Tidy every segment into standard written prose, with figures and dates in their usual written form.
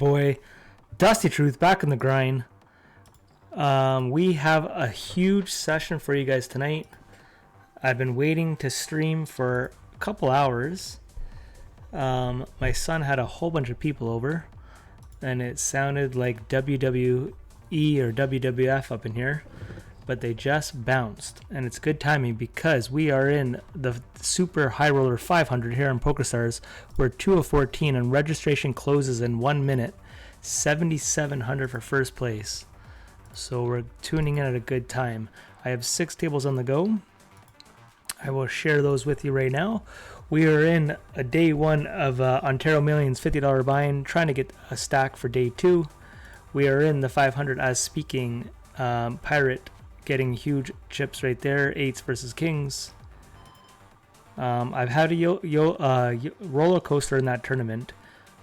boy, Dusty Truth, back in the grind. We have a huge session for you guys tonight. I've been waiting to stream for a couple hours. My son had a whole bunch of people over, and it sounded like WWE or WWF up in here, but they just bounced, and it's good timing because we are in the Super High Roller 500 here on PokerStars. We're 2 of 14, and registration closes in 1 minute. 7,700 for first place. So we're tuning in at a good time. I have 6 tables on the go. I will share those with you right now. We are in a day 1 of Ontario Millions $50 buy-in, trying to get a stack for day 2. We are in the 500 as speaking. Pirate getting huge chips right there. 8s versus kings. I've had a roller coaster in that tournament.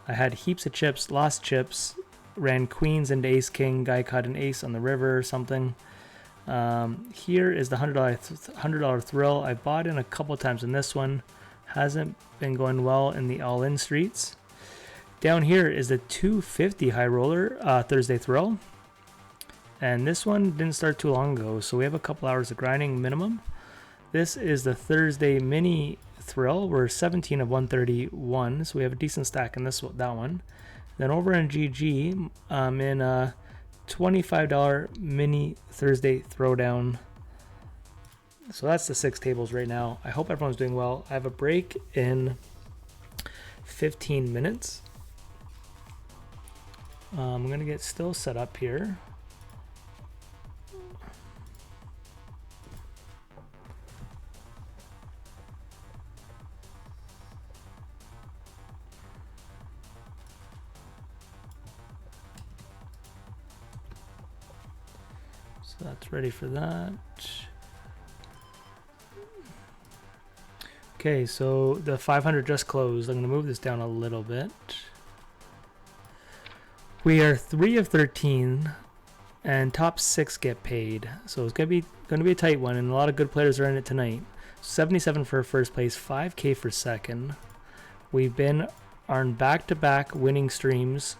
I had heaps of chips, lost chips, ran queens into ace king, guy caught an ace on the river or something. Here is the $100 thrill. I bought in a couple times in this one. Hasn't been going well in the all-in streets. Down here is the 250 high roller Thursday thrill. And this one didn't start too long ago, so we have a couple hours of grinding minimum. This is the Thursday mini thrill. We're 17 of 131, so we have a decent stack in that one. Then over in GG, I'm in a $25 mini Thursday throwdown. So that's the 6 tables right now. I hope everyone's doing well. I have a break in 15 minutes. I'm gonna get still set up here. So that's ready for that. Okay, so the 500 just closed. I'm going to move this down a little bit. We are 3 of 13, and top 6 get paid. So it's going to be a tight one, and a lot of good players are in it tonight. 77 for first place, 5K for second. We've been on back-to-back winning streams.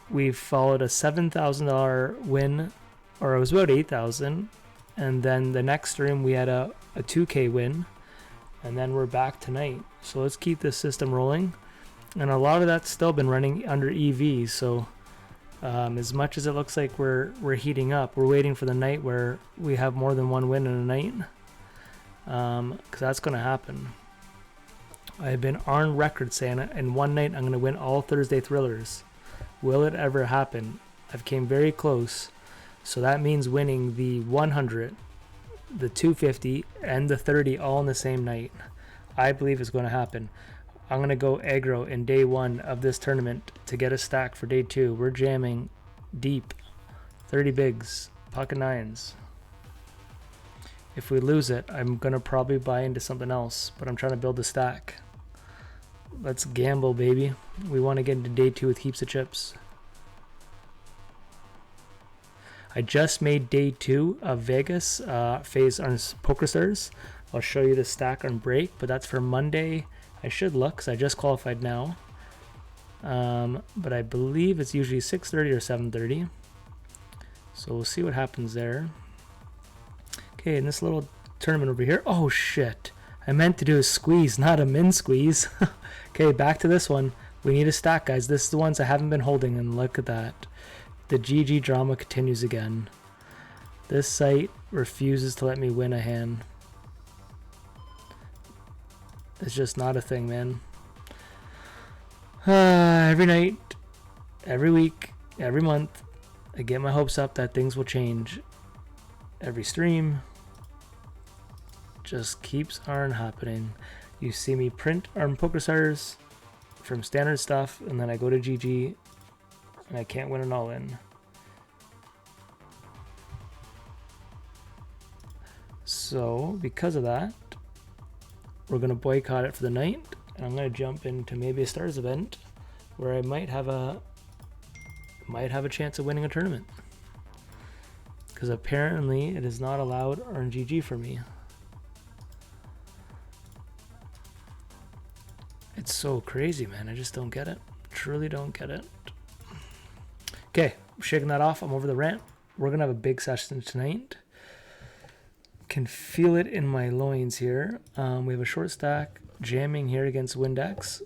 We've followed a $7,000 win, or it was about 8,000, and then the next stream we had a 2K win, and then we're back tonight. So let's keep this system rolling, and a lot of that's still been running under EV. So as much as it looks like we're heating up, we're waiting for the night where we have more than one win in a night, because that's going to happen. I've been on record saying in one night I'm going to win all Thursday thrillers. Will it ever happen? I've came very close. So that means winning the 100, the 250, and the 30 all in the same night. I believe it's going to happen. I'm going to go aggro in day 1 of this tournament to get a stack for day 2. We're jamming deep. 30 bigs, pocket 9s. If we lose it, I'm going to probably buy into something else, but I'm trying to build a stack. Let's gamble, baby. We want to get into day 2 with heaps of chips. I just made day 2 of Vegas phase on PokerStars. I'll show you the stack on break, but that's for Monday. I should look because I just qualified now. But I believe it's usually 6:30 or 7:30. So we'll see what happens there. Okay, in this little tournament over here. Oh shit! I meant to do a squeeze, not a min squeeze. Okay, back to this one. We need a stack, guys. This is the ones I haven't been holding, and look at that. The GG drama continues again. This site refuses to let me win a hand. It's just not a thing, man. Every night, every week, every month, I get my hopes up that things will change. Every stream just keeps on happening. You see me print on PokerStars from standard stuff, and then I go to GG, and I can't win an all-in. So, because of that, we're going to boycott it for the night, and I'm going to jump into maybe a Stars event where I might have a chance of winning a tournament. Because apparently it is not allowed on GG for me. It's so crazy, man. I just don't get it. Truly don't get it. Okay, shaking that off. I'm over the rant. We're going to have a big session tonight. Can feel it in my loins here. We have a short stack jamming here against Windex.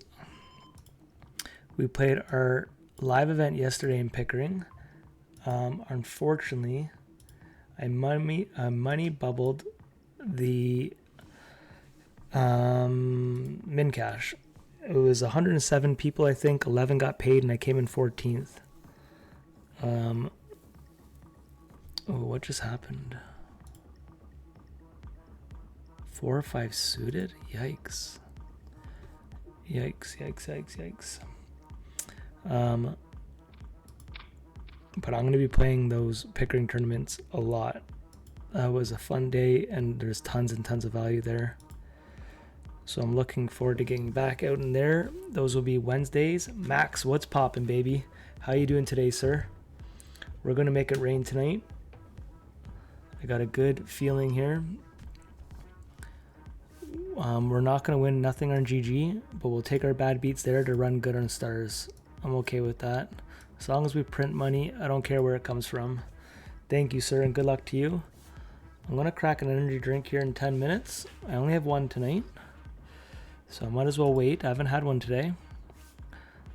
We played our live event yesterday in Pickering. Unfortunately, I money bubbled the min cash. It was 107 people, I think. 11 got paid, and I came in 14th. Oh, what just happened? 4 or 5 suited? Yikes. Yikes. But I'm going to be playing those Pickering tournaments a lot. It was a fun day, and there's tons and tons of value there. So I'm looking forward to getting back out in there. Those will be Wednesdays. Max, what's poppin', baby? How you doing today, sir? We're going to make it rain tonight. I got a good feeling here. We're not going to win nothing on GG, but we'll take our bad beats there to run good on stars. I'm okay with that. As long as we print money, I don't care where it comes from. Thank you, sir, and good luck to you. I'm going to crack an energy drink here in 10 minutes. I only have one tonight, so I might as well wait. I haven't had one today.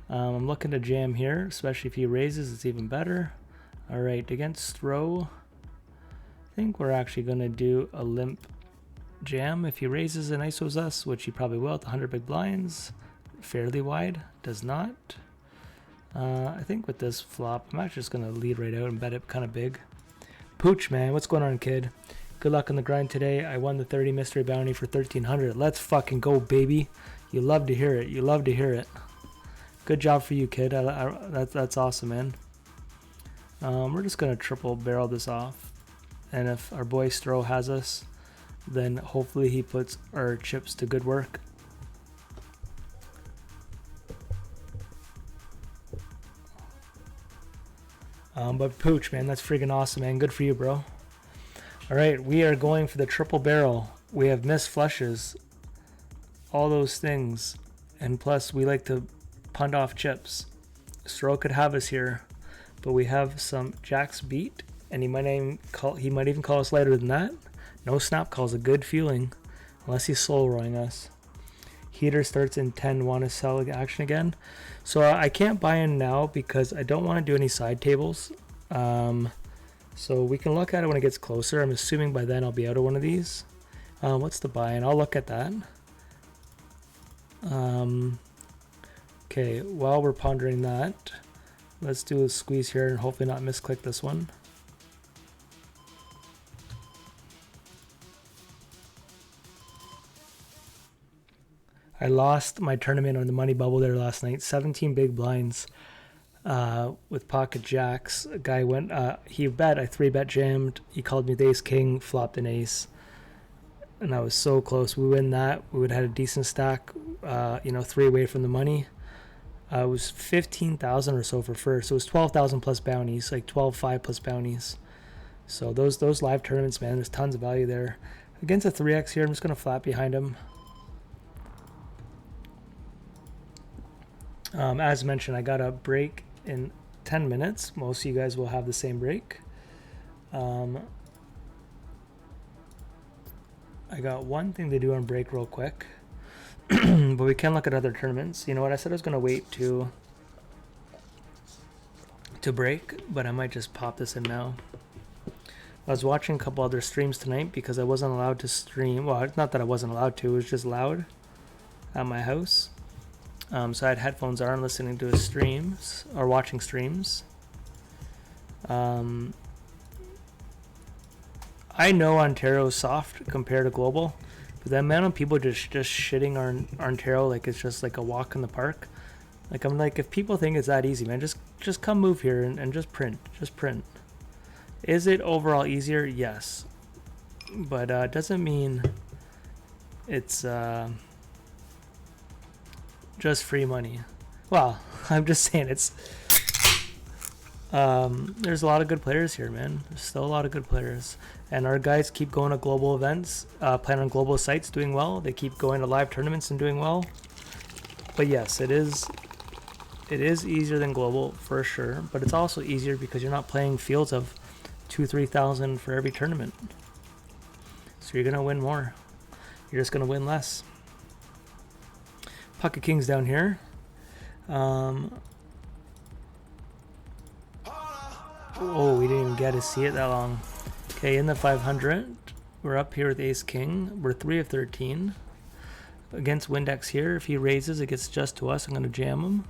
I'm looking to jam here, especially if he raises, it's even better. All right, against throw, I think we're actually going to do a limp jam. If he raises and ISOs us, which he probably will at the 100 big blinds, fairly wide, does not. I think with this flop, I'm actually just going to lead right out and bet it kind of big. Pooch, man, what's going on, kid? Good luck on the grind today. I won the 30 mystery bounty for 1,300. Let's fucking go, baby. You love to hear it. You love to hear it. Good job for you, kid. That's awesome, man. We're just going to triple barrel this off. And if our boy Stro has us, then hopefully he puts our chips to good work. But Pooch, man, that's freaking awesome, man. Good for you, bro. All right, we are going for the triple barrel. We have missed flushes, all those things, and plus we like to punt off chips. Stro could have us here, but we have some jacks beat, and he might even call us lighter than that. No snap calls, a good feeling, unless he's slow rolling us. Heater starts in 10, want to sell action again. So I can't buy in now because I don't want to do any side tables. So we can look at it when it gets closer. I'm assuming by then I'll be out of one of these. What's the buy-in? I'll look at that. Okay, while we're pondering that, let's do a squeeze here and hopefully not misclick this one. I lost my tournament on the money bubble there last night. 17 big blinds with pocket jacks. A guy went, he bet, I 3-bet jammed. He called me the ace king, flopped an ace. And I was so close. We win that. We would have had a decent stack, 3 away from the money. It was 15,000 or so for first. So it was 12,000 plus bounties, like 12.5 plus bounties. So those live tournaments, man, there's tons of value there. Against a 3x here, I'm just going to flat behind him. As mentioned, I got a break in 10 minutes. Most of you guys will have the same break. I got one thing to do on break real quick. But we can look at other tournaments. You know what? I said I was going to wait to break, but I might just pop this in now. I was watching a couple other streams tonight because I wasn't allowed to stream. Well, it's not that I wasn't allowed to. It was just loud at my house. So I had headphones on listening to his streams or watching streams. I know Ontario's soft compared to global, but the amount of people just shitting on Ontario like it's just like a walk in the park. Like I'm like, if people think it's that easy, man, just come move here and just print. Just print. Is it overall easier? Yes. But it doesn't mean it's just free money. Well, I'm just saying it's there's a lot of good players here, man. There's still a lot of good players, and our guys keep going to global events, playing on global sites, doing well. They keep going to live tournaments and doing well. But yes, it is It is easier than global for sure, but it's also easier because you're not playing fields of 2,000-3,000 for every tournament. So you're gonna win more. You're just gonna win less. Pocket Kings down here. Oh, we didn't even get to see it that long. Okay, in the 500, we're up here with Ace King. We're 3 of 13. Against Windex here, if he raises, it gets just to us. I'm gonna jam him.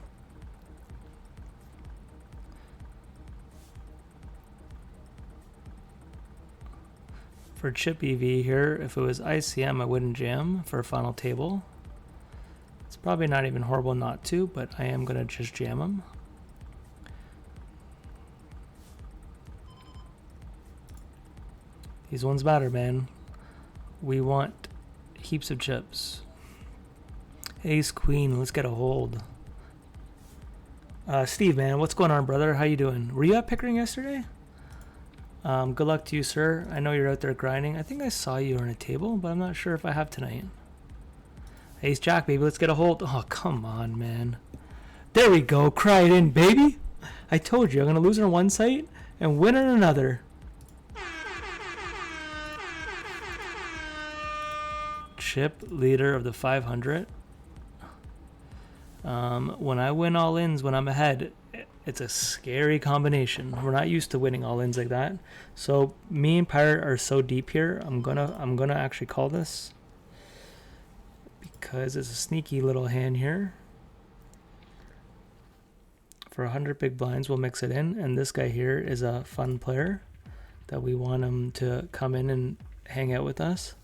For chip EV here, if it was ICM, I wouldn't jam for a final table. It's probably not even horrible not to, but I am going to just jam him. These ones matter, man. We want heaps of chips. Ace Queen, let's get a hold. Steve, man, what's going on, brother? How you doing? Were you at Pickering yesterday? Good luck to you, sir. I know you're out there grinding. I think I saw you on a table, but I'm not sure if I have tonight. Ace Jack, baby, let's get a hold. Oh, come on, man. There we go. Cry it in, baby. I told you, I'm going to lose on one site and win on another. Chip, leader of the 500. When I win all-ins when I'm ahead, it's a scary combination. We're not used to winning all-ins like that. So me and Pirate are so deep here. I'm gonna actually call this because it's a sneaky little hand here. For 100 big blinds, we'll mix it in, and this guy here is a fun player that we want him to come in and hang out with us.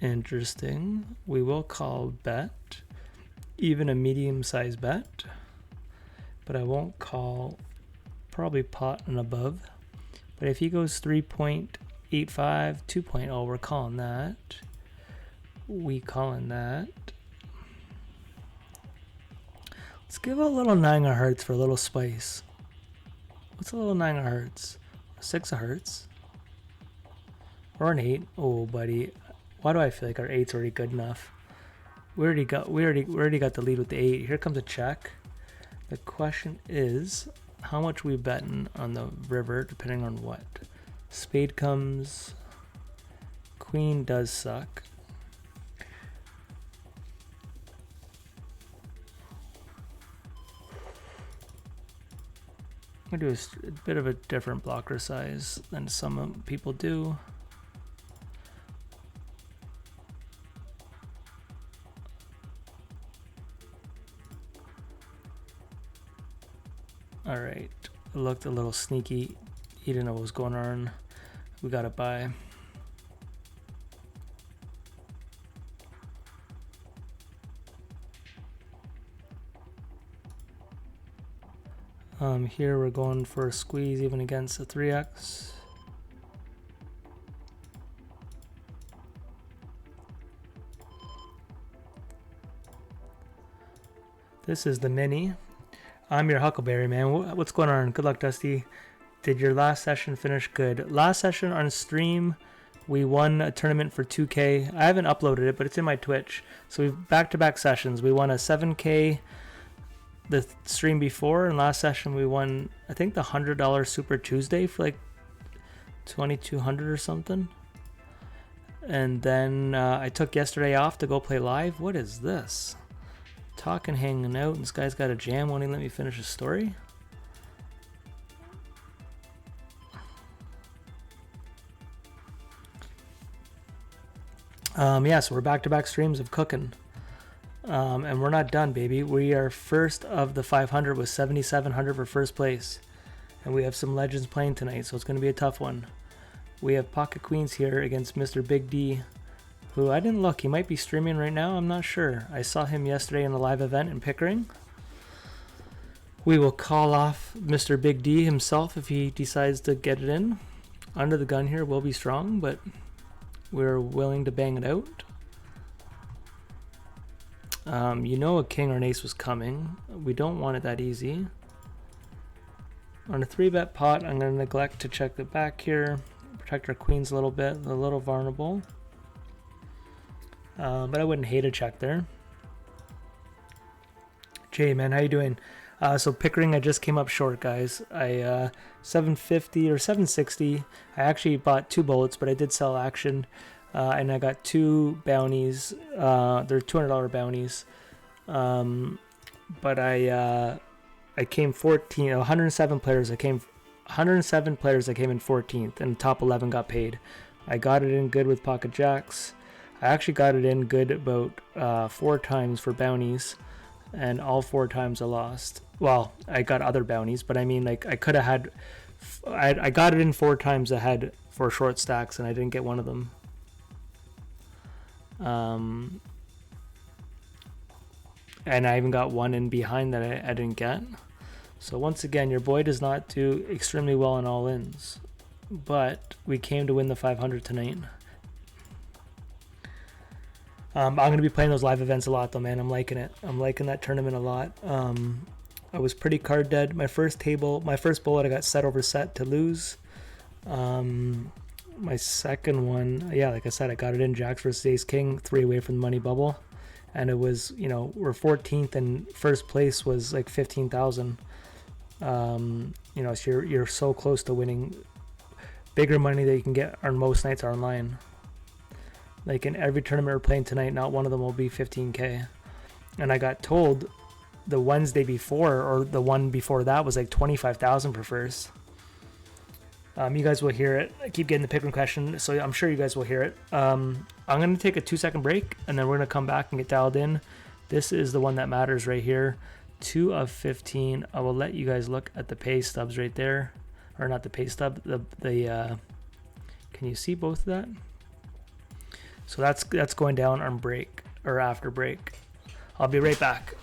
Interesting. We will call bet, even a medium-sized bet, but I won't call probably pot and above. But if he goes 3.85, 2.0, we're calling that. We calling that. Let's give a little 9 of hearts for a little spice. What's a little 9 of hearts? 6 of hearts. Or an 8. Oh, buddy. Why do I feel like our 8's already good enough? We already got the lead with the 8. Here comes a check. The question is how much we betting on the river, depending on what. Spade comes. Queen does suck. I'm gonna do a bit of a different blocker size than some people do. Alright, it looked a little sneaky. He didn't know what was going on. We got it by. Here we're going for a squeeze even against a 3x. This is the mini. I'm your Huckleberry, man. What's going on? Good luck, Dusty. Did your last session finish good? Last session on stream, we won a tournament for 2K. I haven't uploaded it, but it's in my Twitch. So we've back-to-back sessions. We won a 7K the stream before, and last session we won, I think, the $100 Super Tuesday for like 2,200 or something. And then I took yesterday off to go play live. What is this? Talking, hanging out, and this guy's got a jam. Won't he let me finish his story? Yeah, so we're back-to-back streams of cooking. And we're not done, baby. We are first of the 500 with 7,700 for first place. And we have some legends playing tonight, so it's going to be a tough one. We have Pocket Queens here against Mr. Big D, who I didn't look. He might be streaming right now. I'm not sure. I saw him yesterday in a live event in Pickering. We will call off Mr. Big D himself if he decides to get it in. Under the gun here will be strong, but we're willing to bang it out. You know a king or an ace was coming. We don't want it that easy. On a 3-bet pot, I'm going to neglect to check the back here. Protect our queens a little bit. A little vulnerable. But I wouldn't hate a check there. Jay, man, how you doing? So Pickering, I just came up short, guys. I 750 or 760. I actually bought 2 bullets, but I did sell action, and I got 2 bounties. They're $200 bounties. But I came 14. 107 players. 107 players. I came in 14th, and top 11 got paid. I got it in good with pocket jacks. I actually got it in good about 4 times for bounties. And all 4 times I lost. Well, I got other bounties, but I mean, like, I could have had... I got it in 4 times ahead for short stacks, and I didn't get one of them. And I even got one in behind that I didn't get. So once again, your boy does not do extremely well on all-ins. But we came to win the 500 tonight. I'm going to be playing those live events a lot, though, man. I'm liking it. I'm liking that tournament a lot. I was pretty card dead. My first bullet, I got set over set to lose. My second one, yeah, like I said, I got it in Jacks versus Ace King, 3 away from the money bubble. And it was, we're 14th, and first place was like 15,000. So you're so close to winning. Bigger money that you can get on most nights are online. Like in every tournament we're playing tonight, not one of them will be 15K. And I got told the Wednesday before, or the one before that, was like 25,000 per first. You guys will hear it. I keep getting the Pickering question, so I'm sure you guys will hear it. I'm going to take a 2-second break, and then we're going to come back and get dialed in. This is the one that matters right here. 2 of 15. I will let you guys look at the pay stubs right there. Or not the pay stub. Can you see both of that? So that's going down on break, or after break. I'll be right back.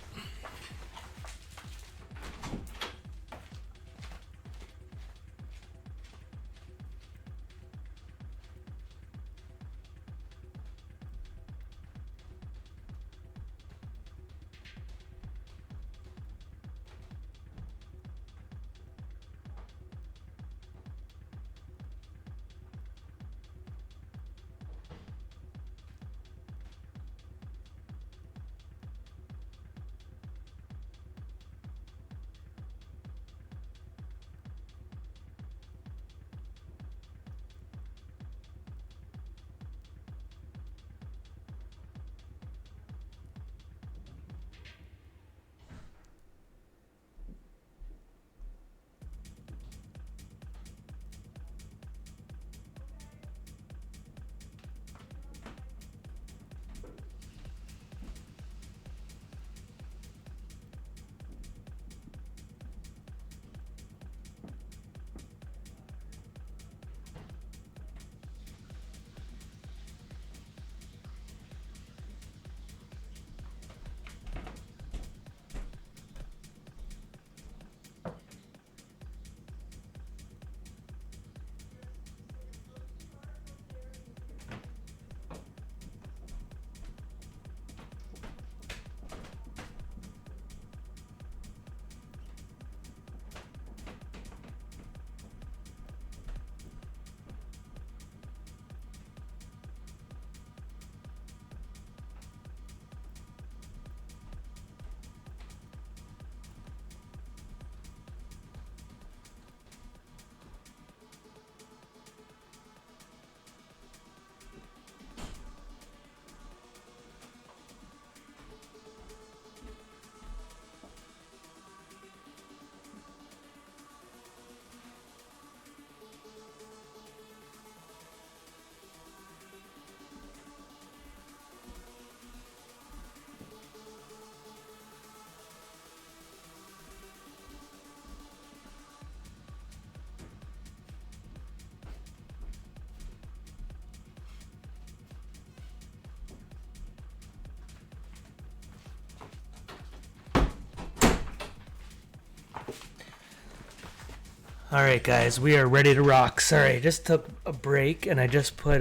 All right, guys, we are ready to rock. Sorry, I just took a break and I just put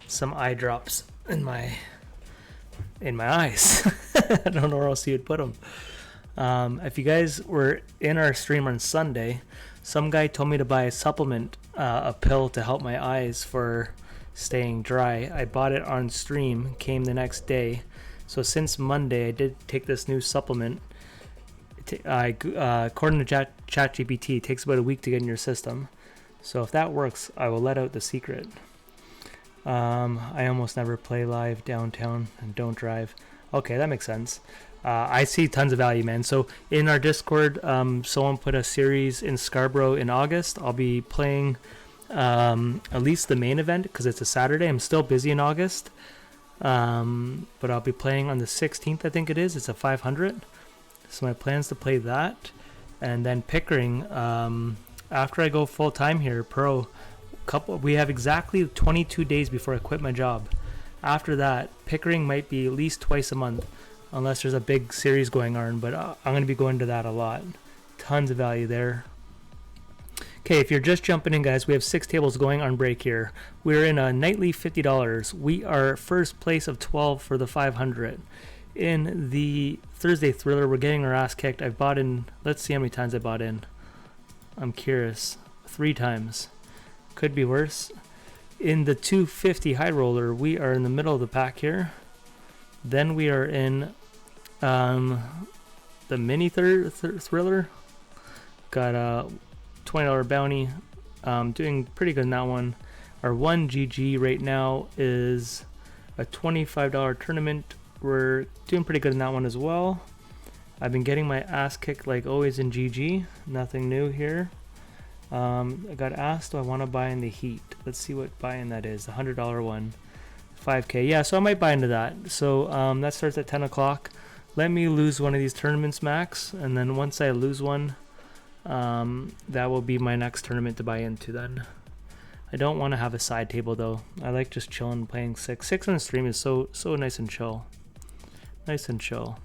some eye drops in my eyes. I don't know where else you'd put them. If you guys were in our stream on Sunday, some guy told me to buy a supplement, a pill to help my eyes for staying dry. I bought it on stream, came the next day. So since Monday, I did take this new supplement. According to ChatGPT, it takes about a week to get in your system. So if that works, I will let out the secret. I almost never play live downtown and don't drive. Okay, that makes sense. I see tons of value, man. So in our Discord, someone put a series in Scarborough in August. I'll be playing at least the main event because it's a Saturday. I'm still busy in August. But I'll be playing on the 16th, I think it is. It's a 500. So my plan's to play that. And then Pickering, after I go full time here, pro, we have exactly 22 days before I quit my job. After that, Pickering might be at least twice a month, unless there's a big series going on, but I'm going to be going to that a lot. Tons of value there. Okay, if you're just jumping in, guys, we have 6 tables going on break here. We're in a nightly $50. We are first place of 12 for the 500. In the Thursday Thriller, we're getting our ass kicked. I've bought in, let's see how many times I bought in. I'm curious. 3 times. Could be worse. In the 250 High Roller, we are in the middle of the pack here. Then we are in the mini Thriller. Got a $20 bounty. Doing pretty good in that one. Our 1 GG right now is a $25 tournament. We're doing pretty good in that one as well. I've been getting my ass kicked like always in GG. Nothing new here. I got asked, do I want to buy in the Heat? Let's see what buy-in that is. The $100 one. 5K. Yeah, so I might buy into that. So that starts at 10 o'clock. Let me lose one of these tournaments, max. And then once I lose one, that will be my next tournament to buy into then. I don't want to have a side table, though. I like just chilling, playing 6. 6 on the stream is so nice and chill. Nice and chill.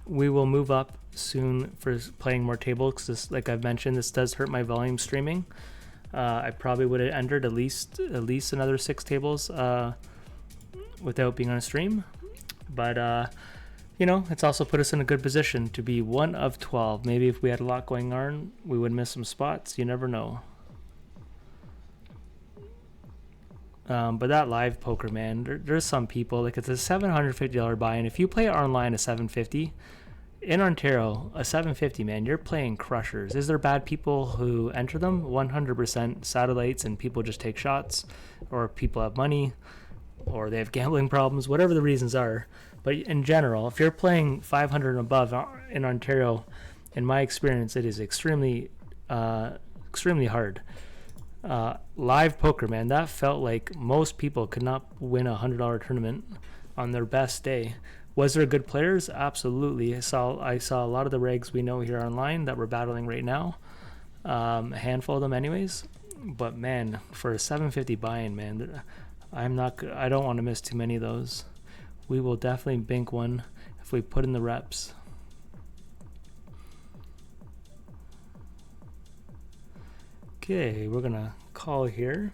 We will move up soon for playing more tables because, like I've mentioned, this does hurt my volume streaming. I probably would have entered at least another 6 tables without being on a stream, but you know, it's also put us in a good position to be 1 of 12. Maybe if we had a lot going on, we would miss some spots. You never know. But that live poker, man, there's some people, like, it's a $750 buy-in. If you play online, a $750 in Ontario, a $750, man, you're playing crushers. Is there bad people who enter them? 100% satellites, and people just take shots, or people have money, or they have gambling problems, whatever the reasons are. But in general, if you're playing 500 and above in Ontario, in my experience, it is extremely hard. Live poker, man, that felt like most people could not win a $100 tournament on their best day. Was there good players? Absolutely. I saw a lot of the regs we know here online that we're battling right now. A handful of them anyways. But man, for a 750 buy-in, man, I don't want to miss too many of those. We will definitely bank one if we put in the reps. Okay, we're gonna call here.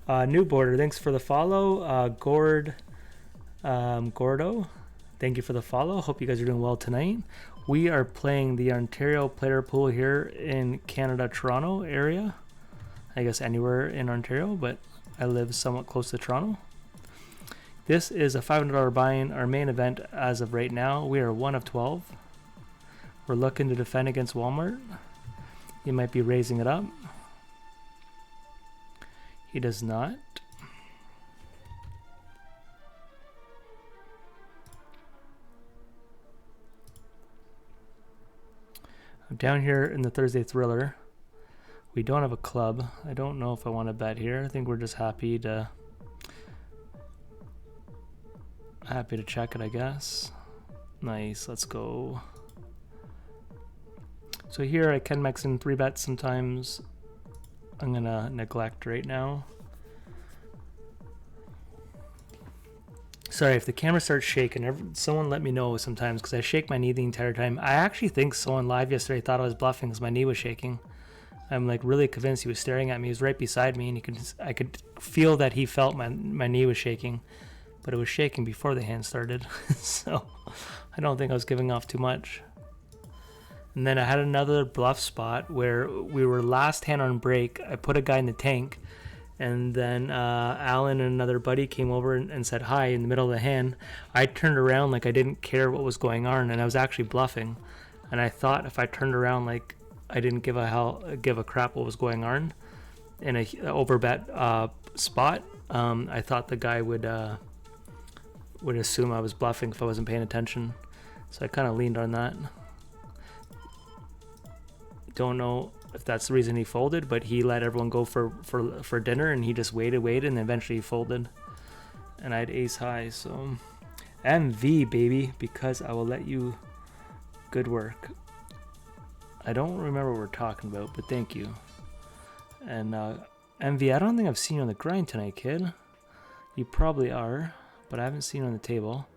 New border, thanks for the follow. Gordo, thank you for the follow. Hope you guys are doing well tonight. We are playing the Ontario player pool here in Canada, Toronto area. I guess anywhere in Ontario, but I live somewhat close to Toronto. This is a $500 buy-in, our main event as of right now. We are 1 of 12. We're looking to defend against Walmart. He might be raising it up. He does not. I'm down here in the Thursday Thriller. We don't have a club. I don't know if I want to bet here. I think we're just happy to check it, I guess. Nice, let's go. So here I can mix in 3 bets sometimes. I'm gonna neglect right now. Sorry if the camera starts shaking. Someone let me know sometimes because I shake my knee the entire time. I actually think someone live yesterday thought I was bluffing because my knee was shaking. I'm like really convinced he was staring at me. He was right beside me, and I could feel that he felt my knee was shaking, but it was shaking before the hand started. So I don't think I was giving off too much. And then I had another bluff spot where we were last hand on break. I put a guy in the tank, And then Alan and another buddy came over and said hi in the middle of the hand. I turned around like I didn't care what was going on, and I was actually bluffing. And I thought if I turned around like I didn't give a crap what was going on in a overbet spot, I thought the guy would assume I was bluffing if I wasn't paying attention. So I kind of leaned on that. Don't know if that's the reason he folded, but he let everyone go for dinner, and he just waited, and eventually he folded. And I had ace high, so MV, baby, because I will let you. Good work. I don't remember what we're talking about, but thank you. And MV, I don't think I've seen you on the grind tonight, kid. You probably are, but I haven't seen you on the table.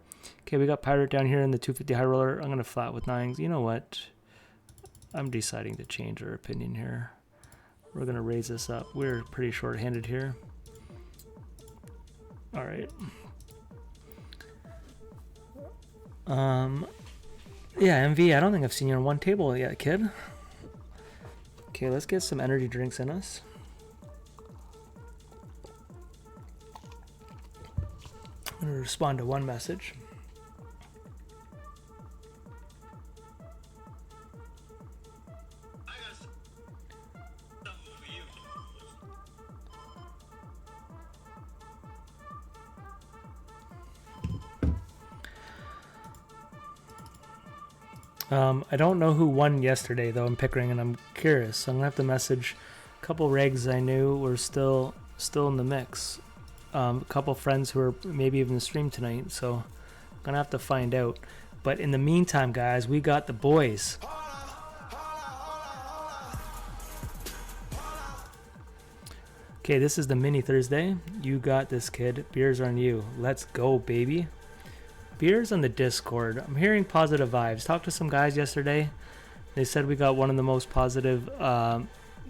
Okay, we got Pirate down here in the 250 high roller. I'm going to flat with nines. You know what? I'm deciding to change our opinion here. We're going to raise this up. We're pretty short-handed here. All right. Yeah, MV, I don't think I've seen you on one table yet, kid. Okay, let's get some energy drinks in us. I'm going to respond to one message. I don't know who won yesterday, though, in Pickering, and I'm curious. So I'm going to have to message a couple regs I knew were still in the mix. A couple friends who are maybe even in the stream tonight, so I'm going to have to find out. But in the meantime, guys, we got the boys. Okay, this is the mini Thursday. You got this, kid. Beers on you. Let's go, baby. Beers on the Discord. I'm hearing positive vibes. Talked to some guys yesterday. They said we got one of the most positive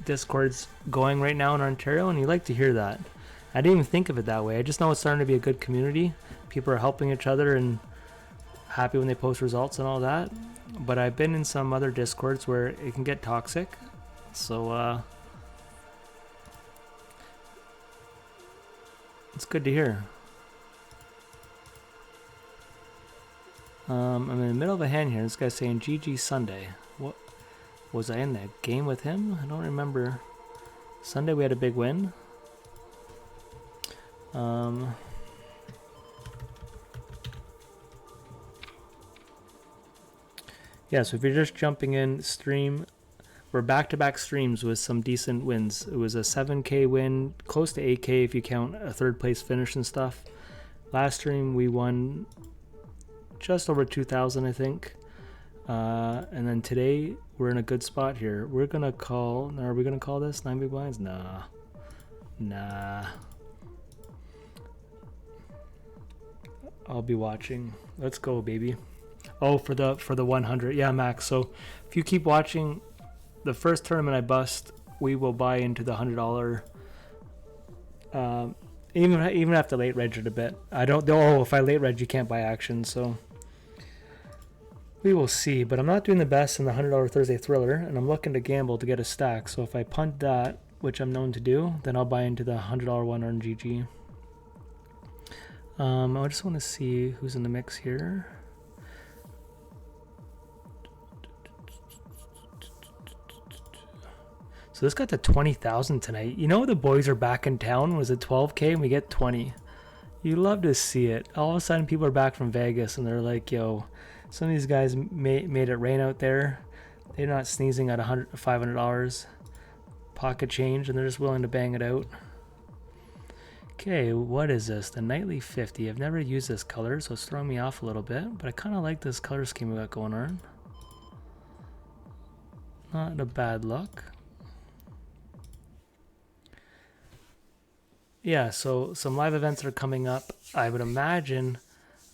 Discords going right now in Ontario, and you like to hear that. I didn't even think of it that way. I just know it's starting to be a good community. People are helping each other and happy when they post results and all that. But I've been in some other Discords where it can get toxic. So it's good to hear. I'm in the middle of a hand here. This guy's saying GG Sunday. What was I in that game with him? I don't remember. Sunday we had a big win. Yeah, so if you're just jumping in, stream, we're back-to-back streams with some decent wins. It was a 7K win, close to 8K if you count a third place finish and stuff. Last stream we won just over 2,000, I think. And then today we're in a good spot here. We're gonna call. Are we gonna call this 9 big blinds? Nah. I'll be watching. Let's go, baby. Oh, for the 100. Yeah, Max. So if you keep watching, the first tournament I bust, we will buy into the $100. Even after late reg it a bit. I don't. Oh, if I late reg, you can't buy action. So. We will see, but I'm not doing the best in the $100 Thursday Thriller, and I'm looking to gamble to get a stack. So if I punt that, which I'm known to do, then I'll buy into the $100 one on GG. I just want to see who's in the mix here. So this got to 20,000 tonight. You know the boys are back in town. Was it 12K and we get 20? You love to see it. All of a sudden people are back from Vegas and they're like, yo, some of these guys made it rain out there. They're not sneezing at $500 pocket change, and they're just willing to bang it out. Okay, what is this? The Nightly 50. I've never used this color, so it's throwing me off a little bit, but I kind of like this color scheme we got going on. Not a bad look. Yeah, so some live events are coming up. I would imagine...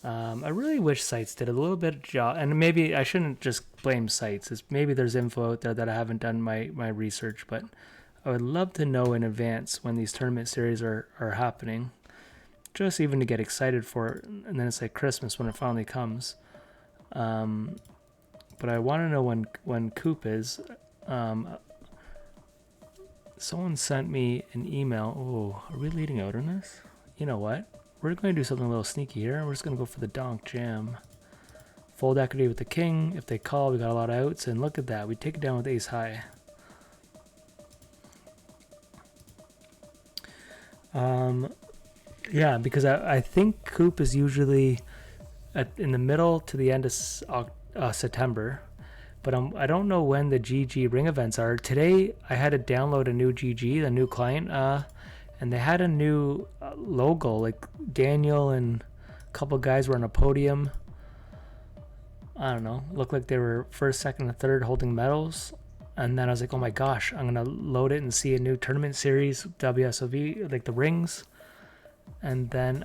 I really wish sites did a little bit of job, and maybe I shouldn't just blame sites. Maybe there's info out there that I haven't done my research, but I would love to know in advance when these tournament series are happening, just even to get excited for it, and then it's like Christmas when it finally comes. But I want to know when Coop is. Someone sent me an email. Oh, are we leading out on this? You know what? We're going to do something a little sneaky here. We're just going to go for the donk jam. Fold equity with the king. If they call, we got a lot of outs. And look at that. We take it down with ace high. Yeah, because I think Coop is usually in the middle to the end of September. But I don't know when the GG ring events are. Today, I had to download a new GG, the new client, and they had a new logo. Like Daniel and a couple guys were on a podium. I don't know. Looked like they were first, second, and third holding medals. And then I was like, oh my gosh, I'm going to load it and see a new tournament series, WSOV, like the rings. And then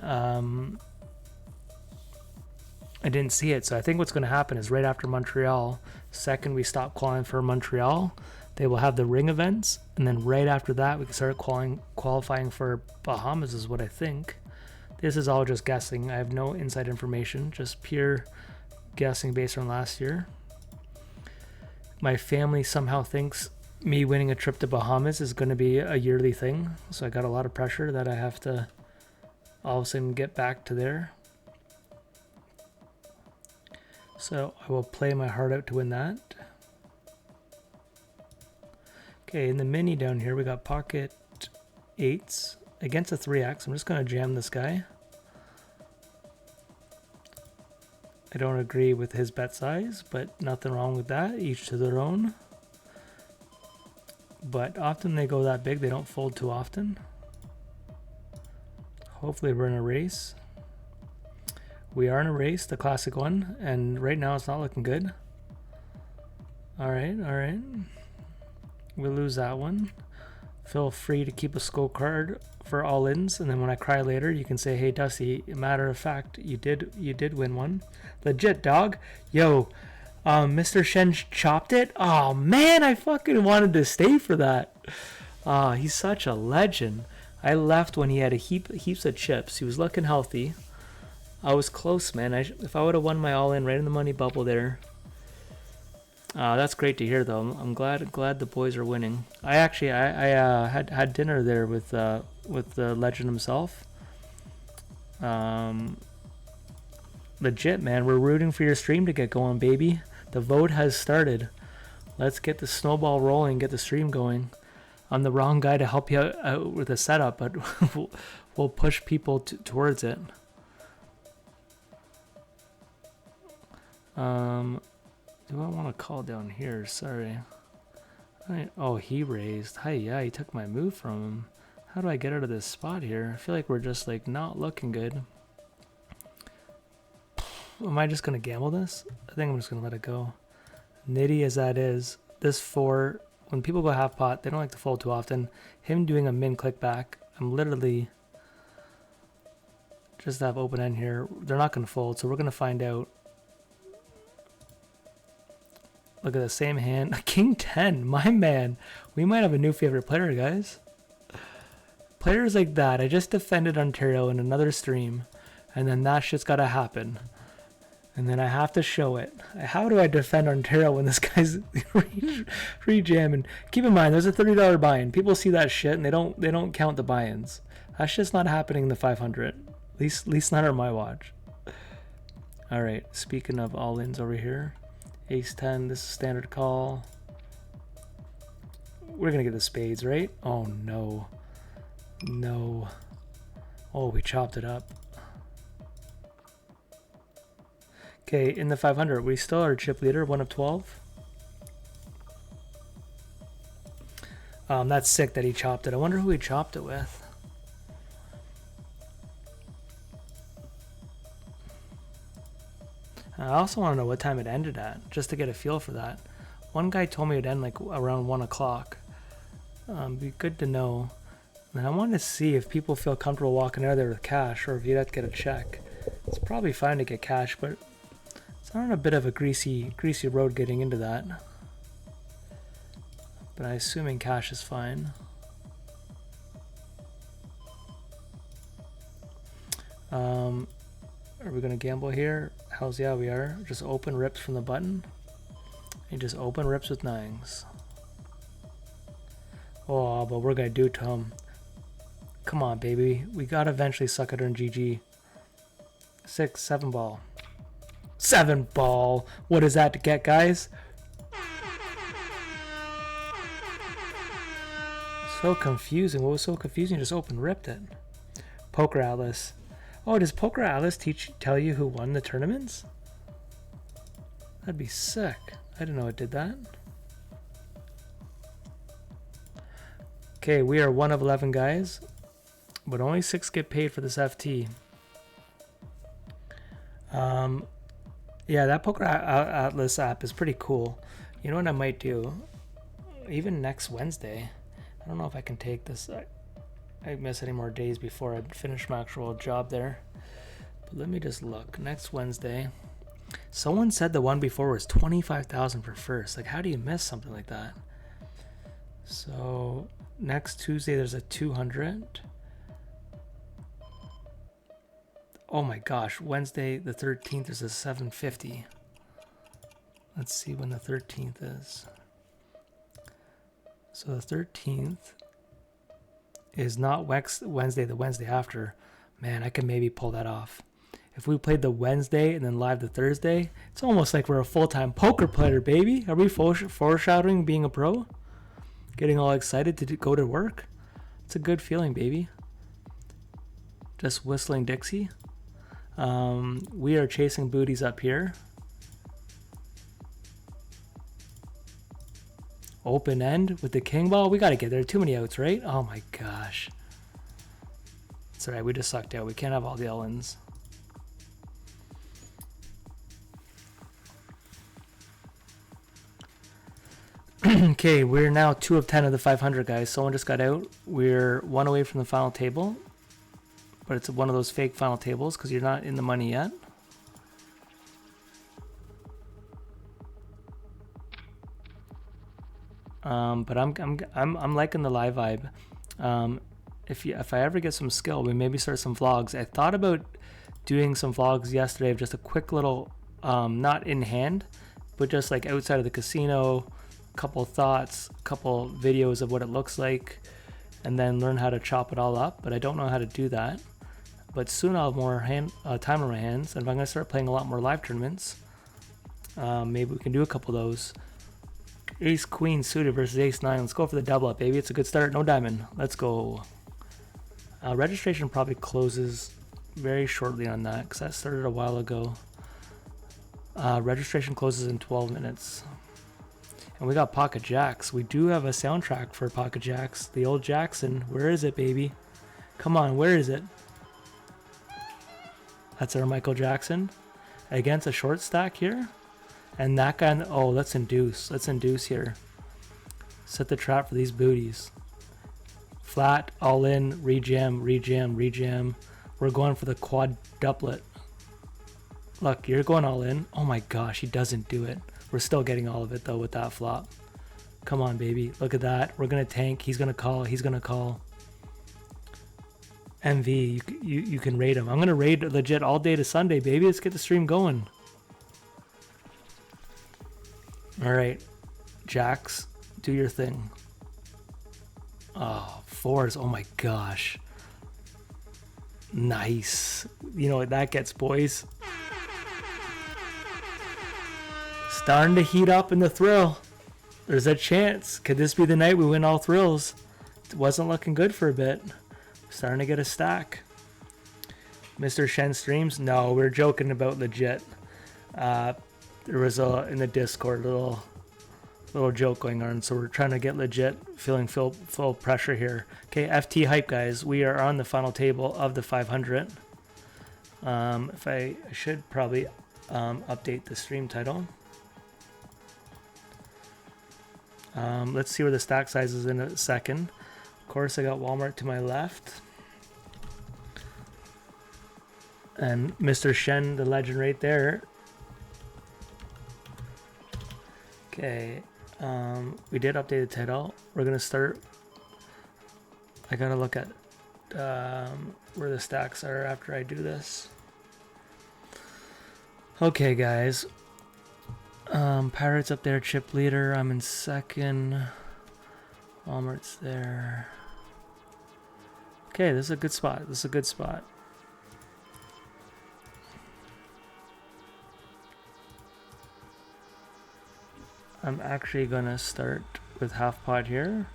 I didn't see it. So I think what's going to happen is right after Montreal, second we stop qualifying for Montreal, they will have the ring events. And then right after that, we can start qualifying for Bahamas is what I think. This is all just guessing. I have no inside information, just pure guessing based on last year. My family somehow thinks me winning a trip to Bahamas is going to be a yearly thing. So I got a lot of pressure that I have to all of a sudden get back to there. So I will play my heart out to win that. Okay, in the mini down here, we got pocket 8s against a 3x. I'm just going to jam this guy. I don't agree with his bet size, but nothing wrong with that. Each to their own. But often they go that big, they don't fold too often. Hopefully we're in a race. We are in a race, the classic one, and right now it's not looking good. All right. We'll lose that one. Feel free to keep a scorecard for all-ins, and then when I cry later, you can say, hey, Dusty, matter of fact, you did win one. Legit, dog. Yo, Mr. Shen chopped it. Oh, man, I fucking wanted to stay for that. He's such a legend. I left when he had heaps of chips. He was looking healthy. I was close, man. If I would have won my all-in right in the money bubble there. That's great to hear, though. I'm glad the boys are winning. I had dinner there with the legend himself. Legit, man. We're rooting for your stream to get going, baby. The vote has started. Let's get the snowball rolling, get the stream going. I'm the wrong guy to help you out with the setup, but we'll push people towards it. Do I want to call down here? Sorry. Oh, he raised. Hi, yeah, he took my move from him. How do I get out of this spot here? I feel like we're just like not looking good. Am I just going to gamble this? I think I'm just going to let it go. Nitty as that is, this 4, when people go half pot, they don't like to fold too often. Him doing a min click back, I'm literally just have open end here. They're not going to fold, so we're going to find out. Look at the same hand. King 10, my man. We might have a new favorite player, guys. Players like that. I just defended Ontario in another stream, and then that shit's got to happen. And then I have to show it. How do I defend Ontario when this guy's re-jamming? Keep in mind, there's a $30 buy-in. People see that shit, and they don't count the buy-ins. That's just not happening in the 500. At least not on my watch. All right, speaking of all-ins over here. Ace 10, this is standard call. We're going to get the spades, right? Oh, no. No. Oh, we chopped it up. Okay, in the 500, we still are chip leader, 1 of 12. That's sick that he chopped it. I wonder who he chopped it with. I also want to know what time it ended at, just to get a feel for that. One guy told me it'd end like around 1 o'clock. Be good to know. And I want to see if people feel comfortable walking out of there with cash, or if you'd have to get a check. It's probably fine to get cash, but it's on a bit of a greasy road getting into that. But I'm assuming cash is fine. Are we going to gamble here? Hells yeah, we are. Just open rips from the button. And just open rips with 9s. Oh, but we're gonna do it to him. Come on, baby. We gotta eventually suck it on GG. 6, 7 ball. 7 ball. What is that to get, guys? So confusing. What was so confusing? Just open ripped it. Poker Atlas. Oh, does Poker Atlas tell you who won the tournaments? That'd be sick. I didn't know it did that. Okay, we are 1 of 11 guys, but only 6 get paid for this FT. Yeah, that Poker Atlas app is pretty cool. You know what I might do? Even next Wednesday. I don't know if I can take this. I miss any more days before I finish my actual job there. But let me just look. Next Wednesday. Someone said the one before was 25,000 for first. Like, how do you miss something like that? So next Tuesday there's a 200. Oh my gosh, Wednesday the 13th is a 750. Let's see when the 13th is. So the 13th is not Wednesday, the Wednesday after. Man, I can maybe pull that off. If we played the Wednesday and then live the Thursday, it's almost like we're a full-time poker player, baby. Are we foreshadowing being a pro? Getting all excited to go to work? It's a good feeling, baby. Just whistling Dixie. We are chasing booties up here. Open end with the king ball. We got to get there. Too many outs, right? Oh my gosh. It's alright. We just sucked out. We can't have all the Ellens. Okay, we're now 2 of 10 of the 500, guys. Someone just got out. We're 1 away from the final table. But it's one of those fake final tables because you're not in the money yet. But I'm liking the live vibe. If I ever get some skill, we maybe start some vlogs. I thought about doing some vlogs yesterday of just a quick little, not in hand, but just like outside of the casino, couple thoughts, couple videos of what it looks like, and then learn how to chop it all up. But I don't know how to do that. But soon I'll have more time on my hands, and if I'm gonna start playing a lot more live tournaments, maybe we can do a couple of those. Ace Queen suited versus Ace 9. Let's go for the double up, baby. It's a good start. No diamond. Let's go. Registration probably closes very shortly on that because that started a while ago. Registration closes in 12 minutes. And we got Pocket Jacks. We do have a soundtrack for Pocket Jacks. The old Jackson. Where is it, baby? Come on, where is it? That's our Michael Jackson. Against a short stack here. And that guy, oh, let's induce. Let's induce here. Set the trap for these booties. Flat, all in, rejam, rejam, rejam. We're going for the quadruplet. Look, you're going all in. Oh my gosh, he doesn't do it. We're still getting all of it though with that flop. Come on, baby. Look at that. We're going to tank. He's going to call. He's going to call. MV, you can raid him. I'm going to raid legit all day to Sunday, baby. Let's get the stream going. All right, Jacks, do your thing. Oh, 4s. Oh my gosh. Nice. You know what that gets, boys? Starting to heat up in the thrill. There's a chance. Could this be the night we win all thrills? It wasn't looking good for a bit. Starting to get a stack. Mr. Shen streams? No, we're joking about legit. There was in the Discord little joke going on, so we're trying to get legit, feeling full pressure here. Okay, FT hype, guys. We are on the final table of the 500. If I should probably update the stream title. Let's see where the stack size is in a second. Of course, I got Walmart to my left. And Mr. Shen, the legend right there. Okay, we did update the title. We're gonna start. I gotta look at where the stacks are after I do this. Okay, guys. Pirates up there, chip leader. I'm in second. Walmart's there. Okay, this is a good spot. This is a good spot. I'm actually gonna start with half pot here.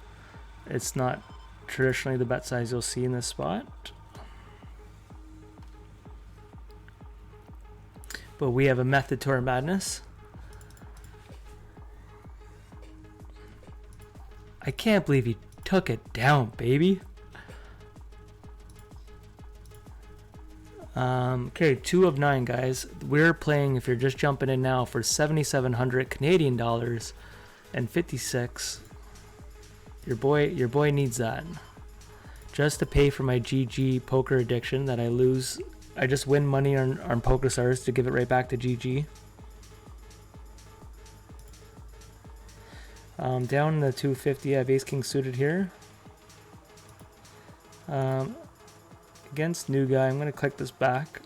It's not traditionally the bet size you'll see in this spot, but we have a method to our madness. I can't believe he took it down, baby. Okay, 2 of 9, guys. We're playing, if you're just jumping in now, for 7,700 Canadian dollars and 56. Your boy needs that. Just to pay for my GG poker addiction that I lose. I just win money on PokerStars to give it right back to GG. Down in the 250, I have Ace King suited here. Against new guy, I'm going to click this back.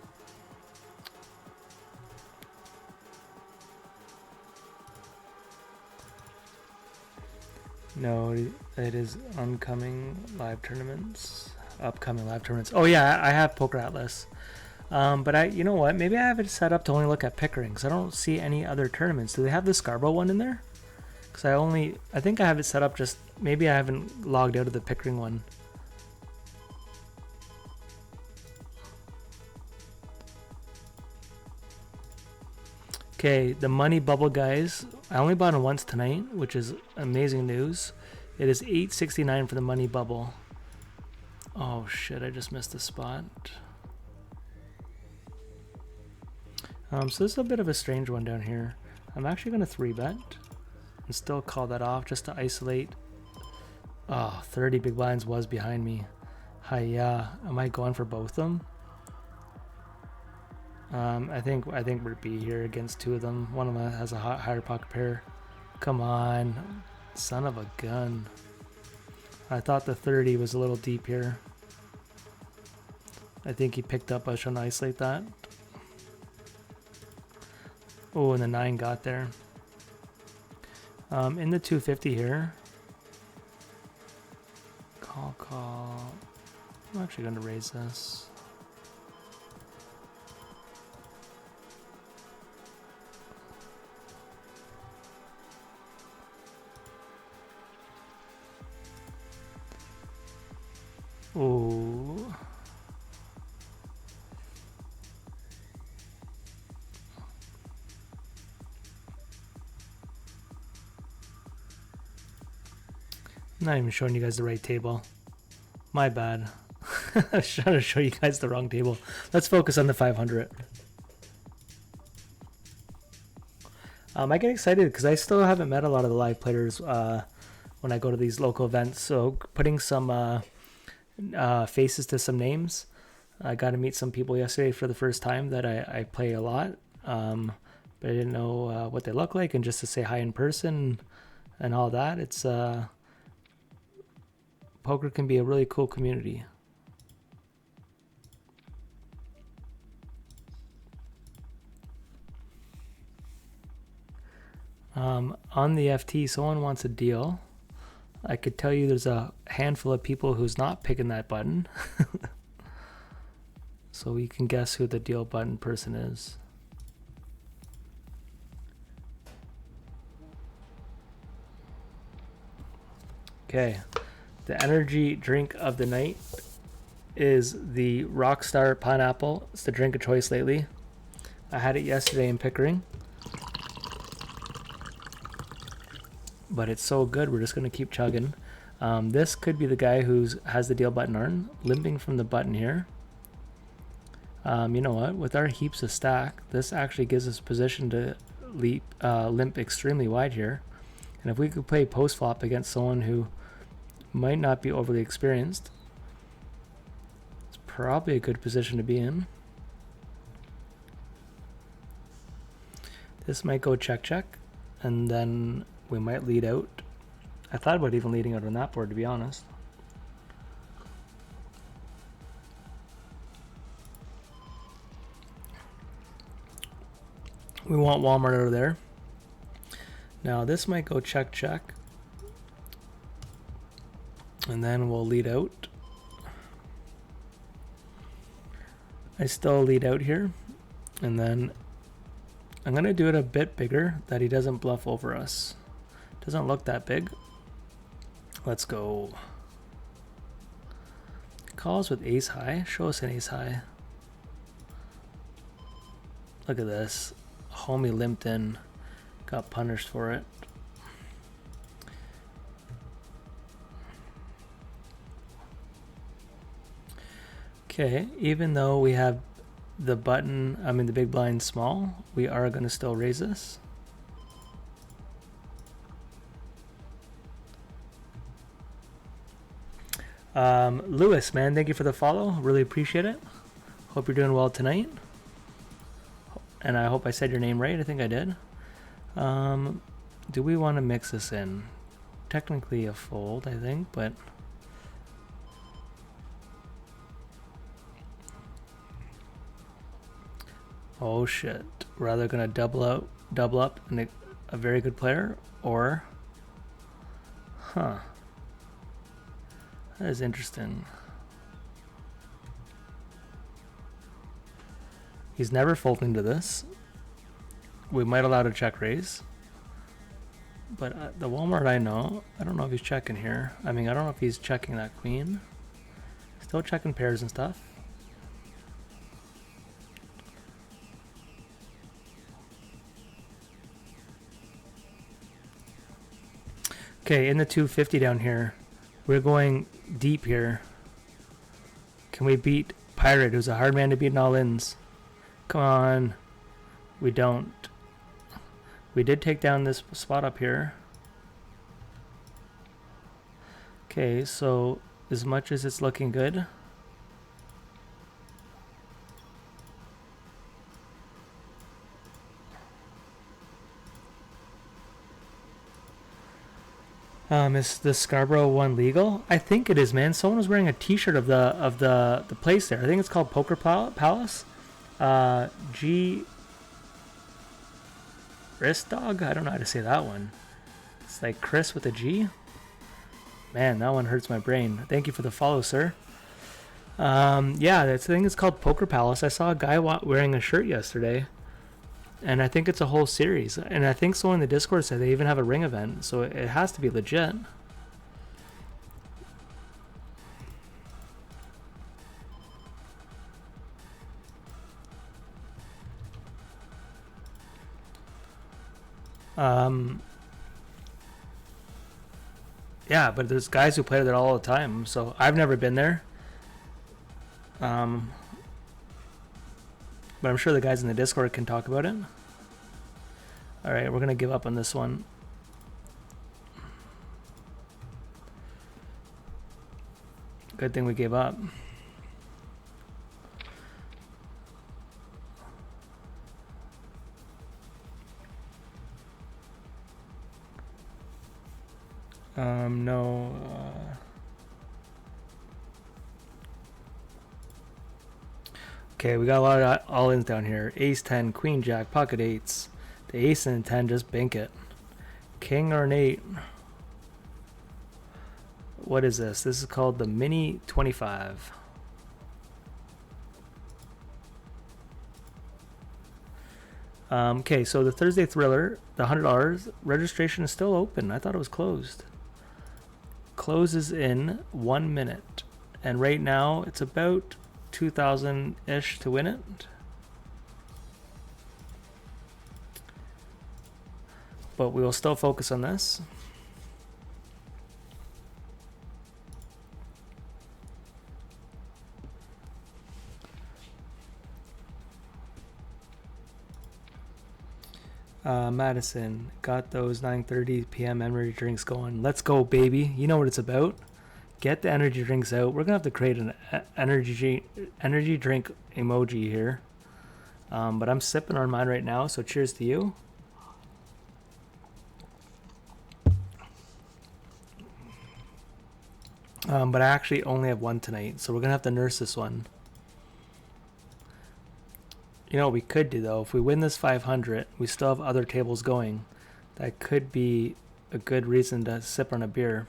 No, it is upcoming live tournaments. Oh yeah, I have Poker Atlas. But you know what? Maybe I have it set up to only look at Pickering, because I don't see any other tournaments. Do they have the Scarborough one in there? Because I think I have it set up just, maybe I haven't logged out of the Pickering one. Okay, the money bubble, guys. I only bought it once tonight, which is amazing news. It is $8.69 for the money bubble. Oh shit, I just missed the spot. So this is a bit of a strange one down here. I'm actually going to 3-bet and still call that off just to isolate. Oh, 30 big blinds was behind me. Hiya, am I going for both of them? I think we're B here against 2 of them. One of them has a higher pocket pair. Come on, son of a gun. I thought the 30 was a little deep here. I think he picked up. I was trying to isolate that. Oh, and the 9 got there. In the 250 here. Call. I'm actually going to raise this. Oh. I'm not even showing you guys the right table. My bad. I was trying to show you guys the wrong table. Let's focus on the 500. I get excited because I still haven't met a lot of the live players when I go to these local events. So putting some faces to some names. I got to meet some people yesterday for the first time that I play a lot. But I didn't know what they look like, and just to say hi in person and all that. It's poker can be a really cool community. On the FT, someone wants a deal. I could tell you there's a handful of people who's not picking that button. So we can guess who the deal button person is. Okay, the energy drink of the night is the Rockstar Pineapple. It's the drink of choice lately. I had it yesterday in Pickering. But it's so good, we're just going to keep chugging. This could be the guy who has the deal button on, limping from the button here. You know what? With our heaps of stack, this actually gives us position to limp extremely wide here. And if we could play post flop against someone who might not be overly experienced, it's probably a good position to be in. This might go check, and then we might lead out. I thought about even leading out on that board, to be honest. We want Walmart over there. Now this might go check. And then we'll lead out. I still lead out here. And then I'm going to do it a bit bigger that he doesn't bluff over us. Doesn't look that big. Let's go. Calls with ace high. Show us an ace high. Look at this. Homie limped in. Got punished for it. Okay, even though we have the the big blind small, we are going to still raise this. Lewis, man, thank you for the follow. Really appreciate it. Hope you're doing well tonight. And I hope I said your name right. I think I did. Do we want to mix this in? Technically a fold, I think, but... Oh shit. Rather gonna double up and a very good player, or... Huh. That is interesting. He's never folding to this. We might allow to check raise. But the Walmart I don't know if he's checking here. I mean, I don't know if he's checking that queen. Still checking pairs and stuff. Okay, in the 250 down here, we're going deep here. Can we beat Pirate, who's a hard man to beat in all-ins? Come on. We don't. We did take down this spot up here. Okay, so as much as it's looking good, is the Scarborough one legal? I think it is, man. Someone was wearing a T-shirt of the place there. I think it's called Poker Palace. G. Wrist Dog? I don't know how to say that one. It's like Chris with a G. Man, that one hurts my brain. Thank you for the follow, sir. Yeah, that thing is called Poker Palace. I saw a guy wearing a shirt yesterday. And I think it's a whole series. And I think someone in the Discord said they even have a ring event. So it has to be legit. Yeah, but there's guys who play there all the time. So I've never been there. But I'm sure the guys in the Discord can talk about it. Alright, we're going to give up on this one. Good thing we gave up. No. Okay, we got a lot of all-ins down here. Ace 10, Queen Jack, pocket eights. The ace and 10, just bink it. King or an 8. What is this? This is called the Mini 25. Okay, so the Thursday Thriller, the $100, registration is still open. I thought it was closed. Closes in 1 minute. And right now, it's about 2,000-ish to win it. But we will still focus on this. Madison, got those 9:30 p.m. energy drinks going. Let's go, baby. You know what it's about. Get the energy drinks out. We're gonna have to create an energy drink emoji here. But I'm sipping on mine right now, so cheers to you. But I actually only have one tonight, so we're gonna have to nurse this one. You know what we could do though, if we win this 500, we still have other tables going. That could be a good reason to sip on a beer.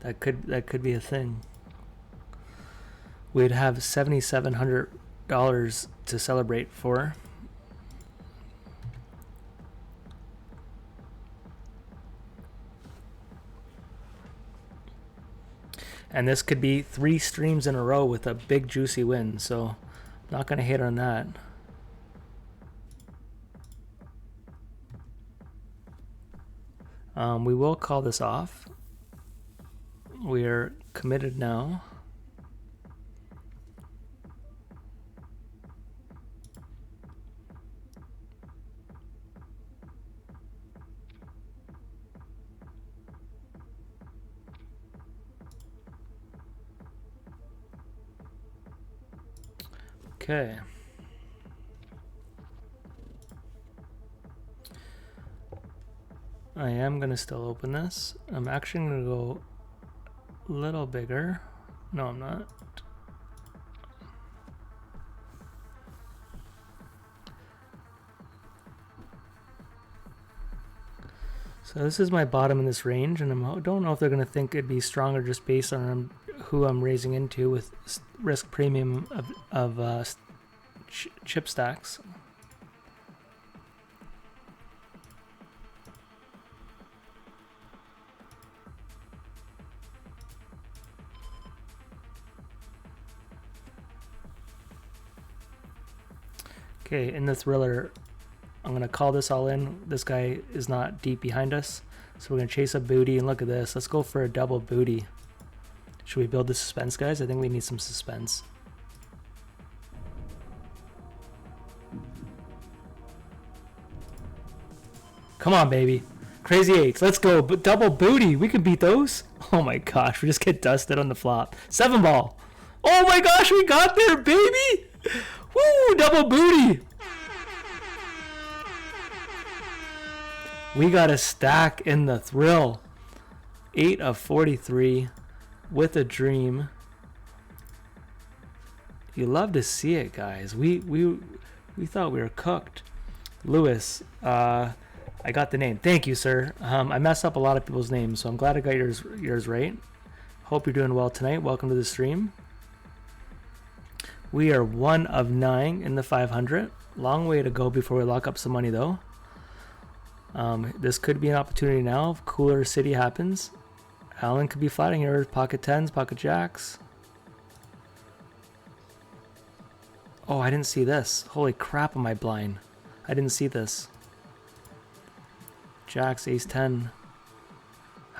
That could be a thing. We'd have $7,700 to celebrate for. And this could be 3 streams in a row with a big juicy win, so not gonna hate on that. We will call this off. We're committed now. Okay. I am going to still open this. I'm actually going to go a little bigger. No, I'm not. So this is my bottom in this range, and I don't know if they're going to think it'd be stronger just based on who I'm raising into with risk premium of chip stacks. Okay, in the thriller, I'm going to call this all in. This guy is not deep behind us, so we're going to chase a booty, and look at this. Let's go for a double booty. Should we build the suspense, guys? I think we need some suspense. Come on, baby. Crazy eights. Let's go. Double booty. We can beat those. Oh my gosh. We just get dusted on the flop. 7 ball. Oh my gosh. We got there, baby. Woo. Double booty. We got a stack in the thrill. 8 of 43 with a dream. You love to see it, guys. We thought we were cooked. Lewis, I got the name. Thank you, sir. I mess up a lot of people's names, so I'm glad I got yours right. Hope you're doing well tonight. Welcome to the stream. We are 1 of 9 in the 500. Long way to go before we lock up some money, though. This could be an opportunity now if Cooler City happens. Alan could be flatting here. Pocket 10s, pocket jacks. Oh, I didn't see this. Holy crap, am I blind? I didn't see this. Jacks, ace 10.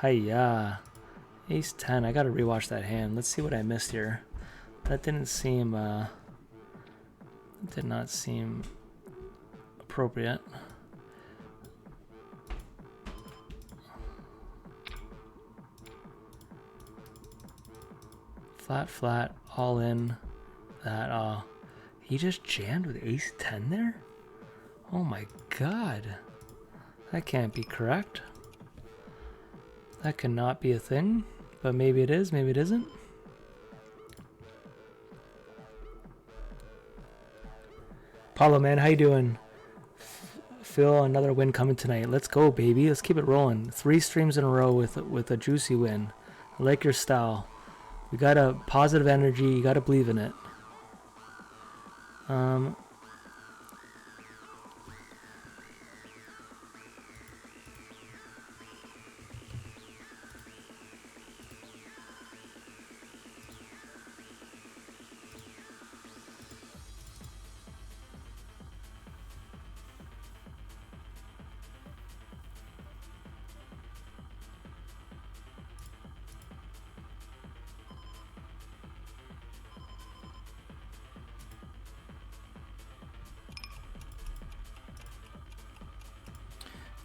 Hiya. Ace 10. I gotta rewatch that hand. Let's see what I missed here. That didn't seem, did not seem appropriate. Flat, flat, all in. That, he just jammed with ace 10 there? Oh my god. That can't be correct. That cannot be a thing, but maybe it is, maybe it isn't. Paulo, man, how you doing? Phil, another win coming tonight. Let's go, baby. Let's keep it rolling. 3 streams in a row with a juicy win. I like your style. We got a positive energy. You got to believe in it.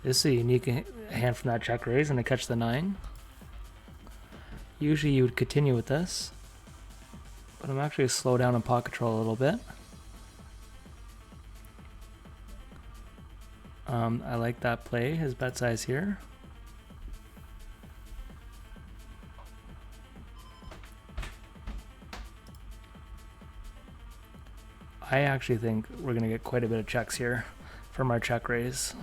This is a unique hand from that check raise, and I catch the 9. Usually you would continue with this, but I'm actually going to slow down on pot control a little bit. I like that play, his bet size here. I actually think we're going to get quite a bit of checks here from our check raise.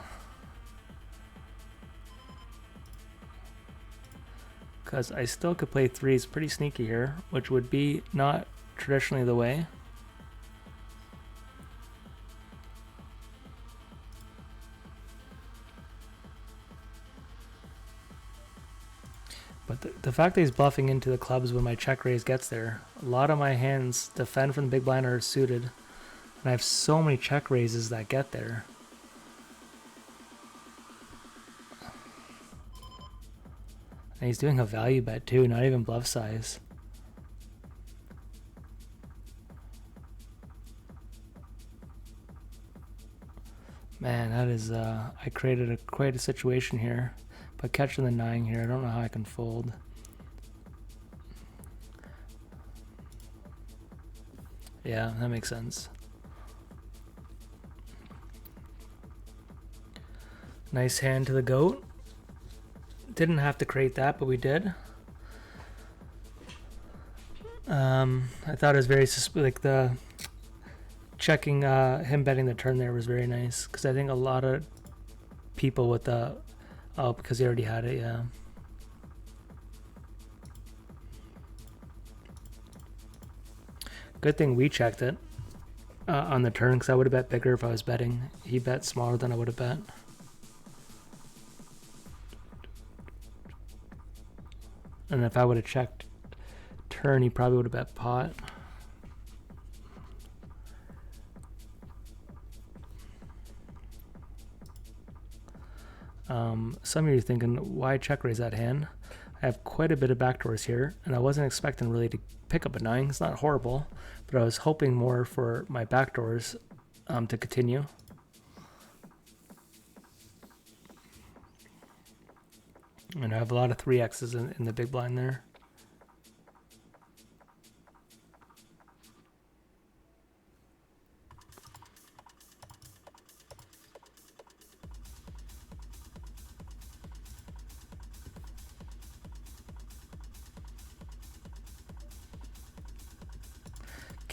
because I still could play threes pretty sneaky here, which would be not traditionally the way. But the fact that he's bluffing into the clubs when my check raise gets there, a lot of my hands defend from the big blind are suited, and I have so many check raises that get there. And he's doing a value bet too, not even bluff size. Man, that is, I created quite a situation here. But catching the 9 here, I don't know how I can fold. Yeah, that makes sense. Nice hand to the goat. Didn't have to create that, but we did. I thought it was very like the checking him betting the turn there was very nice, because I think a lot of people with the because he already had it, yeah. Good thing we checked it on the turn, because I would have bet bigger if I was betting. He bet smaller than I would have bet. And if I would have checked turn, he probably would have bet pot. Some of you are thinking, why check raise that hand? I have quite a bit of backdoors here, and I wasn't expecting really to pick up a 9. It's not horrible, but I was hoping more for my backdoors to continue. And I have a lot of 3X's in the big blind there.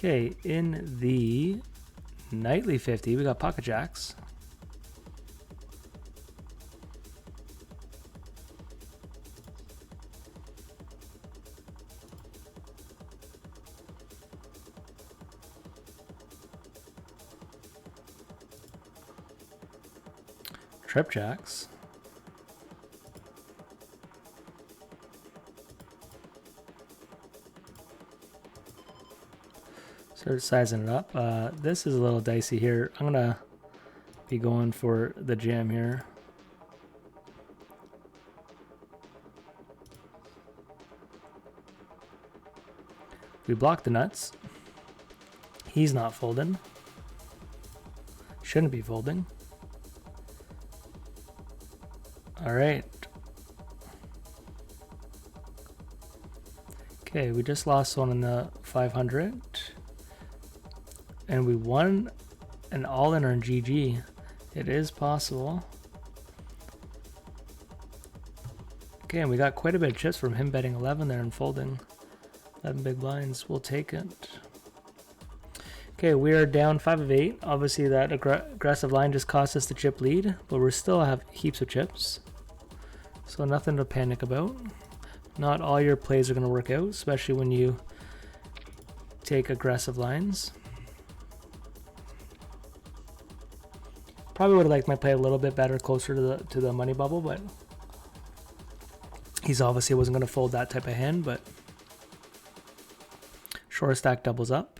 Okay, in the nightly 50, we got pocket jacks. Trip jacks. Start sizing it up. This is a little dicey here. I'm gonna be going for the jam here. We block the nuts. He's not folding. Shouldn't be folding. All right. Okay, we just lost one in the 500. And we won an all-in on GG. It is possible. Okay, and we got quite a bit of chips from him betting 11 there and folding. 11 big blinds. We'll take it. Okay, we are down 5 of 8. Obviously, that aggressive line just cost us the chip lead, but we still have heaps of chips. So nothing to panic about. Not all your plays are going to work out, especially when you take aggressive lines. Probably would have liked my play a little bit better, closer to the money bubble, but he's obviously wasn't going to fold that type of hand. But short stack doubles up.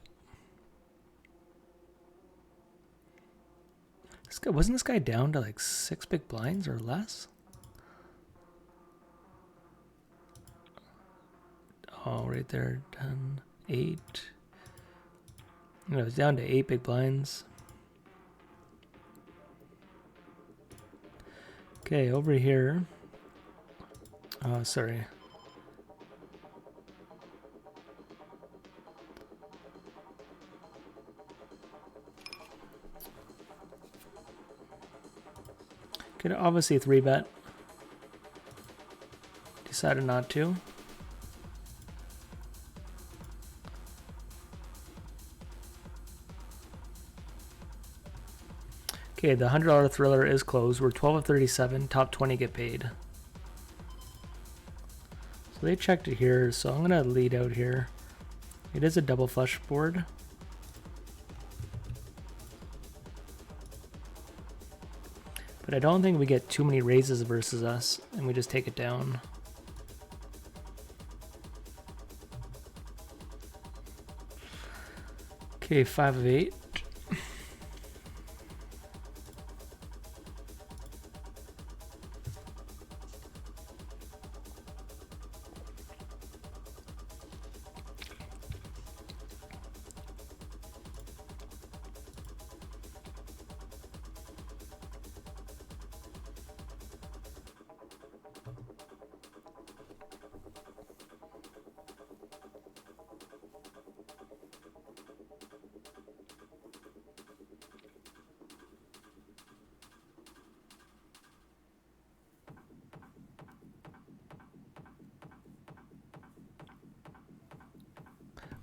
Wasn't this guy down to like 6 big blinds or less? Oh, right there, 10, 8. It was down to 8 big blinds. Okay, over here. Oh, sorry. Could obviously 3-bet. Decided not to. Okay, the $100 thriller is closed. We're 12 of 37. Top 20 get paid. So they checked it here, so I'm gonna lead out here. It is a double flush board. But I don't think we get too many raises versus us, and we just take it down. Okay, 5 of 8.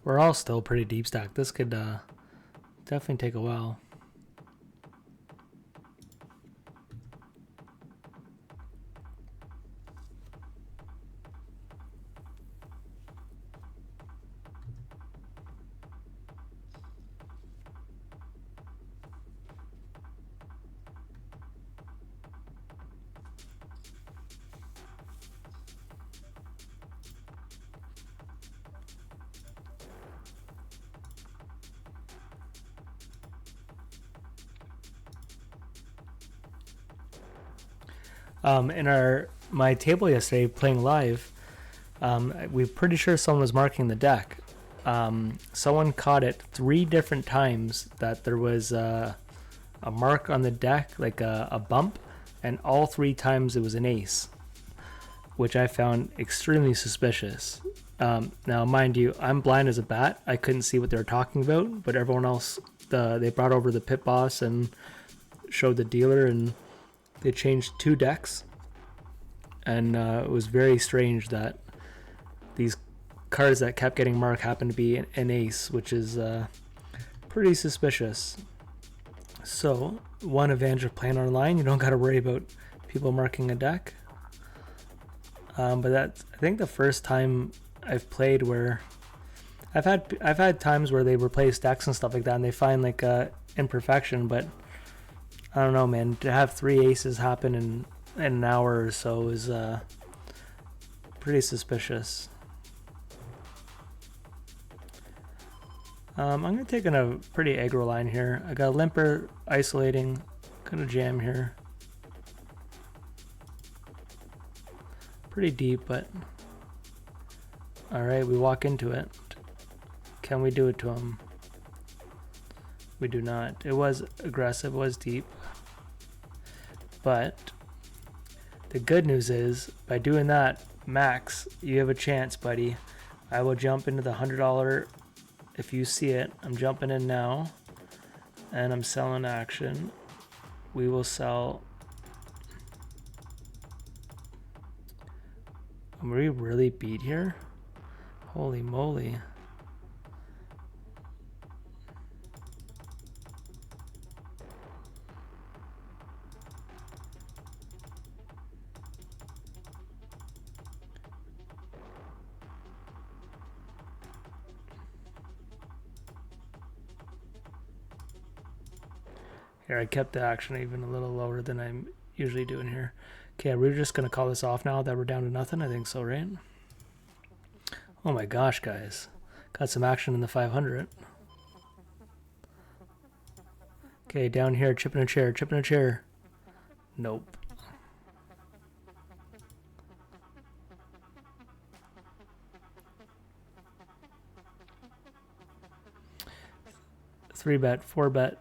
We're all still pretty deep stacked. This could definitely take a while. In my table yesterday, playing live, we're pretty sure someone was marking the deck. Someone caught it 3 different times that there was a mark on the deck, like a bump, and all 3 times it was an ace, which I found extremely suspicious. Now, mind you, I'm blind as a bat. I couldn't see what they were talking about, but everyone else, they brought over the pit boss and showed the dealer, and they changed 2 decks, and it was very strange that these cards that kept getting marked happened to be an ace, which is pretty suspicious. So, one advantage of playing online, you don't got to worry about people marking a deck. But that's, I think, the first time I've played where I've had times where they replace decks and stuff like that, and they find like imperfection, but I don't know, man. To have 3 aces happen in an hour or so is pretty suspicious. I'm going to take in a pretty aggro line here. I got a limper isolating. Gonna jam here. Pretty deep, but alright, we walk into it. Can we do it to him? We do not. It was aggressive, it was deep. But the good news is, by doing that, Max, you have a chance, buddy. I will jump into the $100. If you see it, I'm jumping in now. And I'm selling action. We will sell. Are we really beat here? Holy moly. Here, I kept the action even a little lower than I'm usually doing here. Okay, we're just going to call this off now that we're down to nothing. I think so, right? Oh my gosh, guys. Got some action in the 500. Okay, down here, chipping a chair, chipping a chair. Nope. Three bet, 4 bet.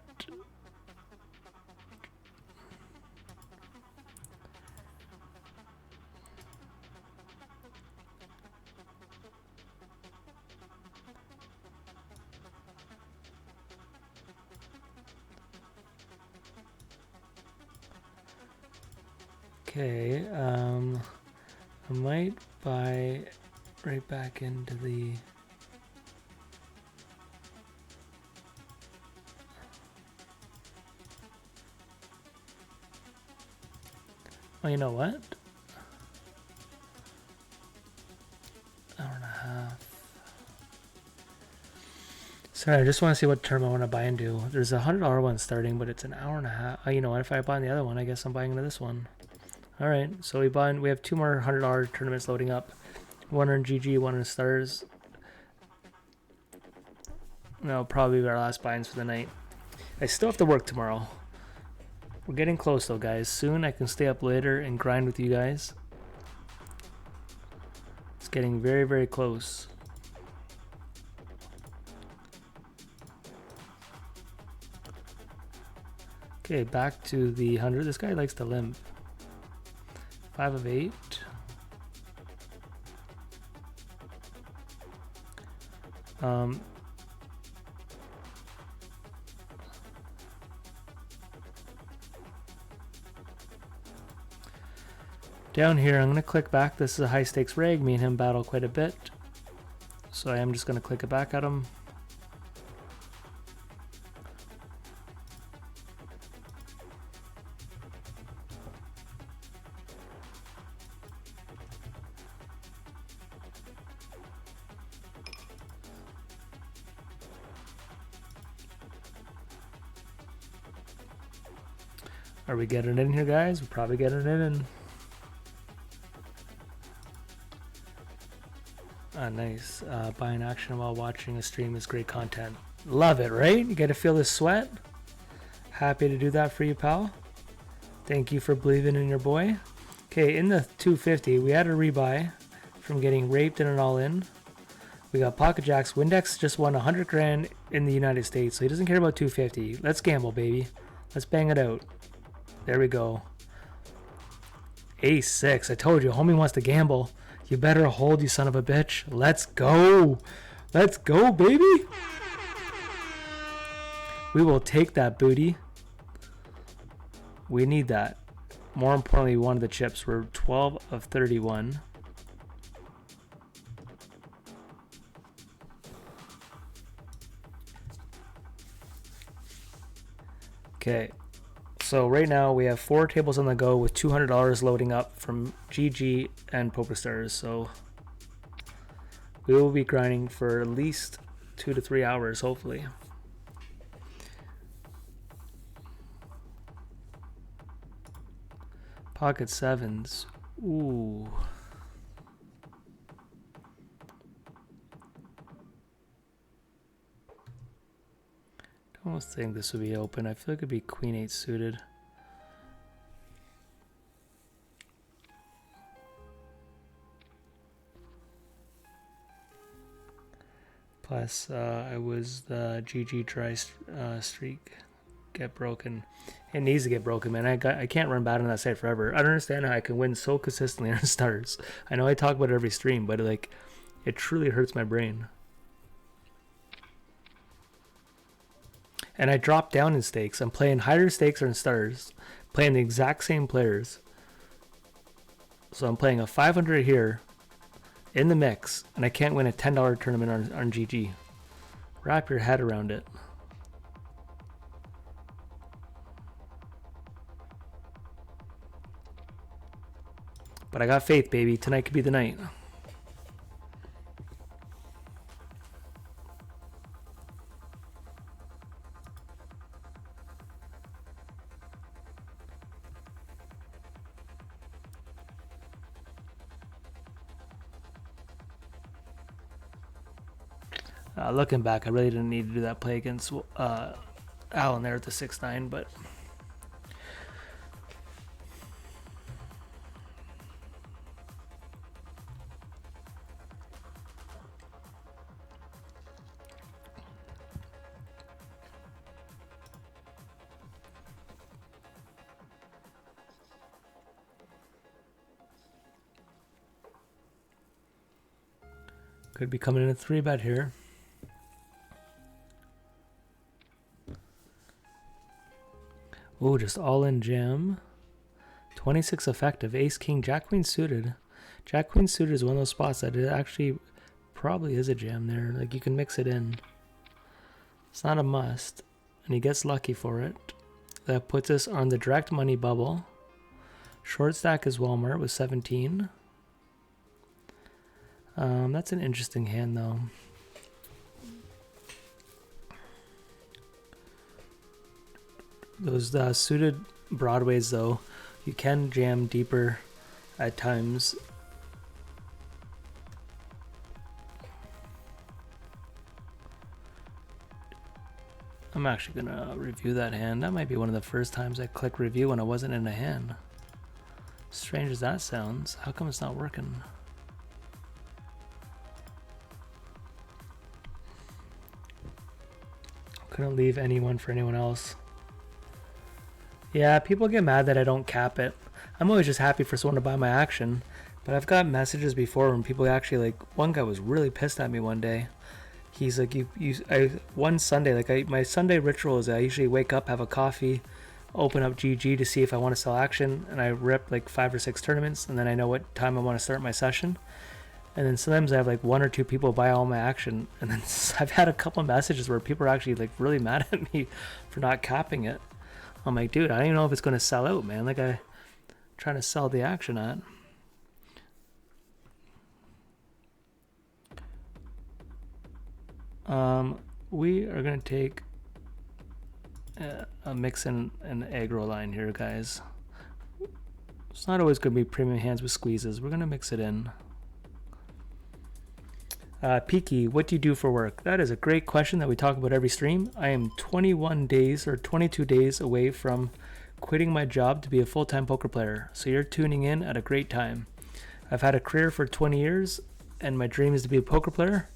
Okay, I might buy right back into the... Oh, you know what? Sorry, I just want to see what term I want to buy into. There's a $100 one starting, but it's an hour and a half. You know what? If I buy the other one, I guess I'm buying into this one. All right, so we have 2 more $100 tournaments loading up. One on GG, one on Stars. That'll probably be our last buy-ins for the night. I still have to work tomorrow. We're getting close though, guys. Soon I can stay up later and grind with you guys. It's getting very, very close. Okay, back to the 100. This guy likes to limp. 5 of 8. Down here, I'm going to click back. This is a high stakes reg. Me and him battle quite a bit. So I am just going to click it back at him. Are we getting it in here, guys? We're probably getting it in. Nice. Buying action while watching a stream is great content. Love it, right? You get to feel the sweat. Happy to do that for you, pal. Thank you for believing in your boy. Okay, in the 250, we had a rebuy from getting raped in an all-in. We got Pocket Jacks. Windex just won 100 grand in the United States, so he doesn't care about 250. Let's gamble, baby. Let's bang it out. There we go. Ace 6. I told you, homie wants to gamble. You better hold, you son of a bitch. Let's go. Let's go, baby. We will take that booty. We need that. More importantly, one of the chips. We're 12 of 31. Okay. So right now we have 4 tables on the go with $200 loading up from GG and PokerStars. So we will be grinding for at least 2 to 3 hours, hopefully. Pocket 7s. Ooh. I almost think this would be open. I feel like it'd be Queen 8 suited. Plus, I was the GG try streak get broken. It needs to get broken, man. I can't run bad on that site forever. I don't understand how I can win so consistently on stars. I know I talk about it every stream, but like, it truly hurts my brain. And I drop down in stakes. I'm playing higher stakes or in stars, playing the exact same players. So I'm playing a 500 here in the mix, and I can't win a $10 tournament on GG. Wrap your head around it. But I got faith, baby. Tonight could be the night. Looking back, I really didn't need to do that play against Alan there at the 6-9, but could be coming in a 3-bet here. Oh, just all-in jam. 26 effective. Ace, King, Jack, Queen suited. Jack, Queen suited is one of those spots that it actually probably is a jam there. Like, you can mix it in. It's not a must. And he gets lucky for it. That puts us on the direct money bubble. Short stack is Walmart with 17. That's an interesting hand, though. those suited broadways though, you can jam deeper at times. I'm actually gonna review that hand. That might be one of the first times I click review when I wasn't in a hand. Strange as that sounds. How come it's not working? Couldn't leave anyone for anyone else. Yeah, people get mad that I don't cap it. I'm always just happy for someone to buy my action. But I've got messages before when people actually, like, one guy was really pissed at me one day. He's like, one Sunday, like, my Sunday ritual is I usually wake up, have a coffee, open up GG to see if I want to sell action, and I rip like 5 or 6 tournaments, and then I know what time I want to start my session. And then sometimes I have like 1 or 2 people buy all my action, and then I've had a couple of messages where people are actually like really mad at me for not capping it. I'm like, dude, I don't even know if it's going to sell out, man. Like, I'm trying to sell the action at. We are going to take a mix in an aggro line here, guys. It's not always going to be premium hands with squeezes. We're going to mix it in. Peaky, what do you do for work? That is a great question that we talk about every stream. I am 21 days or 22 days away from quitting my job to be a full-time poker player. So you're tuning in at a great time. I've had a career for 20 years and my dream is to be a poker player.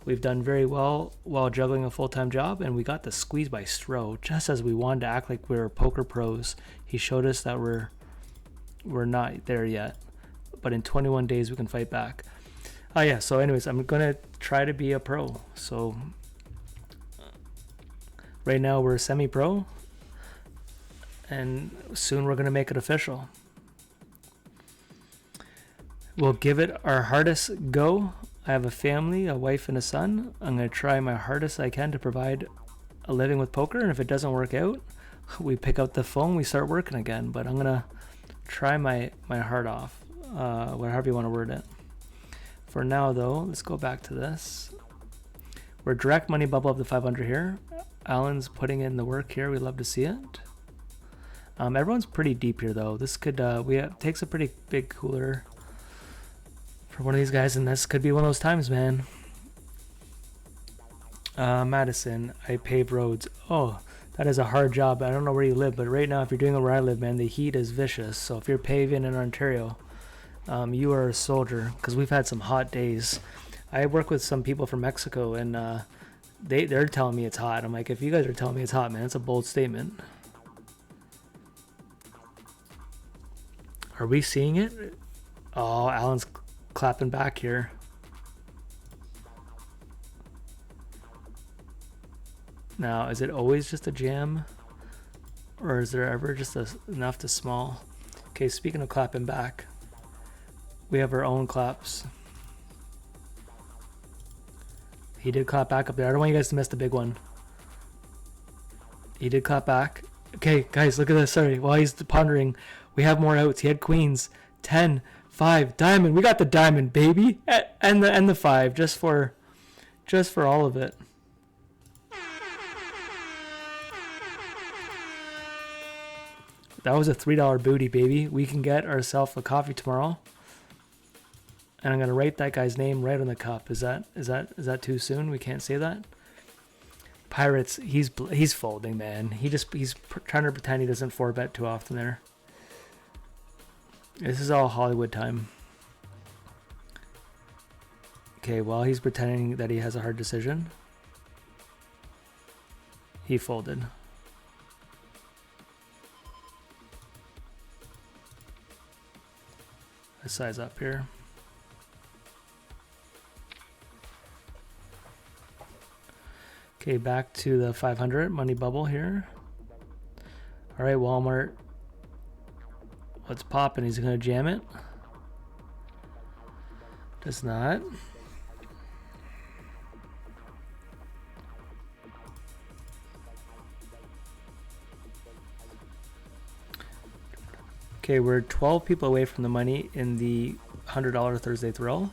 We've done very well while juggling a full-time job, and we got the squeeze by Stro just as we wanted to act like we were poker pros. He showed us that we're not there yet, but in 21 days we can fight back. Yeah, so anyways, I'm gonna try to be a pro. So right now we're semi-pro, and soon we're gonna make it official. We'll give it our hardest go. I have a family, a wife and a son. I'm going to try my hardest I can to provide a living with poker, and if it doesn't work out, we pick up the phone, we start working again. But I'm going to try my heart off, however you want to word it. For now, though, let's go back to this. We're direct money bubble up to 500 here. Alan's putting in the work here. We love to see it. Everyone's pretty deep here, though. This could takes a pretty big cooler for one of these guys, and this could be one of those times, man. Madison, I pave roads. Oh, that is a hard job. I don't know where you live, but right now, if you're doing it where I live, man, the heat is vicious. So if you're paving in Ontario, you are a soldier, because we've had some hot days. I work with some people from Mexico, and they're telling me it's hot. I'm like, if you guys are telling me it's hot, man, it's a bold statement. Are we seeing it? Oh, Alan's clapping back here. Now, is it always just a jam, or is there ever just enough to small? Okay, speaking of clapping back, we have our own claps. He did clap back up there. I don't want you guys to miss the big one. He did clap back. Okay, guys, look at this. Sorry, while he's pondering, we have more outs. He had queens. 10, 5, diamond. We got the diamond, baby, and the 5 just for all of it. That was a $3 booty, baby. We can get ourselves a coffee tomorrow, and I'm gonna write that guy's name right on the cup. Is that too soon? We can't say that. Pirates. He's folding, man. He's trying to pretend he doesn't 4-bet too often there. This is all Hollywood time. Okay, while he's pretending that he has a hard decision, he folded. Let's size up here. Okay, back to the 500 money bubble here. All right, Walmart. What's popping? He's gonna jam it. Does not. Okay, we're 12 people away from the money in the $100 Thursday thrill.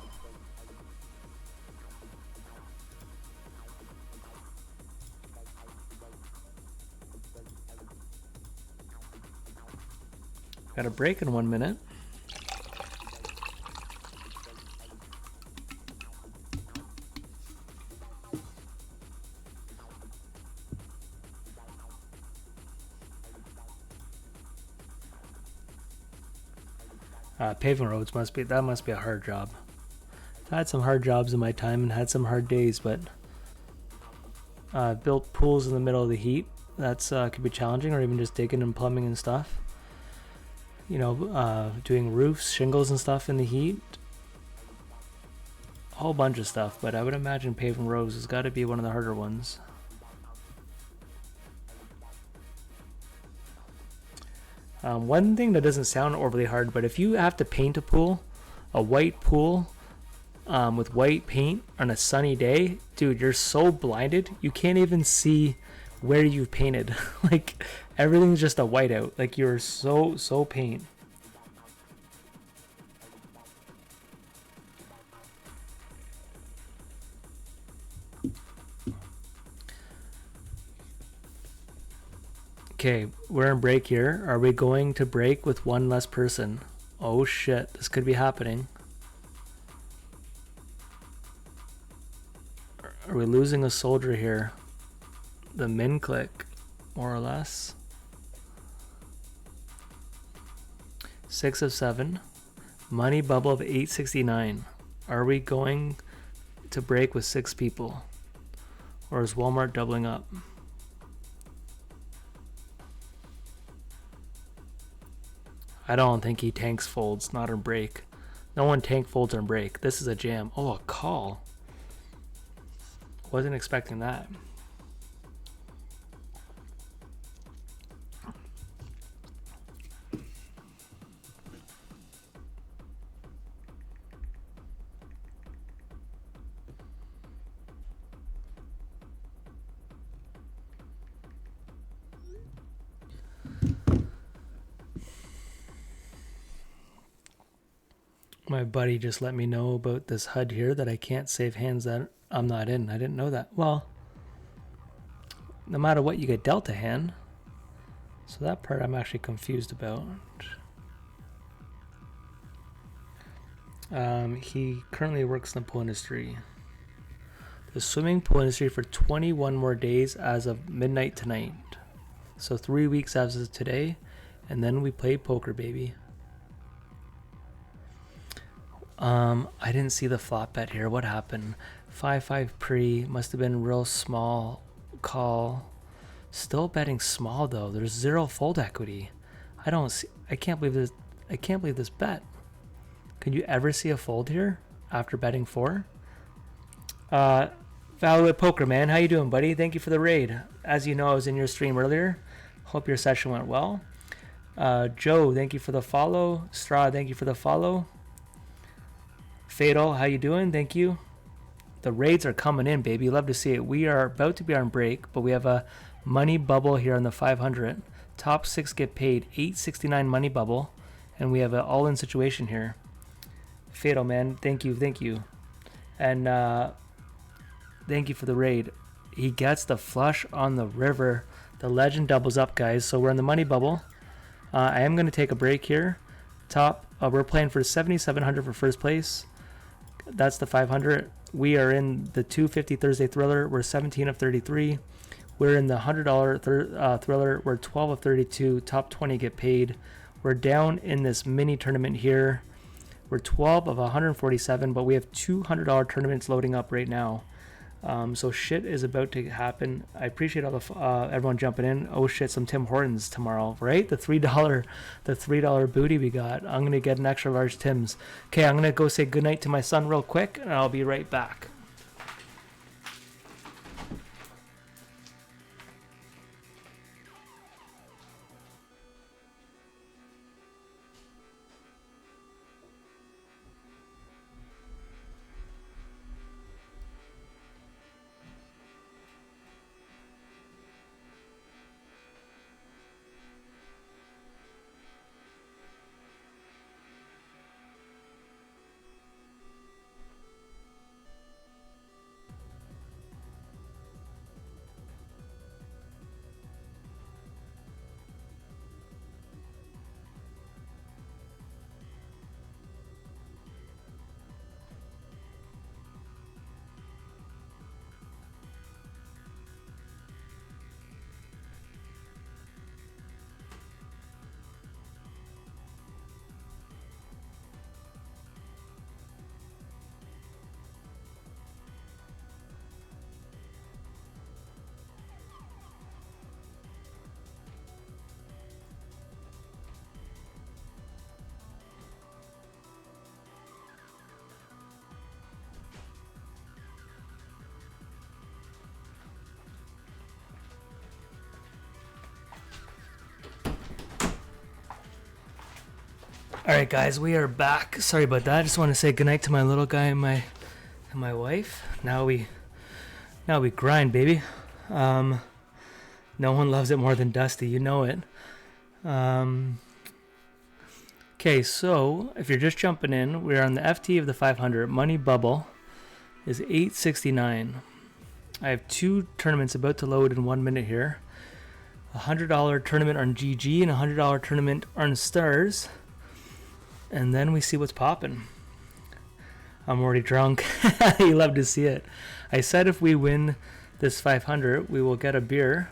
Got a break in 1 minute. Paving roads must be a hard job. I've had some hard jobs in my time and had some hard days, but built pools in the middle of the heat. That's could be challenging, or even just digging and plumbing and stuff. You know, doing roofs, shingles and stuff in the heat. A whole bunch of stuff, but I would imagine paving roads has got to be one of the harder ones. One thing that doesn't sound overly hard, but if you have to paint a pool, a white pool, with white paint on a sunny day, dude, you're so blinded you can't even see where you've painted. Like everything's just a whiteout. Like you're so paint. Okay, we're in break here. Are we going to break with one less person? Oh shit, this could be happening. Are we losing a soldier here? The min click, more or less. 6 of 7. Money bubble of 869. Are we going to break with 6 people? Or is Walmart doubling up? I don't think he tanks folds, not on break. No one tank folds on break. This is a jam. Oh, a call. Wasn't expecting that. My buddy just let me know about this HUD here that I can't save hands that I'm not in. I didn't know that. Well, no matter what, you get dealt a hand. So that part I'm actually confused about. He currently works in the pool industry. The swimming pool industry for 21 more days as of midnight tonight. So 3 weeks as of today. And then we play poker, baby. I didn't see the flop bet here. What happened? 5-5 pre. Must have been real small call. Still betting small though. There's 0 fold equity. I can't believe this. I can't believe this bet. Could you ever see a fold here after betting 4? Valid Poker Man, how you doing, buddy? Thank you for the raid. As you know, I was in your stream earlier. Hope your session went well. Joe, thank you for the follow. Straw, thank you for the follow. Fatal, how you doing? Thank you. The raids are coming in, baby. Love to see it. We are about to be on break, but we have a money bubble here on the 500. Top 6 get paid. 869 money bubble, and we have an all-in situation here. Fatal, man, thank you. And thank you for the raid. He gets the flush on the river. The legend doubles up, guys. So we're in the money bubble. I am going to take a break here. We're playing for 7,700 for first place. That's the 500. We are in the 250 Thursday Thriller. We're 17 of 33. We're in the $100 Thriller. We're 12 of 32. Top 20 get paid. We're down in this mini tournament here. We're 12 of 147, but we have $200 tournaments loading up right now. So shit is about to happen. I appreciate all the everyone jumping in. Oh shit, some Tim Hortons tomorrow, right? The $3 booty we got. I'm gonna get an extra large Tim's. Okay, I'm gonna go say goodnight to my son real quick, and I'll be right back. All right, guys, we are back. Sorry about that. I just want to say goodnight to my little guy and my wife. Now we grind, baby. No one loves it more than Dusty. You know it. Okay, so if you're just jumping in, we're on the FT of the 500. Money bubble is 869. I have 2 tournaments about to load in 1 minute here. A $100 tournament on GG and a $100 tournament on Stars. And then we see what's popping. I'm already drunk. You love to see it. I said if we win this 500, we will get a beer.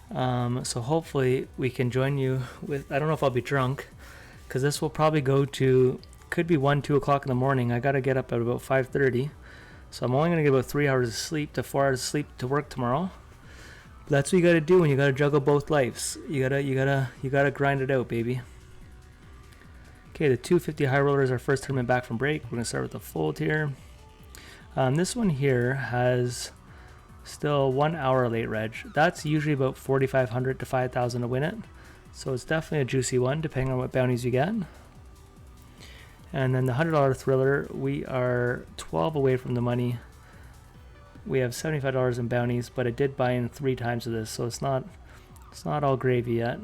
So hopefully we can join you with... I don't know if I'll be drunk, because this will probably go to... Could be 1, 2 o'clock in the morning. I got to get up at about 5:30. So I'm only going to get about 3 hours of sleep to 4 hours of sleep to work tomorrow. But that's what you got to do when you got to juggle both lives. You gotta grind it out, baby. Okay, the 250 high roller is our first tournament back from break. We're going to start with the fold here. This one here has still 1 hour late reg. That's usually about 4,500 to 5,000 to win it. So it's definitely a juicy one, depending on what bounties you get. And then the $100 thriller, we are 12 away from the money. We have $75 in bounties, but I did buy in 3 times of this, so it's not all gravy yet.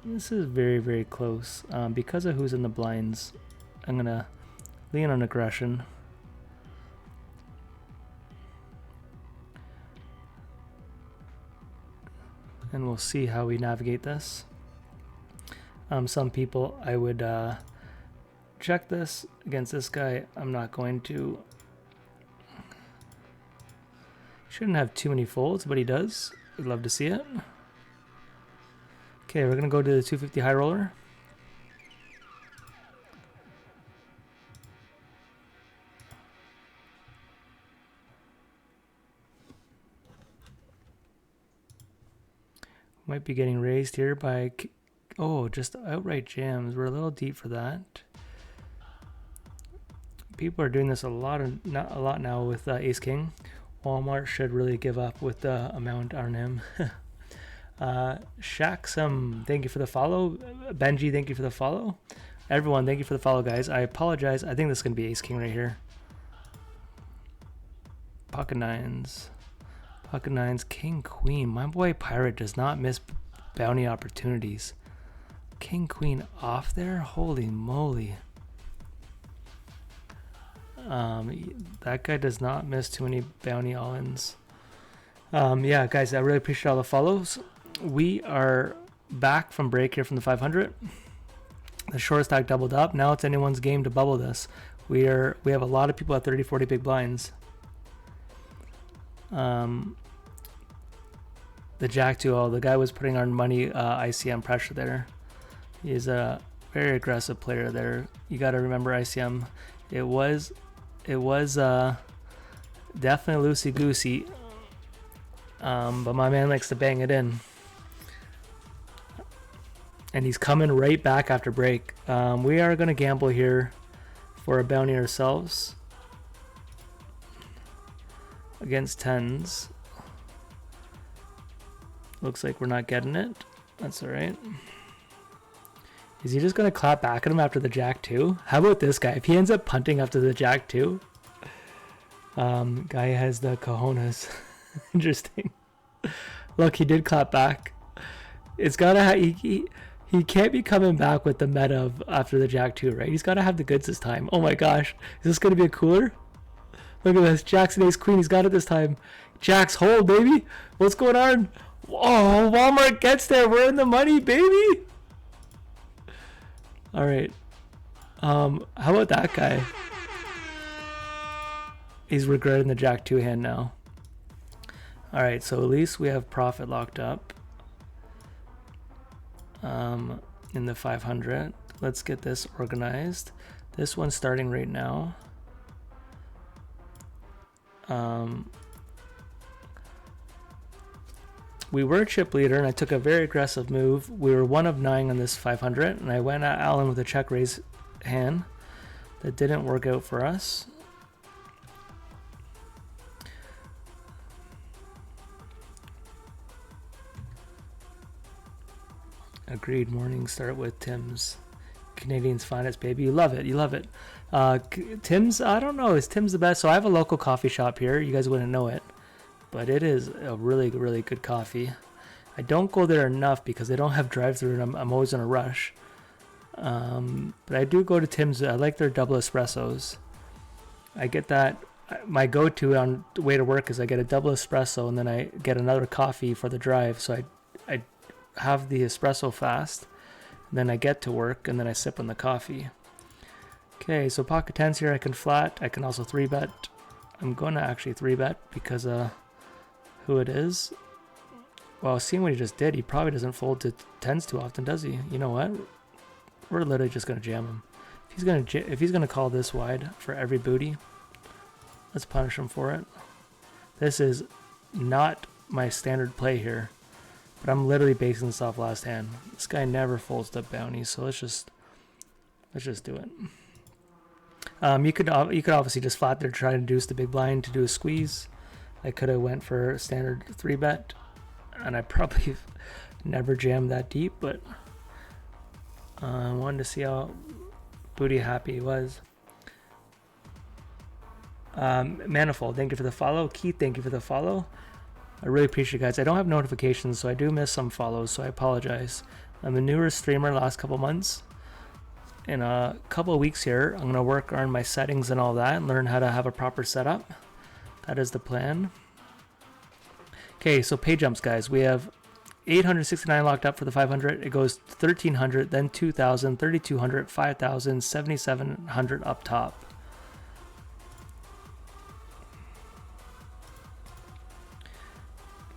This is very, very close. Because of who's in the blinds, I'm going to lean on aggression. And we'll see how we navigate this. Some people, I would check this against this guy. I'm not going to. Shouldn't have too many folds, but he does. We'd love to see it. Okay, we're going to go to the 250 high roller. Might be getting raised here by... Oh, just outright jams. We're a little deep for that. People are doing this a lot now with Ace King. Walmart should really give up with the amount on him. Shaq, thank you for the follow. Benji, thank you for the follow. Everyone, thank you for the follow, guys. I apologize. I think this is going to be Ace King right here. Pocket nines. Pocket nines. King, queen. My boy Pirate does not miss bounty opportunities. King, queen off there? Holy moly. That guy does not miss too many bounty all-ins. Yeah, guys, I really appreciate all the follows. We are back from break here from the 500. The short stack doubled up. Now it's anyone's game to bubble this. We have a lot of people at 30, 40 big blinds. The Jack 2, the guy was putting on money ICM pressure there. He's a very aggressive player there. You got to remember ICM. It was definitely loosey goosey. But my man likes to bang it in. And he's coming right back after break. We are going to gamble here for a bounty ourselves against tens. Looks like we're not getting it. That's all right. Is he just going to clap back at him after the Jack 2? How about this guy? If he ends up punting after the Jack 2, guy has the cojones. Interesting. Look, he did clap back. It's gotta he can't be coming back with the meta of after the Jack 2, right? He's gotta have the goods this time. Oh my gosh, is this gonna be a cooler? Look at this, Jackson Ace Queen. He's got it this time. Jack's hold, baby. What's going on? Oh, Walmart gets there. We're in the money, baby. All right. How about that guy? He's regretting the Jack 2 hand now. All right, so at least we have profit locked up in the 500. Let's get this organized. This one's starting right now. We were chip leader, and I took a very aggressive move. We were 1 of 9 on this 500, and I went at Allen with a check raise hand. That didn't work out for us. Agreed. Mornings start with Tim's. Canadian's finest, baby. You love it. You love it. Tim's, I don't know. Is Tim's the best? So I have a local coffee shop here. You guys wouldn't know it, but it is a really, really good coffee. I don't go there enough because they don't have drive-thru and I'm always in a rush. But I do go to Tim's. I like their double espressos. I get that. My go-to on the way to work is I get a double espresso and then I get another coffee for the drive. So I have the espresso fast, and then I get to work and then I sip on the coffee. Okay, so pocket tens here. I can flat. I can also 3-bet. I'm going to actually 3-bet because who it is. Well, seeing what he just did, he probably doesn't fold to tens too often, does he? You know what? We're literally just going to jam him. If he's gonna call this wide for every booty, let's punish him for it. This is not my standard play here, but I'm literally basing this off last hand. This guy never folds to bounties, so let's just do it. You could obviously just flat there, try to induce the big blind to do a squeeze. I could have went for a standard 3-bet, and I probably never jammed that deep, but I wanted to see how booty happy he was. Manifold, thank you for the follow. Keith, thank you for the follow. I really appreciate it, guys. I don't have notifications, so I do miss some follows, so I apologize. I'm a newer streamer last couple months. In a couple of weeks here, I'm going to work on my settings and all that and learn how to have a proper setup. That is the plan. Okay, so pay jumps, guys. We have 869 locked up for the 500. It goes 1300, then 2000, 3200, 5000, 7700 up top.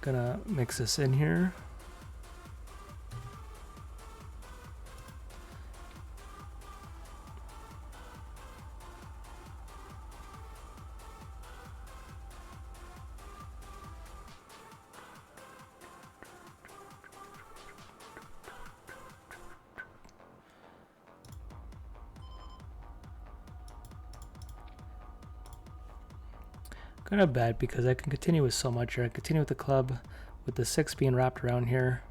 Gonna mix this in here. Kind of bad because I can continue with so much here. I continue with the club, with the 6 being wrapped around here.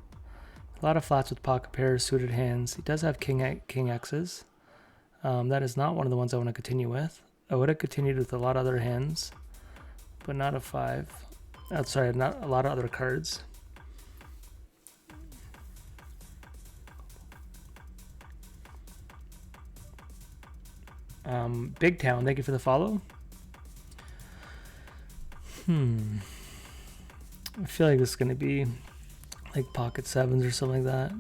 A lot of flats with pocket pairs, suited hands. He does have king X's. That is not one of the ones I want to continue with. I would have continued with a lot of other hands, but not a 5. Sorry, not a lot of other cards. Big Town, thank you for the follow. I feel like this is going to be like pocket 7s or something like that.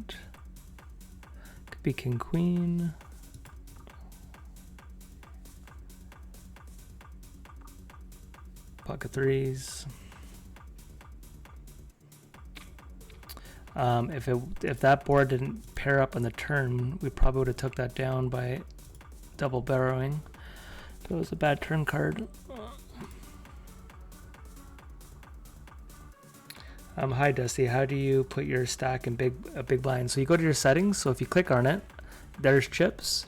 Could be king queen. Pocket 3s. If that board didn't pair up on the turn, we probably would have took that down by double barrowing. It was a bad turn card. Hi Dusty, how do you put your stack in big blinds? So you go to your settings, so if you click on it, there's chips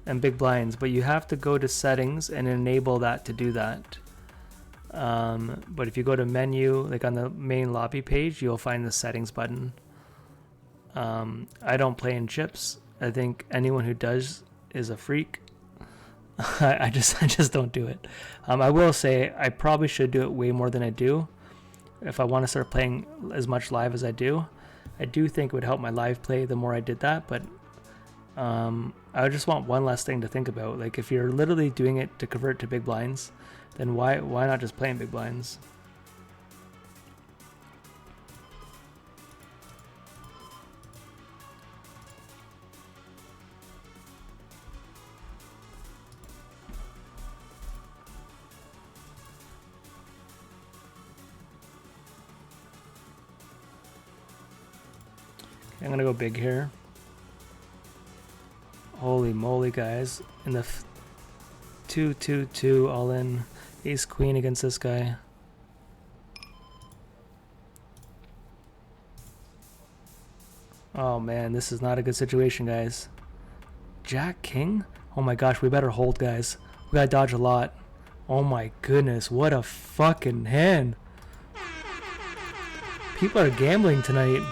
and big blinds, but you have to go to settings and enable that to do that. But if you go to menu, like on the main lobby page, you'll find the settings button. I don't play in chips. I think anyone who does is a freak. I just don't do it. I will say I probably should do it way more than I do. If I want to start playing as much live as I do think it would help my live play the more I did that, but I just want one less thing to think about. Like if you're literally doing it to convert to big blinds, then why not just play in big blinds? I'm gonna go big here. Holy moly, guys. In the 2-2-2 all in. Ace queen against this guy. Oh man, this is not a good situation, guys. Jack king? Oh my gosh, we better hold, guys. We gotta dodge a lot. Oh my goodness, what a fucking hand. People are gambling tonight.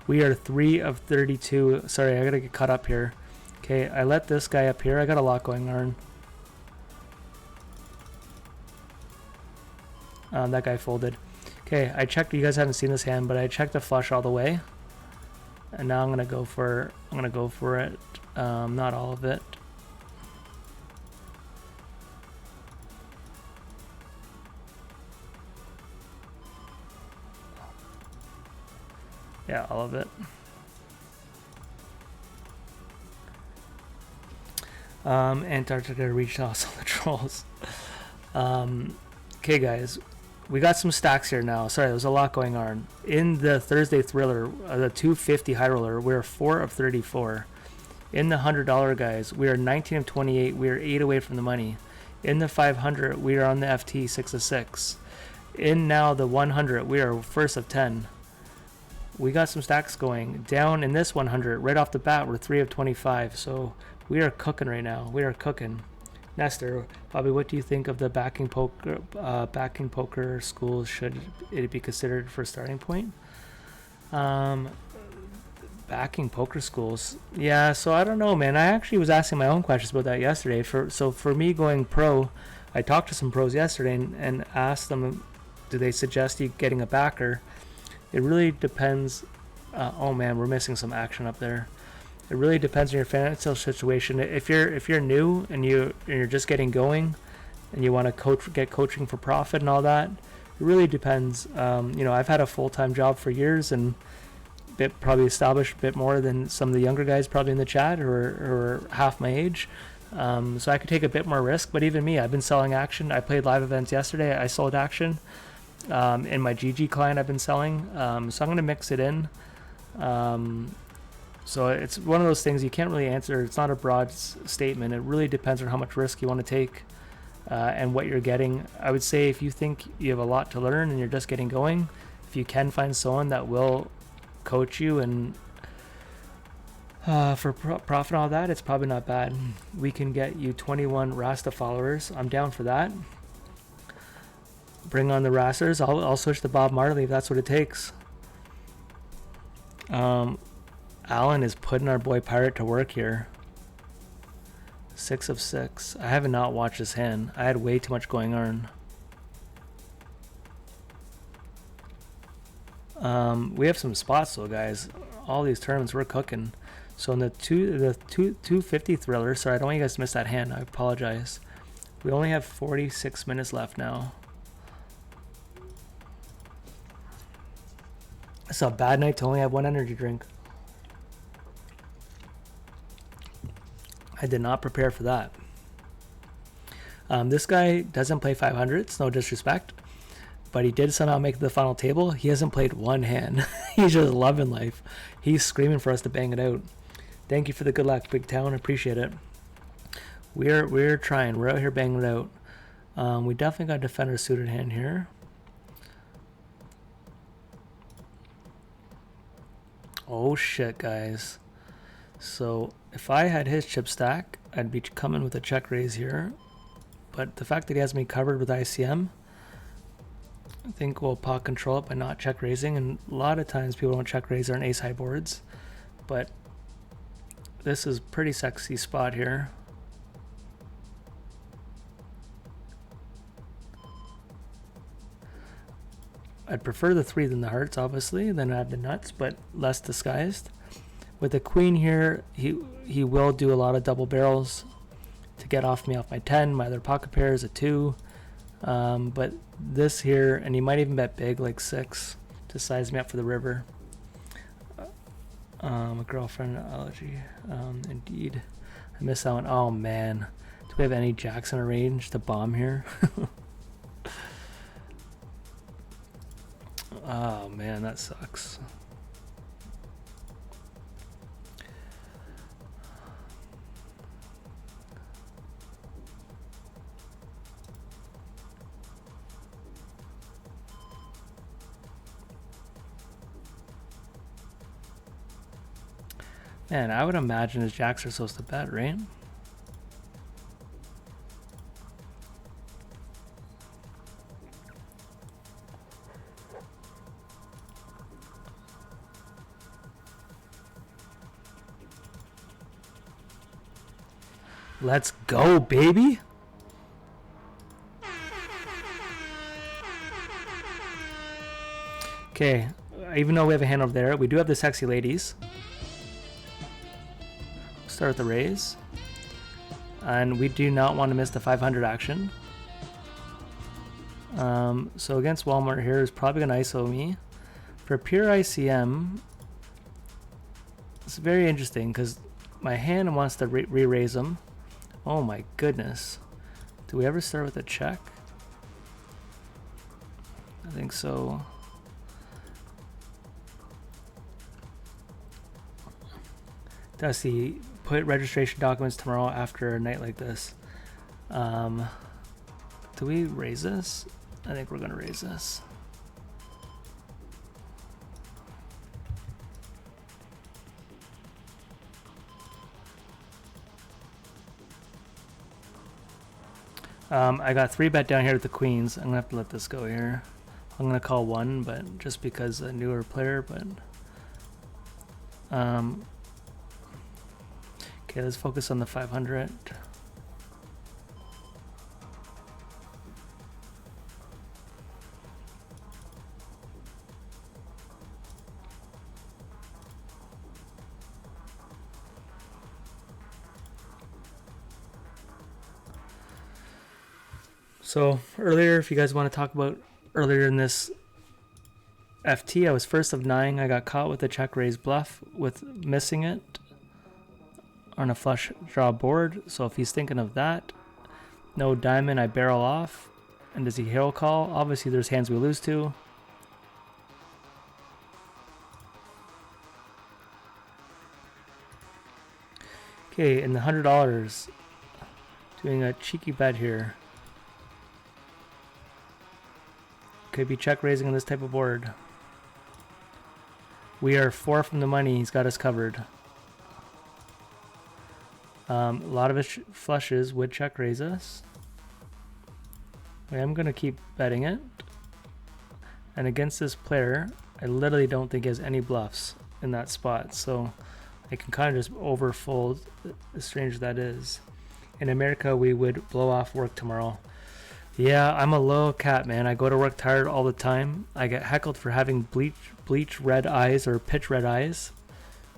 We are 3 of 32. Sorry, I gotta get caught up here. Okay, I let this guy up here. I got a lot going on. That guy folded. Okay, I checked. You guys haven't seen this hand, but I checked the flush all the way, and now I'm gonna go for it. Not all of it. Yeah, all of it. Antarctica reached us on the trolls. Okay, guys, we got some stacks here now. Sorry, there's a lot going on. In the Thursday Thriller, the 250 high roller, we're 4 of 34. In the $100 guys, we are 19 of 28. We are 8 away from the money. In the 500, we are on the FT 6 of 6. In now the 100, we are first of 10. We got some stacks going. Down in this 100, right off the bat, we're 3 of 25. So we are cooking right now. We are cooking. Nestor, Bobby, what do you think of the backing poker schools? Should it be considered for a starting point? Backing poker schools. Yeah, so I don't know, man. I actually was asking my own questions about that yesterday. For me going pro, I talked to some pros yesterday and asked them, do they suggest you getting a backer? It really depends. Oh man, we're missing some action up there. It really depends on your financial situation. If you're new and you're just getting going, and you want to get coaching for profit and all that, it really depends. I've had a full-time job for years and probably established a bit more than some of the younger guys probably in the chat who are half my age. So I could take a bit more risk. But even me, I've been selling action. I played live events yesterday. I sold action. In my GG client I've been selling, so I'm going to mix it in. So it's one of those things you can't really answer. It's not a broad statement. It really depends on how much risk you want to take and what you're getting. I would say if you think you have a lot to learn and you're just getting going, if you can find someone that will coach you and for profit and all that, it's probably not bad. We can get you 21 Rasta followers. I'm down for that. Bring on the Rasters. I'll switch to Bob Marley if that's what it takes. Alan is putting our boy Pirate to work here. 6 of 6. I have not watched this hand. I had way too much going on. We have some spots though, guys. All these tournaments we're cooking. So in the 250 Thriller, sorry, I don't want you guys to miss that hand. I apologize. We only have 46 minutes left now. It's a bad night to only have one energy drink. I did not prepare for that. This guy doesn't play 500s, no disrespect, but he did somehow make the final table. He hasn't played one hand. He's just loving life. He's screaming for us to bang it out. Thank you for the good luck, Big Town. Appreciate it. We're trying. We're out here banging it out. We definitely got a defender suited hand here. Oh shit, guys. So if I had his chip stack, I'd be coming with a check raise here. But the fact that he has me covered with ICM, I think we'll pot control it by not check raising. And a lot of times people don't check raise on ace high boards. But this is a pretty sexy spot here. I'd prefer the 3 than the hearts, obviously, then add the nuts, but less disguised. With the queen here, he will do a lot of double barrels to get off me off my 10. My other pocket pair is a 2. But this here, and he might even bet big, like 6, to size me up for the river. A girlfriend allergy. Indeed. I missed that one. Oh, man. Do we have any jacks in a range to bomb here? Oh man, that sucks. Man, I would imagine his jacks are supposed to bet, right? Let's go, baby. Okay, even though we have a hand over there, we do have the sexy ladies. Start with the raise. And we do not want to miss the 500 action. So against Walmart here is probably going to ISO me. For pure ICM, it's very interesting because my hand wants to re-raise them. Oh my goodness. Do we ever start with a check? I think so. Dusty, put registration documents tomorrow after a night like this. Do we raise this? I think we're gonna raise this. I got 3-bet down here with the queens. I'm gonna have to let this go here. I'm gonna call 1, but just because a newer player, but okay, let's focus on the 500. So earlier, if you guys want to talk about earlier in this FT, I was first of 9. I got caught with a check raise bluff with missing it on a flush draw board. So if he's thinking of that, no diamond, I barrel off. And does he hero call? Obviously there's hands we lose to. Okay, and the $100, doing a cheeky bet here. Could be check raising on this type of board. We are 4 from the money. He's got us covered. A lot of his flushes would check raise us. I am going to keep betting it. And against this player, I literally don't think he has any bluffs in that spot. So I can kind of just overfold, as strange as that is. In America, we would blow off work tomorrow. Yeah, I'm a low cat, man. I go to work tired all the time. I get heckled for having bleach red eyes or pitch red eyes.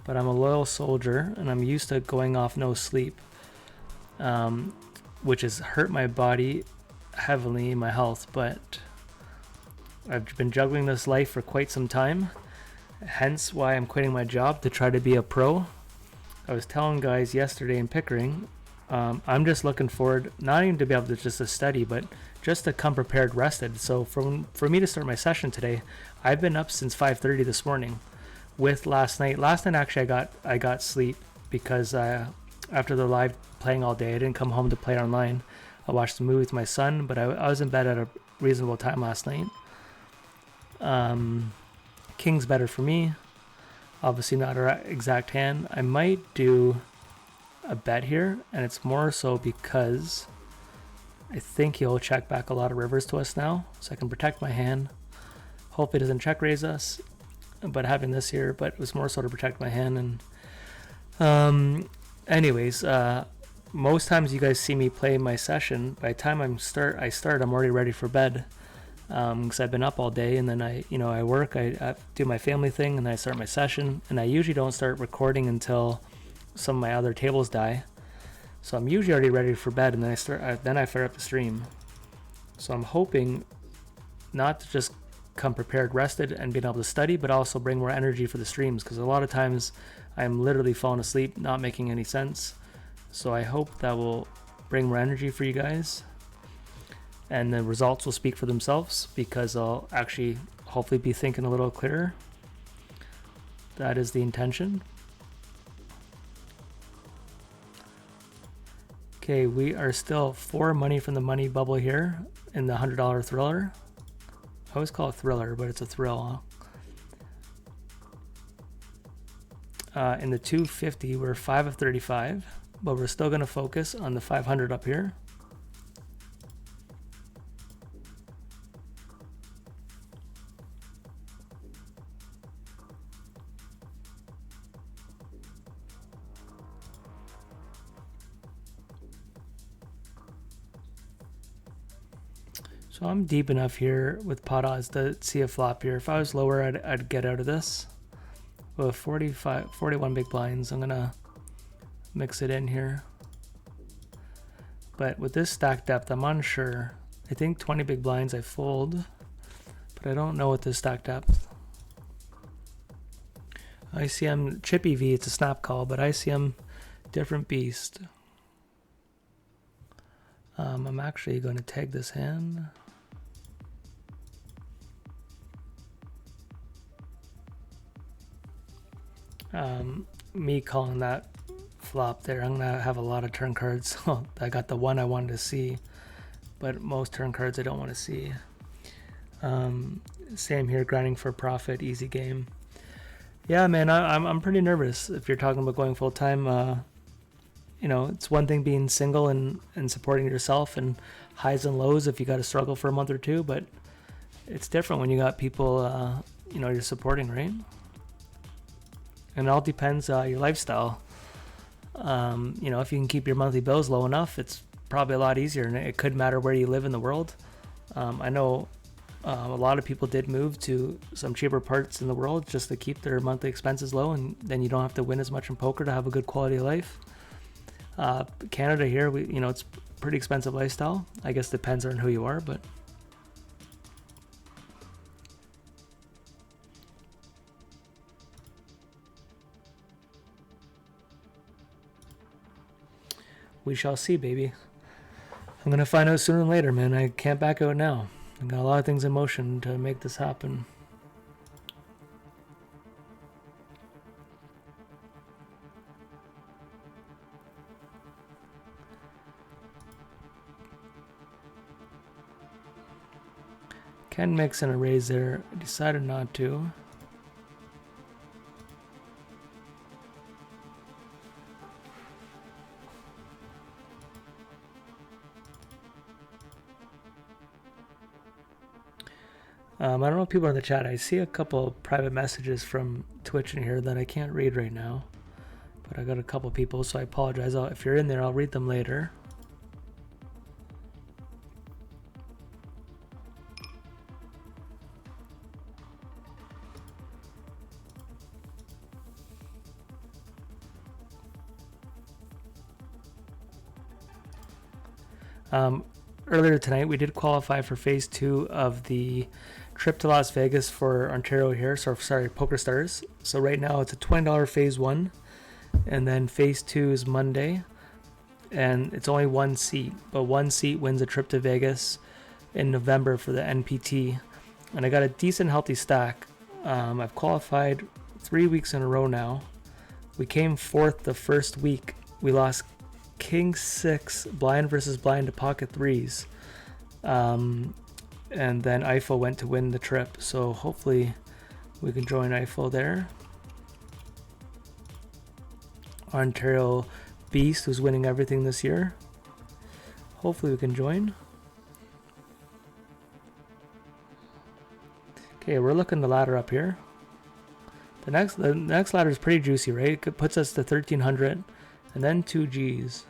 But I'm a loyal soldier, and I'm used to going off no sleep. Which has hurt my body heavily, my health. But I've been juggling this life for quite some time. Hence why I'm quitting my job to try to be a pro. I was telling guys yesterday in Pickering, I'm just looking forward, not even to be able to just to study, but just to come prepared, rested. So for me to start my session today, I've been up since 5:30 this morning. With last night actually I got sleep because after the live playing all day, I didn't come home to play online. I watched the movie with my son, but I was in bed at a reasonable time last night. King's better for me. Obviously not our exact hand. I might do a bet here, and it's more so because I think he'll check back a lot of rivers to us now, so I can protect my hand. Hope it doesn't check raise us, but having this here, but it was more so to protect my hand. And anyways, most times you guys see me play my session, by the time I start, I'm already ready for bed, because I've been up all day, and then I work, I do my family thing, and I start my session, and I usually don't start recording until some of my other tables die. So I'm usually already ready for bed, and then I fire up the stream. So I'm hoping not to just come prepared, rested, and being able to study, but also bring more energy for the streams, because a lot of times I'm literally falling asleep, not making any sense. So I hope that will bring more energy for you guys, and the results will speak for themselves, because I'll actually hopefully be thinking a little clearer. That is the intention. Okay, we are still 4 money from the money bubble here in the $100 thriller. I always call it thriller, but it's a thrill. In the 250, we're 5 of 35, but we're still going to focus on the 500 up here. So I'm deep enough here with pot odds to see a flop here. If I was lower, I'd get out of this. With 41 big blinds, I'm gonna mix it in here. But with this stack depth, I'm unsure. I think 20 big blinds I fold, but I don't know what this stack depth. ICM Chippy V, it's a snap call, but ICM different beast. I'm actually going to tag this hand. Me calling that flop there. I'm gonna have a lot of turn cards. I got the one I wanted to see, but most turn cards I don't want to see. Same here, grinding for profit, easy game. Yeah, man, I'm pretty nervous if you're talking about going full time. You know, it's one thing being single and supporting yourself and highs and lows if you got to struggle for a month or two, but it's different when you got people, you know, you're supporting, right? And it all depends your lifestyle. You know, if you can keep your monthly bills low enough, it's probably a lot easier, and it could matter where you live in the world. I know a lot of people did move to some cheaper parts in the world just to keep their monthly expenses low, and then you don't have to win as much in poker to have a good quality of life. Canada here, you know, it's pretty expensive lifestyle. I guess depends on who you are, but we shall see, baby. I'm gonna find out sooner than later, man. I can't back out now. I've got a lot of things in motion to make this happen. Can mix and a raise there. I decided not to. I don't know if people are in the chat. I see a couple private messages from Twitch in here that I can't read right now. But I got a couple people, so I apologize. If you're in there, I'll read them later. Earlier tonight, we did qualify for phase 2 of the trip to Las Vegas for Ontario here. So sorry, Poker Stars. So right now it's a $20 phase 1, and then phase 2 is Monday, and it's only one seat, but one seat wins a trip to Vegas in November for the NPT. And I got a decent healthy stack. I've qualified 3 weeks in a row now. We came fourth the first week. We lost King 6 blind versus blind to pocket threes, and then Eiffel went to win the trip, so hopefully we can join Eiffel there. Ontario Beast, who's winning everything this year, hopefully we can join. Okay, we're looking the ladder up here. The next ladder is pretty juicy, right? It puts us to 1300 and then 2 Gs.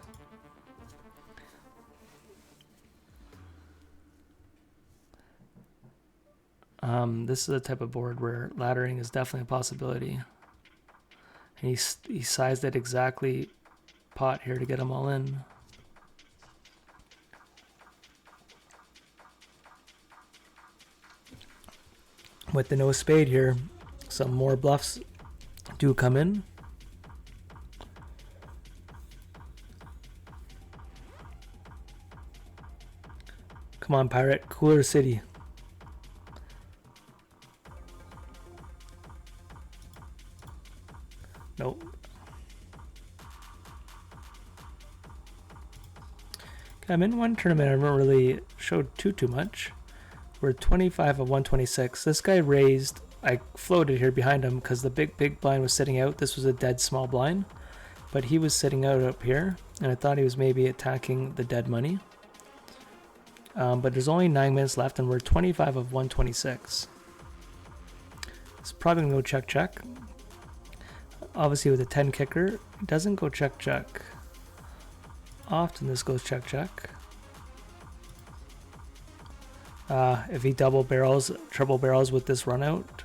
This is the type of board where laddering is definitely a possibility. And he sized it exactly pot here to get them all in. With the no spade here, some more bluffs do come in. Come on, Pirate. Cooler City. Nope. Okay, I'm in one tournament. I haven't really showed too much. We're 25 of 126. This guy raised. I floated here behind him because the big blind was sitting out. This was a dead small blind, but he was sitting out up here, and I thought he was maybe attacking the dead money. But there's only 9 minutes left, and we're 25 of 126. It's probably gonna go check. Obviously with a 10 kicker, it doesn't go check. Often this goes check. If he double barrels, triple barrels with this run out,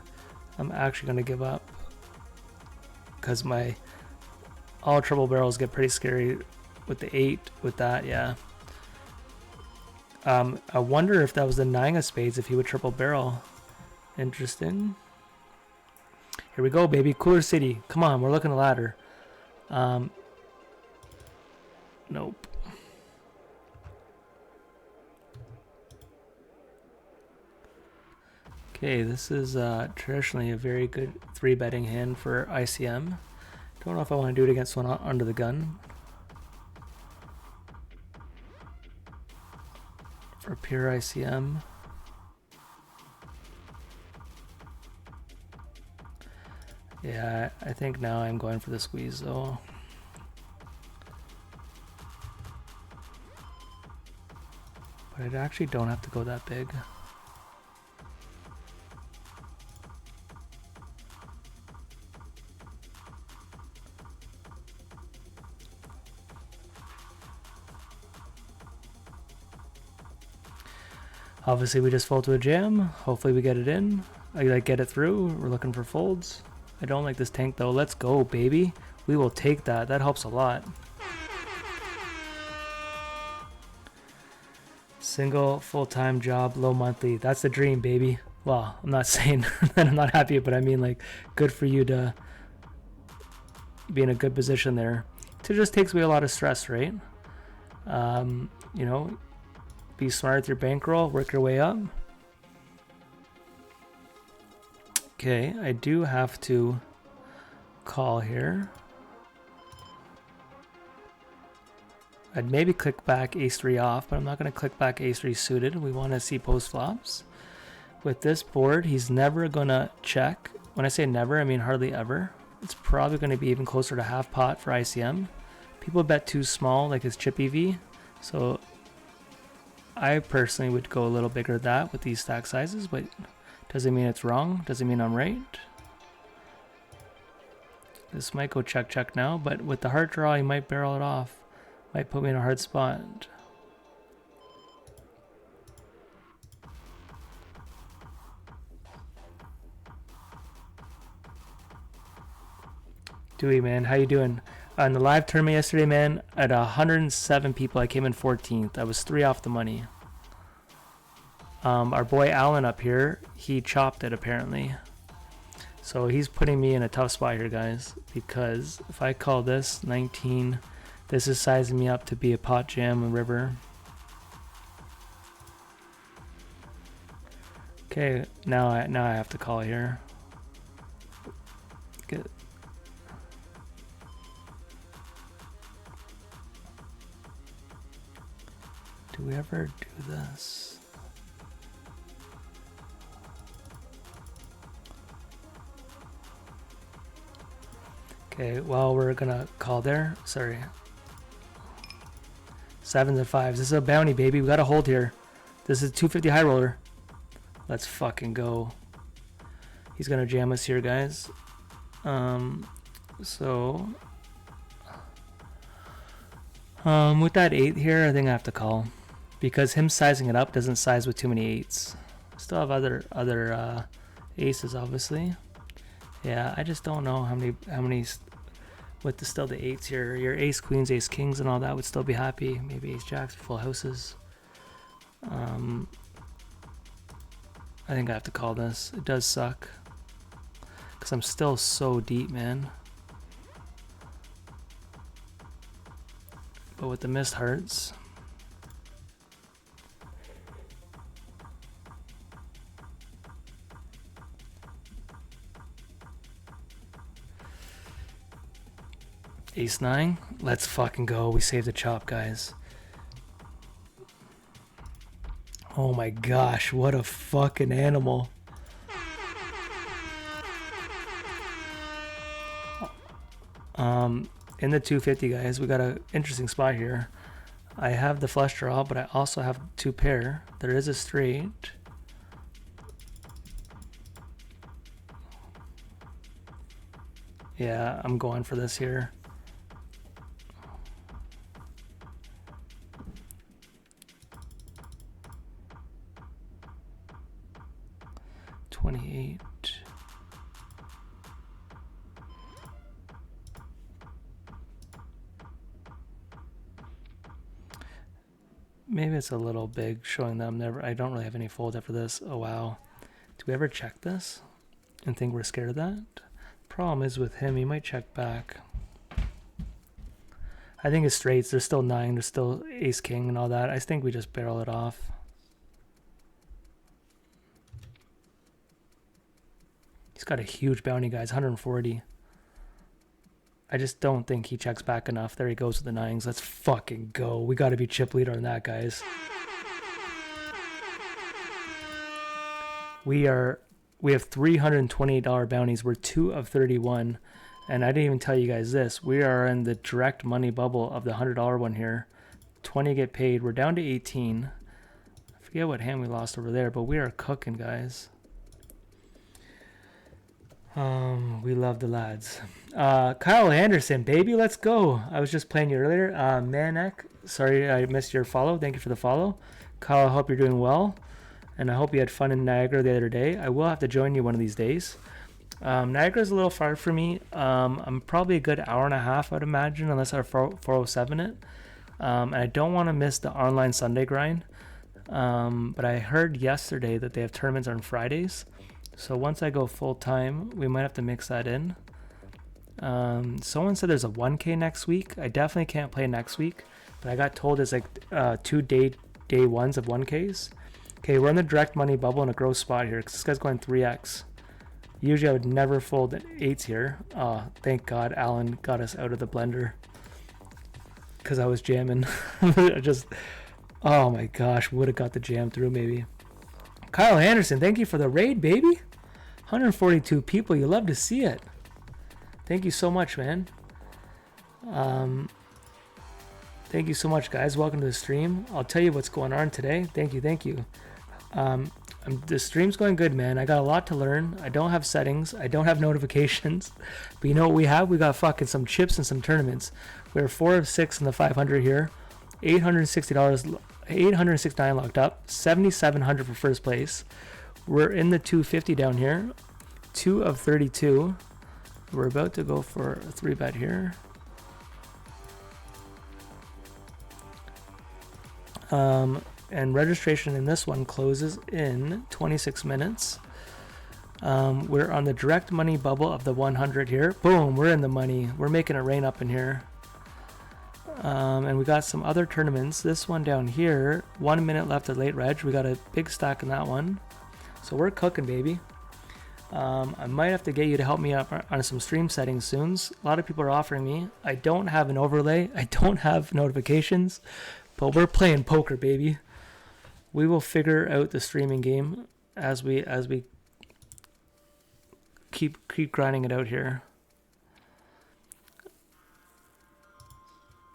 I'm actually going to give up. Because all triple barrels get pretty scary with the 8, with that, yeah. I wonder if that was the 9 of spades, if he would triple barrel. Interesting. Here we go, baby. Cooler City. Come on, we're looking at the ladder. Nope. Okay, this is traditionally a very good 3-betting hand for ICM. Don't know if I want to do it against one under the gun. For pure ICM. Yeah, I think now I'm going for the squeeze though. But I actually don't have to go that big. Obviously we just fold to a jam. Hopefully we get it in. I get it through. We're looking for folds. I don't like this tank though. Let's go, baby. We will take that. That helps a lot. Single full-time job, low monthly. That's the dream, baby. Well, I'm not saying that I'm not happy, but I mean like good for you to be in a good position there. It just takes away a lot of stress, right? You know, be smart with your bankroll, work your way up. Okay, I do have to call here. I'd maybe click back ace-3 off, but I'm not going to click back ace-3 suited. We want to see post flops. With this board, he's never going to check. When I say never, I mean hardly ever. It's probably going to be even closer to half pot for ICM. People bet too small, like his chip EV. So I personally would go a little bigger than that with these stack sizes, but doesn't mean it's wrong. Doesn't mean I'm right. This might go check check now, but with the heart draw, he might barrel it off. Might put me in a hard spot. Dewey, man, how you doing? On the live tournament yesterday, man, at 107 people, I came in 14th. I was 3 off the money. Our boy Alan up here, he chopped it apparently. So he's putting me in a tough spot here, guys, because if I call this 19, this is sizing me up to be a pot jam and river. Okay, now I have to call here. Good. Do we ever do this? Okay, well, we're gonna call there. Sorry. 7s and 5s. This is a bounty, baby. We gotta hold here. This is 250 high roller. Let's fucking go. He's gonna jam us here, guys. With that 8 here, I think I have to call. Because him sizing it up doesn't size with too many 8s. Still have other aces, obviously. Yeah, I just don't know how many with still the 8s here. Your ace queens, ace kings, and all that would still be happy. Maybe ace jacks, full houses. I think I have to call this. It does suck because I'm still so deep, man. But with the missed hearts. Ace 9. Let's fucking go. We saved the chop, guys. Oh my gosh, what a fucking animal. In the 250, guys, we got an interesting spot here. I have the flush draw, but I also have 2 pair. There is a straight. Yeah, I'm going for this here. 28. Maybe it's a little big showing them I don't really have any folds after this. Oh wow. Do we ever check this and think we're scared of that? Problem is with him, he might check back. I think it's straights. There's still 9. There's still ace king and all that. I think we just barrel it off. He's got a huge bounty, guys. 140. I just don't think he checks back enough. There he goes with the 9s. Let's fucking go. We got to be chip leader on that, guys. We have $328 bounties. We're 2 of 31. And I didn't even tell you guys this. We are in the direct money bubble of the $100 one here. 20 get paid. We're down to 18. I forget what hand we lost over there, but we are cooking, guys. We love the lads. Kyle Anderson, baby, let's go. I was just playing you earlier. Manek, sorry I missed your follow. Thank you for the follow. Kyle, I hope you're doing well. And I hope you had fun in Niagara the other day. I will have to join you one of these days. Niagara's a little far for me. I'm probably a good hour and a half, I'd imagine, unless I 407 it. And I don't want to miss the online Sunday grind. But I heard yesterday that they have tournaments on Fridays. So once I go full time, we might have to mix that in. Someone said there's a 1K next week. I definitely can't play next week, but I got told there's like 2 day ones of 1Ks. Okay, we're in the direct money bubble in a growth spot here because this guy's going 3x. Usually I would never fold 8s here. Thank God Alan got us out of the blender because I was jamming. Oh my gosh, would have got the jam through maybe. Kyle Anderson, thank you for the raid, baby. 142 people. You love to see it. Thank you so much, man. Thank you so much, guys. Welcome to the stream. I'll tell you what's going on today. Thank you. The stream's going good, man. I got a lot to learn. I don't have settings. I don't have notifications. But you know what we have? We got fucking some chips and some tournaments. We're 4 of 6 in the 500 here. $860, 869 locked up. 7,700 for first place. We're in the 250 down here. 2 of 32. We're about to go for a 3-bet here. And registration in this one closes in 26 minutes. We're on the direct money bubble of the 100 here. Boom, we're in the money. We're making it rain up in here. And we got some other tournaments. This one down here, 1 minute left at late reg. We got a big stack in that one. So we're cooking, baby. I might have to get you to help me up on some stream settings soon. A lot of people are offering me. I don't have an overlay. I don't have notifications. But we're playing poker, baby. We will figure out the streaming game as we keep grinding it out here.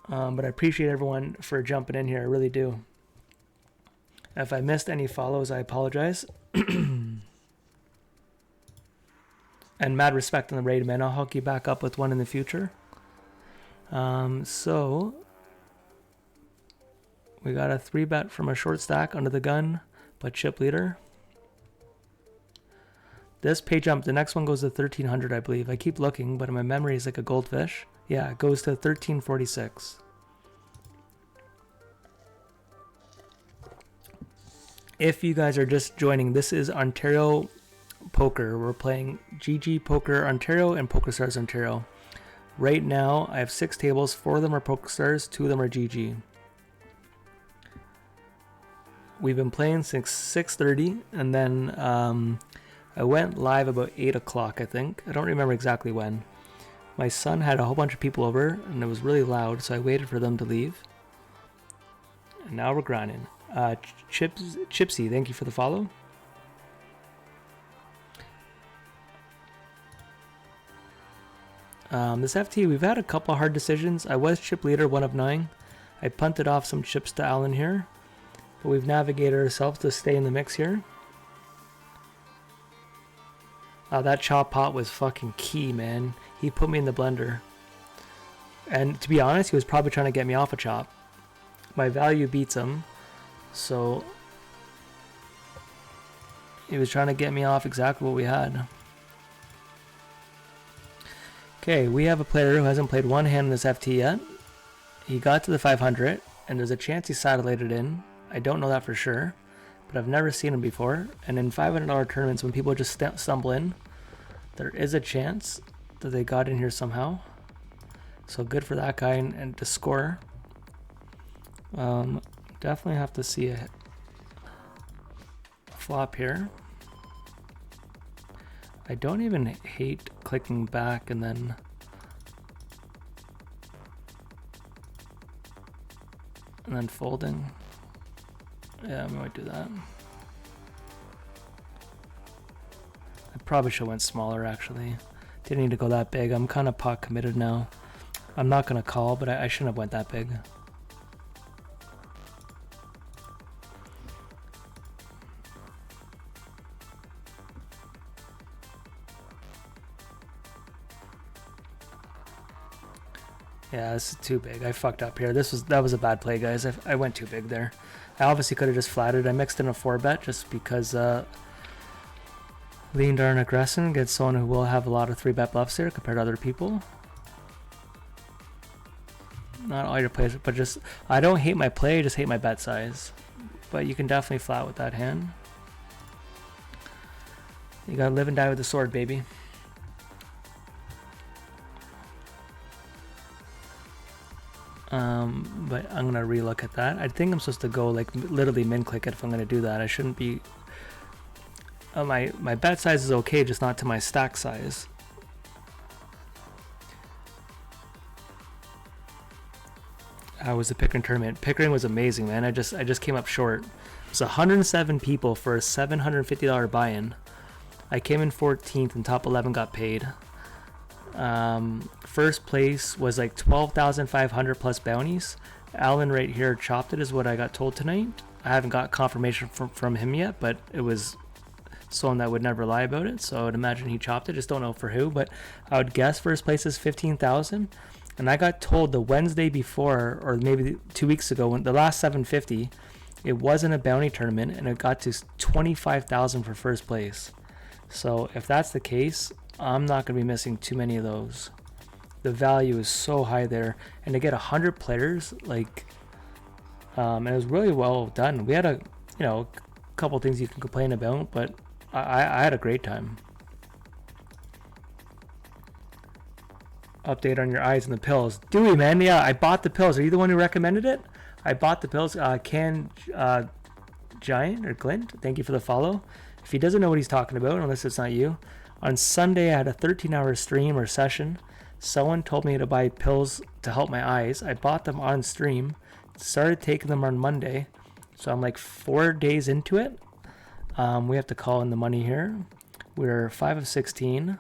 But I appreciate everyone for jumping in here. I really do. If I missed any follows, I apologize. And mad respect on the raid, man. I'll hook you back up with one in the future. So we got a 3-bet from a short stack under the gun, but chip leader. This pay jump, the next one goes to 1300, I believe. I keep looking, but my memory is like a goldfish. Yeah, it goes to 1346. If you guys are just joining, this is Ontario Poker. We're playing GG Poker Ontario and PokerStars Ontario. Right now, I have 6 tables. 4 of them are PokerStars, 2 of them are GG. We've been playing since 6:30, and then I went live about 8 o'clock, I think. I don't remember exactly when. My son had a whole bunch of people over, and it was really loud, so I waited for them to leave. And now we're grinding. Chipsy, thank you for the follow. This FT, we've had a couple hard decisions. I was chip leader, 1 of 9. I punted off some chips to Alan here, but we've navigated ourselves to stay in the mix here. That chop pot was fucking key, man. He put me in the blender. And to be honest, he was probably trying to get me off a chop. My value beats him. So He was trying to get me off exactly what we had. Okay, we have a player who hasn't played one hand in this FT yet. He got to the 500, and there's a chance he satellited in. I don't know that for sure, but I've never seen him before. And in $500 tournaments, when people just stumble in, there is a chance that they got in here somehow. So good for that guy and to score. Definitely have to see a flop here. I don't even hate clicking back and then folding. Yeah, I might do that. I probably should have went smaller actually. Didn't need to go that big. I'm kind of pot committed now. I'm not gonna call, but I shouldn't have went that big. Yeah, this is too big. I fucked up here. That was a bad play, guys. I went too big there. I obviously could have just flattered. I mixed in a 4-bet just because Lean Darn Aggression gets someone who will have a lot of 3-bet bluffs here compared to other people. Not all your plays, but just I don't hate my play, I just hate my bet size. But you can definitely flat with that hand. You gotta live and die with the sword, baby. But I'm gonna relook at that. I think I'm supposed to go like literally min click it if I'm gonna do that. I shouldn't be. My bet size is okay, just not to my stack size. How was the Pickering tournament? Pickering was amazing, man. I just came up short. It was 107 people for a $750 buy-in. I came in 14th and top 11 got paid. First place was like 12,500 plus bounties. Alan right here chopped it is what I got told tonight. I haven't got confirmation from him yet, but it was someone that would never lie about it, so I would imagine he chopped it. Just don't know for who, but I would guess first place is 15,000. And I got told the Wednesday before, or maybe 2 weeks ago, when the last 750, it wasn't a bounty tournament, and it got to 25,000 for first place. So if that's the case, I'm not going to be missing too many of those. The value is so high there, and to get 100 players, like, and it was really well done. We had a couple things you can complain about, but I had a great time. Update on your eyes and the pills. Dewey, man, yeah, I bought the pills. Are you the one who recommended it? I bought the pills. Giant or Glint, thank you for the follow. If he doesn't know what he's talking about, unless it's not you, on Sunday I had a 13-hour stream or session. Someone told me to buy pills to help my eyes. I bought them on stream, started taking them on Monday, so I'm like 4 days into it. We have to call in the money here. We're 5 of 16.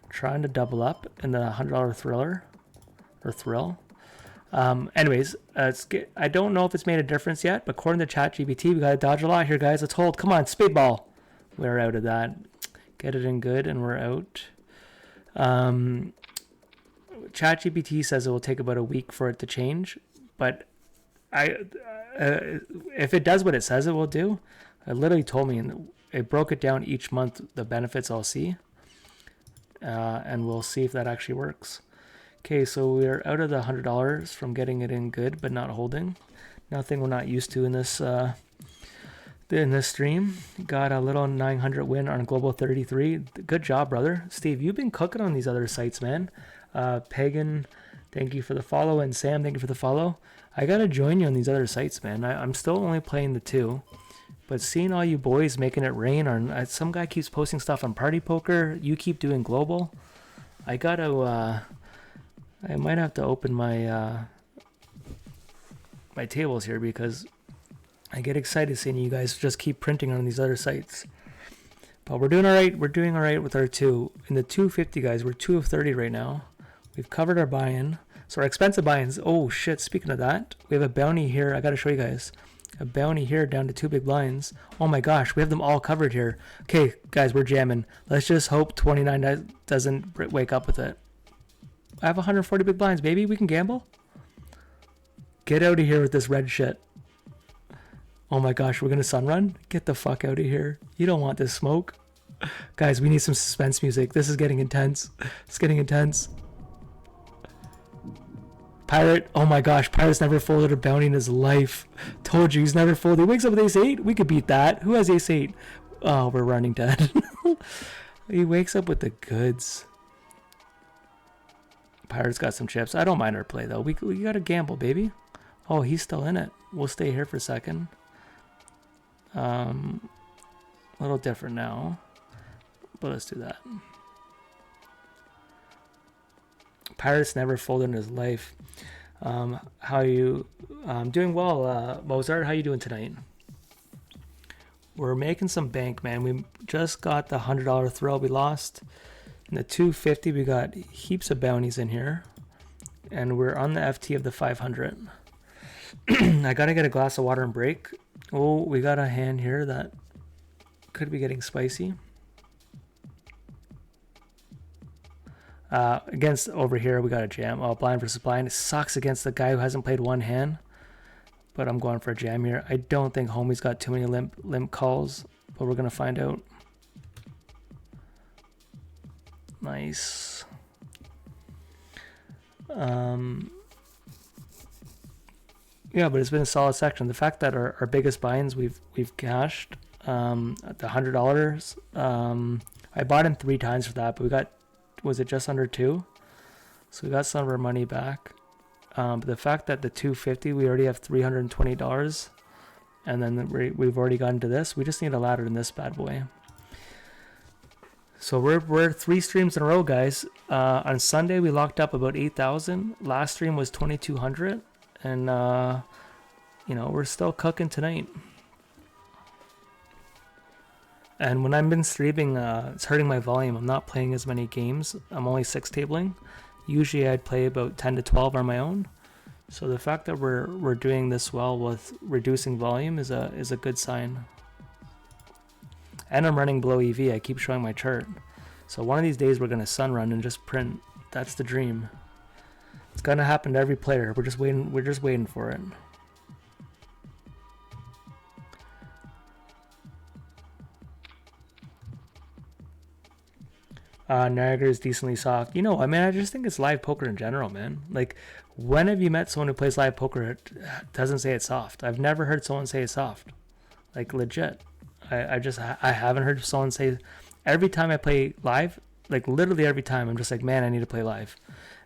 Trying to double up in the $100 thrill. Anyways, I don't know if it's made a difference yet, but according to ChatGPT, we got to dodge a lot here, guys. Let's hold. Come on, speedball. We're out of that. Get it in good, and we're out. ChatGPT says it will take about a week for it to change, but if it does what it says it will do, it literally told me, and it broke it down each month, the benefits I'll see. And we'll see if that actually works. Okay, so we're out of the $100 from getting it in good, but not holding. Nothing we're not used to in this stream. Got a little 900 win on Global 33. Good job, brother. Steve, you've been cooking on these other sites, man. Pagan, thank you for the follow, and Sam, thank you for the follow. I gotta join you on these other sites, man. I'm still only playing the 2. But seeing all you boys making it rain on some guy keeps posting stuff on Party Poker, you keep doing global. I gotta I might have to open my my tables here because I get excited seeing you guys just keep printing on these other sites. But we're doing alright. We're doing alright with our 2. In the 250, guys, we're 2 of 30 right now. We've covered our buy-in. So our expensive buy-ins. Oh shit, speaking of that, we have a bounty here. I gotta show you guys. A bounty here down to 2 big blinds. Oh my gosh, we have them all covered here. Okay, guys, we're jamming. Let's just hope 29 doesn't wake up with it. I have 140 big blinds, baby. We can gamble. Get out of here with this red shit. Oh my gosh, we're gonna sun run? Get the fuck out of here. You don't want this smoke. Guys, we need some suspense music. This is getting intense. It's getting intense. Pirate, oh my gosh, Pirate's never folded a bounty in his life. Told you, he's never folded. He wakes up with ace 8. We could beat that. Who has ace 8? Oh, we're running dead. He wakes up with the goods. Pirate's got some chips. I don't mind our play, though. We got to gamble, baby. Oh, he's still in it. We'll stay here for a second. A little different now. But let's do that. Pirate's never folded in his life. How you? Doing well, Mozart. How you doing tonight? We're making some bank, man. We just got the $100 thrill we lost. In the 250, we got heaps of bounties in here. And we're on the FT of the 500. I gotta get a glass of water and break. Oh, we got a hand here that could be getting spicy. Against over here, we got a jam. Oh, blind versus blind. It sucks against the guy who hasn't played one hand. But I'm going for a jam here. I don't think homie's got too many limp calls, but we're going to find out. Nice. Yeah, but it's been a solid section. The fact that our biggest binds we've cashed at the $100. I bought in 3 times for that, but we got, was it just under 2? So we got some of our money back. But the fact that the 250 we already have $320, and then we've already gotten to this. We just need a ladder in this bad boy. So we're 3 streams in a row, guys. On Sunday we locked up about 8,000. Last stream was 2,200, and you know, we're still cooking tonight. And when I've been streaming, it's hurting my volume. I'm not playing as many games. I'm only 6 tabling. Usually I'd play about 10 to 12 on my own. So the fact that we're doing this well with reducing volume is a good sign. And I'm running below EV. I keep showing my chart. So one of these days we're gonna sun run and just print. That's the dream. It's gonna happen to every player. We're just waiting for it. Niagara is decently soft. You know, I mean, I just think it's live poker in general, man. Like, when have you met someone who plays live poker that doesn't say it's soft? I've never heard someone say it's soft. Like, legit. I haven't heard someone say, every time I play live, like literally every time, I'm just like, man, I need to play live.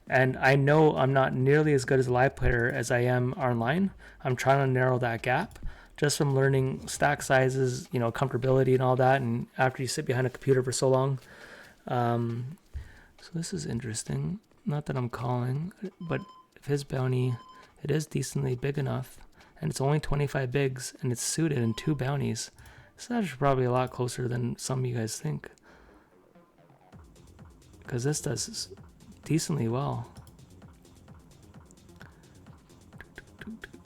And I know I'm not nearly as good as a live player as I am online. I'm trying to narrow that gap just from learning stack sizes, you know, comfortability and all that. And after you sit behind a computer for so long, so this is interesting. Not that I'm calling, but if his bounty, it is decently big enough, and it's only 25 bigs, and it's suited in 2 bounties. So that's probably a lot closer than some of you guys think, because this does decently well.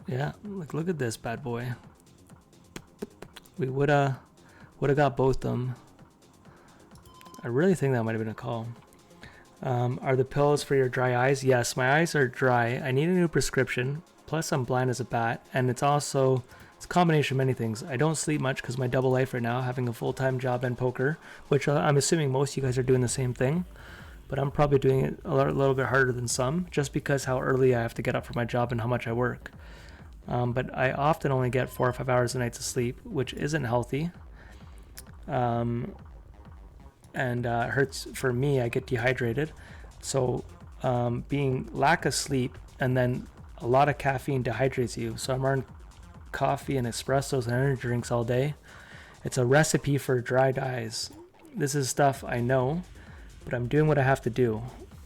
Yeah, like look at this bad boy. We woulda got both of them. I really think that might have been a call. Are the pills for your dry eyes? Yes, my eyes are dry. I need a new prescription. Plus, I'm blind as a bat. And it's a combination of many things. I don't sleep much because my double life right now, having a full-time job and poker, which I'm assuming most of you guys are doing the same thing. But I'm probably doing it a little bit harder than some, just because how early I have to get up for my job and how much I work. But I often only get 4 or 5 hours a night to sleep, which isn't healthy. And it hurts for me. I get dehydrated, so being lack of sleep and then a lot of caffeine dehydrates you. So I'm on coffee and espressos and energy drinks all day. It's a recipe for dry eyes. This is stuff I know, but I'm doing what I have to do.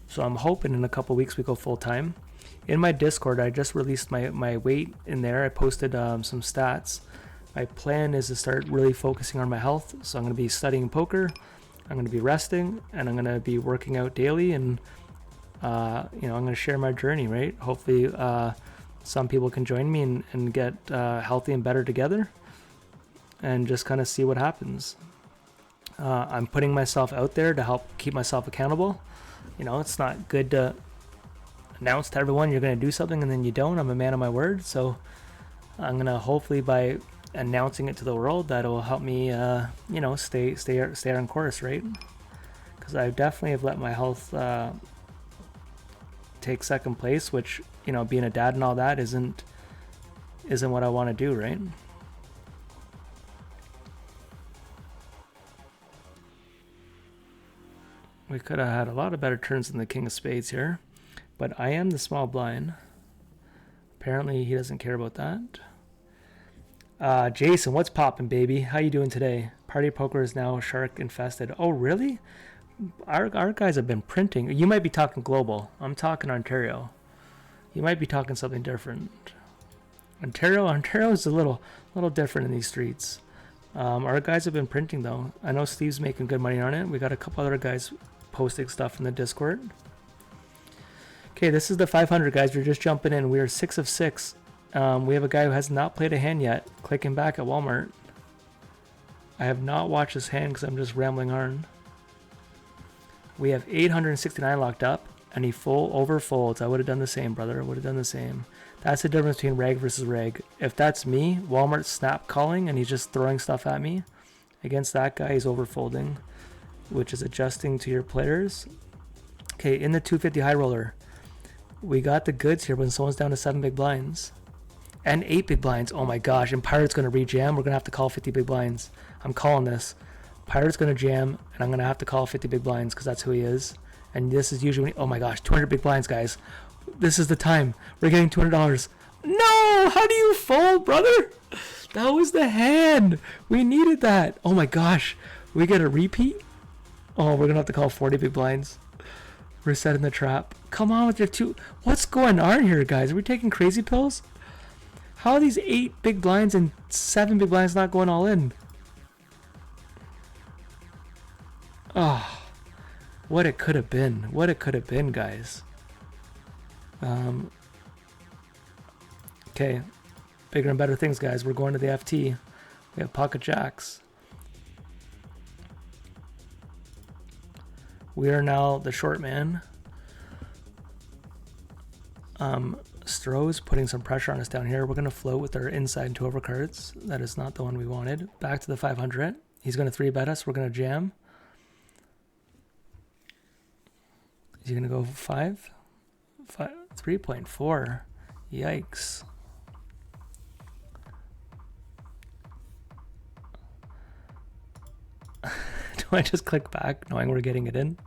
So I'm hoping in a couple weeks we go full time. In my Discord, I just released my weight in there. I posted some stats. My plan is to start really focusing on my health. So I'm going to be studying poker. I'm going to be resting, and I'm going to be working out daily, and I'm going to share my journey, right? Hopefully some people can join me and get healthy and better together, and just kind of see what happens. I'm putting myself out there to help keep myself accountable. You know, it's not good to announce to everyone you're going to do something and then you don't. I'm a man of my word, so I'm going to hopefully by announcing it to the world, that will help me, you know, stay on course, right? Because I definitely have let my health take second place, which, you know, being a dad and all that isn't what I want to do, right? We could have had a lot of better turns than the King of Spades here, but I am the small blind. Apparently he doesn't care about that. Jason, what's poppin', baby? How you doing today? Party poker is now shark infested. Oh, really? Our guys have been printing. You might be talking global. I'm talking Ontario. You might be talking something different. Ontario is a little different in these streets. Our guys have been printing though. I know Steve's making good money on it. We got a couple other guys posting stuff in the Discord. Okay, this is the 500, guys. We're just jumping in. We are 6 of 6. We have a guy who has not played a hand yet. Clicking back at Walmart. I have not watched this hand because I'm just rambling on. We have 869 locked up, and he over folds. I would have done the same, brother. I would have done the same. That's the difference between reg versus reg. If that's me, Walmart's snap calling, and he's just throwing stuff at me. Against that guy, he's over folding, which is adjusting to your players. Okay, in the 250 high roller, we got the goods here when someone's down to 7 big blinds. And 8 big blinds. Oh my gosh, and Pirate's going to rejam. We're going to have to call 50 big blinds. I'm calling this. Pirate's going to jam, and I'm going to have to call 50 big blinds because that's who he is. And this is usually, oh my gosh, 200 big blinds, guys. This is the time. We're getting $200. No! How do you fold, brother? That was the hand. We needed that. Oh my gosh. We get a repeat? Oh, we're going to have to call 40 big blinds. We're setting the trap. Come on with your two. What's going on here, guys? Are we taking crazy pills? How are these 8 big blinds and 7 big blinds not going all in? Oh, what it could have been. What it could have been, guys. Okay. Bigger and better things, guys. We're going to the FT. We have pocket jacks. We are now the short man. Stroh's putting some pressure on us down here. We're going to float with our inside and 2 overcards. That is not the one we wanted. Back to the 500. He's going to 3-bet us. We're going to jam. Is he going to go 5? 3.4. Yikes. Do I just click back knowing we're getting it in?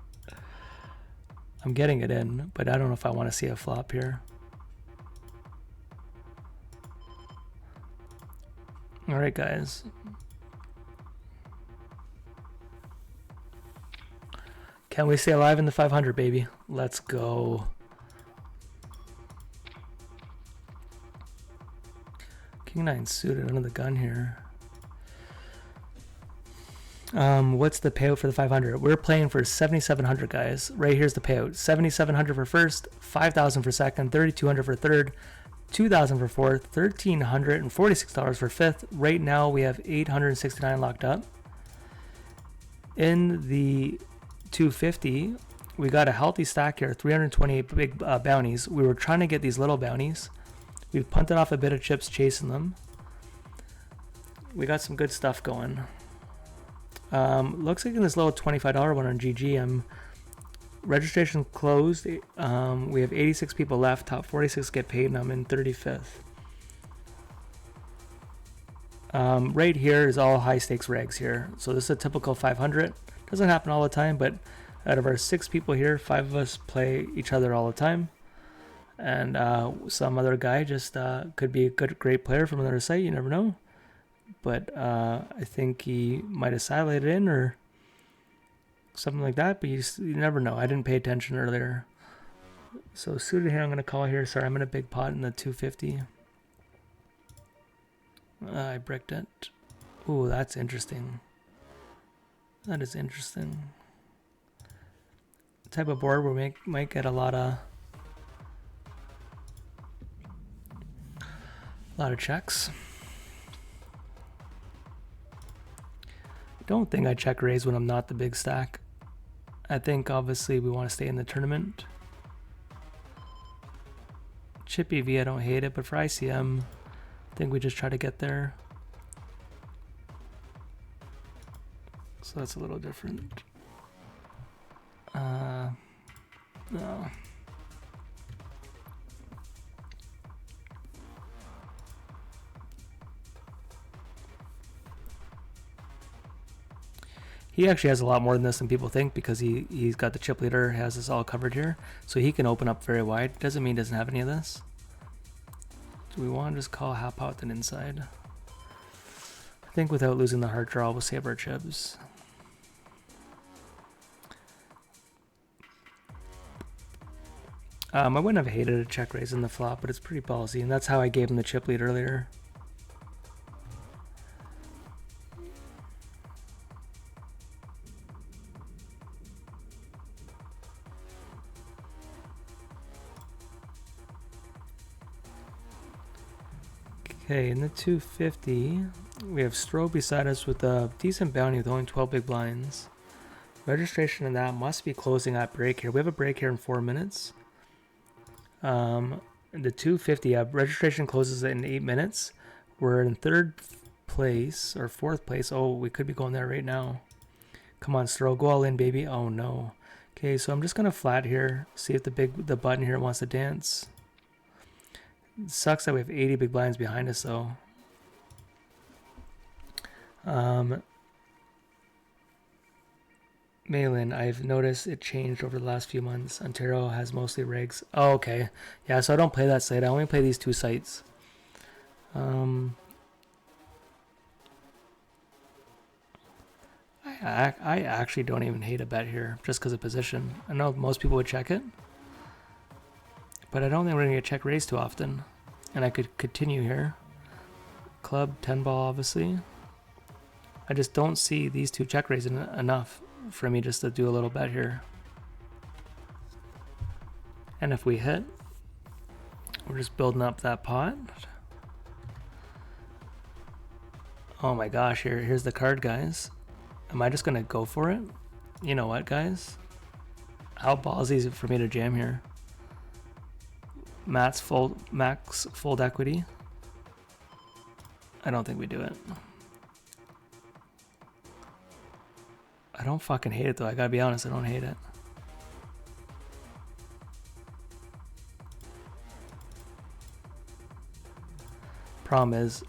I'm getting it in, but I don't know if I want to see a flop here. All right, guys. Can we stay alive in the 500, baby? Let's go. King 9 suited under the gun here. What's the payout for the 500? We're playing for 7,700, guys. Right here's the payout: 7,700 for first, 5,000 for second, 3,200 for third, 2,000 for fourth, $1,346 for fifth. Right now we have 869 locked up. In the 250, we got a healthy stack here, 328 big bounties. We were trying to get these little bounties. We've punted off a bit of chips chasing them. We got some good stuff going. Looks like in this little $25 one on GG, registration closed. We have 86 people left. Top 46 get paid, and I'm in 35th. Right here is all high stakes regs here. So this is a typical 500. Doesn't happen all the time, but out of our 6 people here, 5 of us play each other all the time. And some other guy just could be a great player from another site. You never know. But I think he might have sidelined in or something like that. But you never know. I didn't pay attention earlier. So suited here, I'm going to call here. Sorry, I'm in a big pot in the 250. I bricked it. Ooh, that's interesting. That is interesting. The type of board where we might get a lot of checks. Don't think I check raise when I'm not the big stack. I think obviously we want to stay in the tournament. Chip EV, I don't hate it, but for ICM, I think we just try to get there. So that's a little different. No. He actually has a lot more than this than people think because he's got the chip leader, has this all covered here. So he can open up very wide. Doesn't mean he doesn't have any of this. Do we want to just call Hap out and inside? I think without losing the hard draw, we'll save our chips. I wouldn't have hated a check raise in the flop, but it's pretty ballsy, and that's how I gave him the chip lead earlier. Okay, in the 250, we have Stroh beside us with a decent bounty with only 12 big blinds. Registration in that must be closing at break here. We have a break here in 4 minutes. The 250, registration closes in 8 minutes. We're in 3rd place or 4th place. Oh, we could be going there right now. Come on, Stroh, go all in, baby. Oh no. Okay, so I'm just gonna flat here. See if the button here wants to dance. It sucks that we have 80 big blinds behind us though. Malin, I've noticed it changed over the last few months. Ontario has mostly rigs. Oh, okay. Yeah, so I don't play that site. I only play these 2 sites. I actually don't even hate a bet here just because of position. I know most people would check it, but I don't think we're going to get check raise too often. And I could continue here. Club, 10 ball, obviously. I just don't see these 2 check raising enough for me just to do a little bet here. And if we hit, we're just building up that pot. Oh my gosh, here's the card, guys. Am I just gonna go for it? You know what, guys? How ballsy is it for me to jam here? Max fold equity. I don't think we do it. I don't fucking hate it though. I gotta be honest, I don't hate it. Problem is,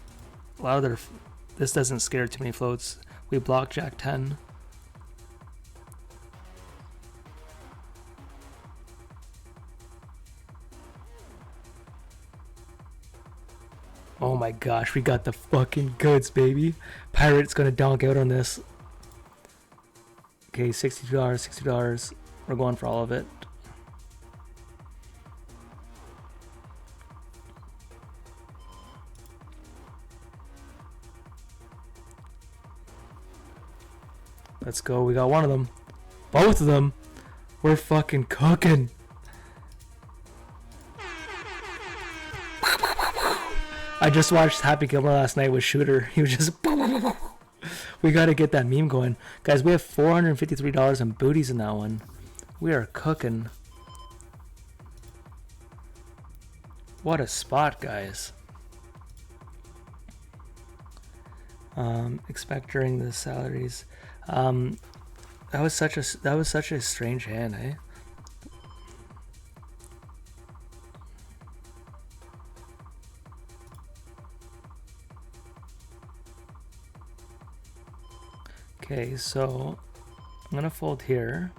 a lot of this doesn't scare too many floats. We block Jack 10. Oh my gosh, we got the fucking goods, baby. Pirate's gonna donk out on this. Okay, $62, $60. We're going for all of it. Let's go. We got one of them. Both of them. We're fucking cooking. I just watched Happy Gilmore last night with Shooter. He was just... We got to get that meme going. Guys, we have $453 in booties in that one. We are cooking. What a spot, guys. Expect during the salaries. That was such a strange hand, eh? Okay, so I'm gonna fold here.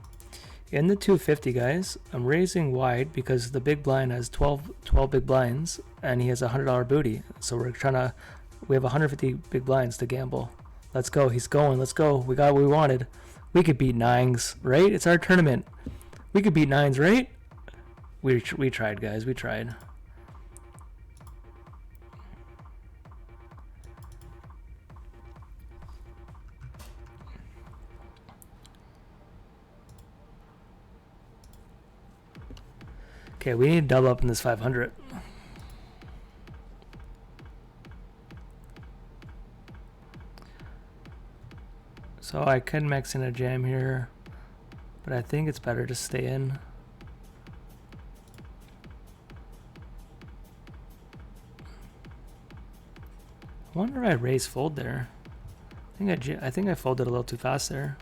In the 250, guys, I'm raising wide because the big blind has 12 big blinds and he has a $100 booty. So we have 150 big blinds to gamble. Let's go. He's going. Let's go. We got what we wanted. We could beat 9s, right? It's our tournament. We could beat 9s, right? We tried, guys. We tried. Okay, we need to double up in this 500. So I could mix in a jam here, but I think it's better to stay in. I wonder if I raise fold there. I I think I folded a little too fast there.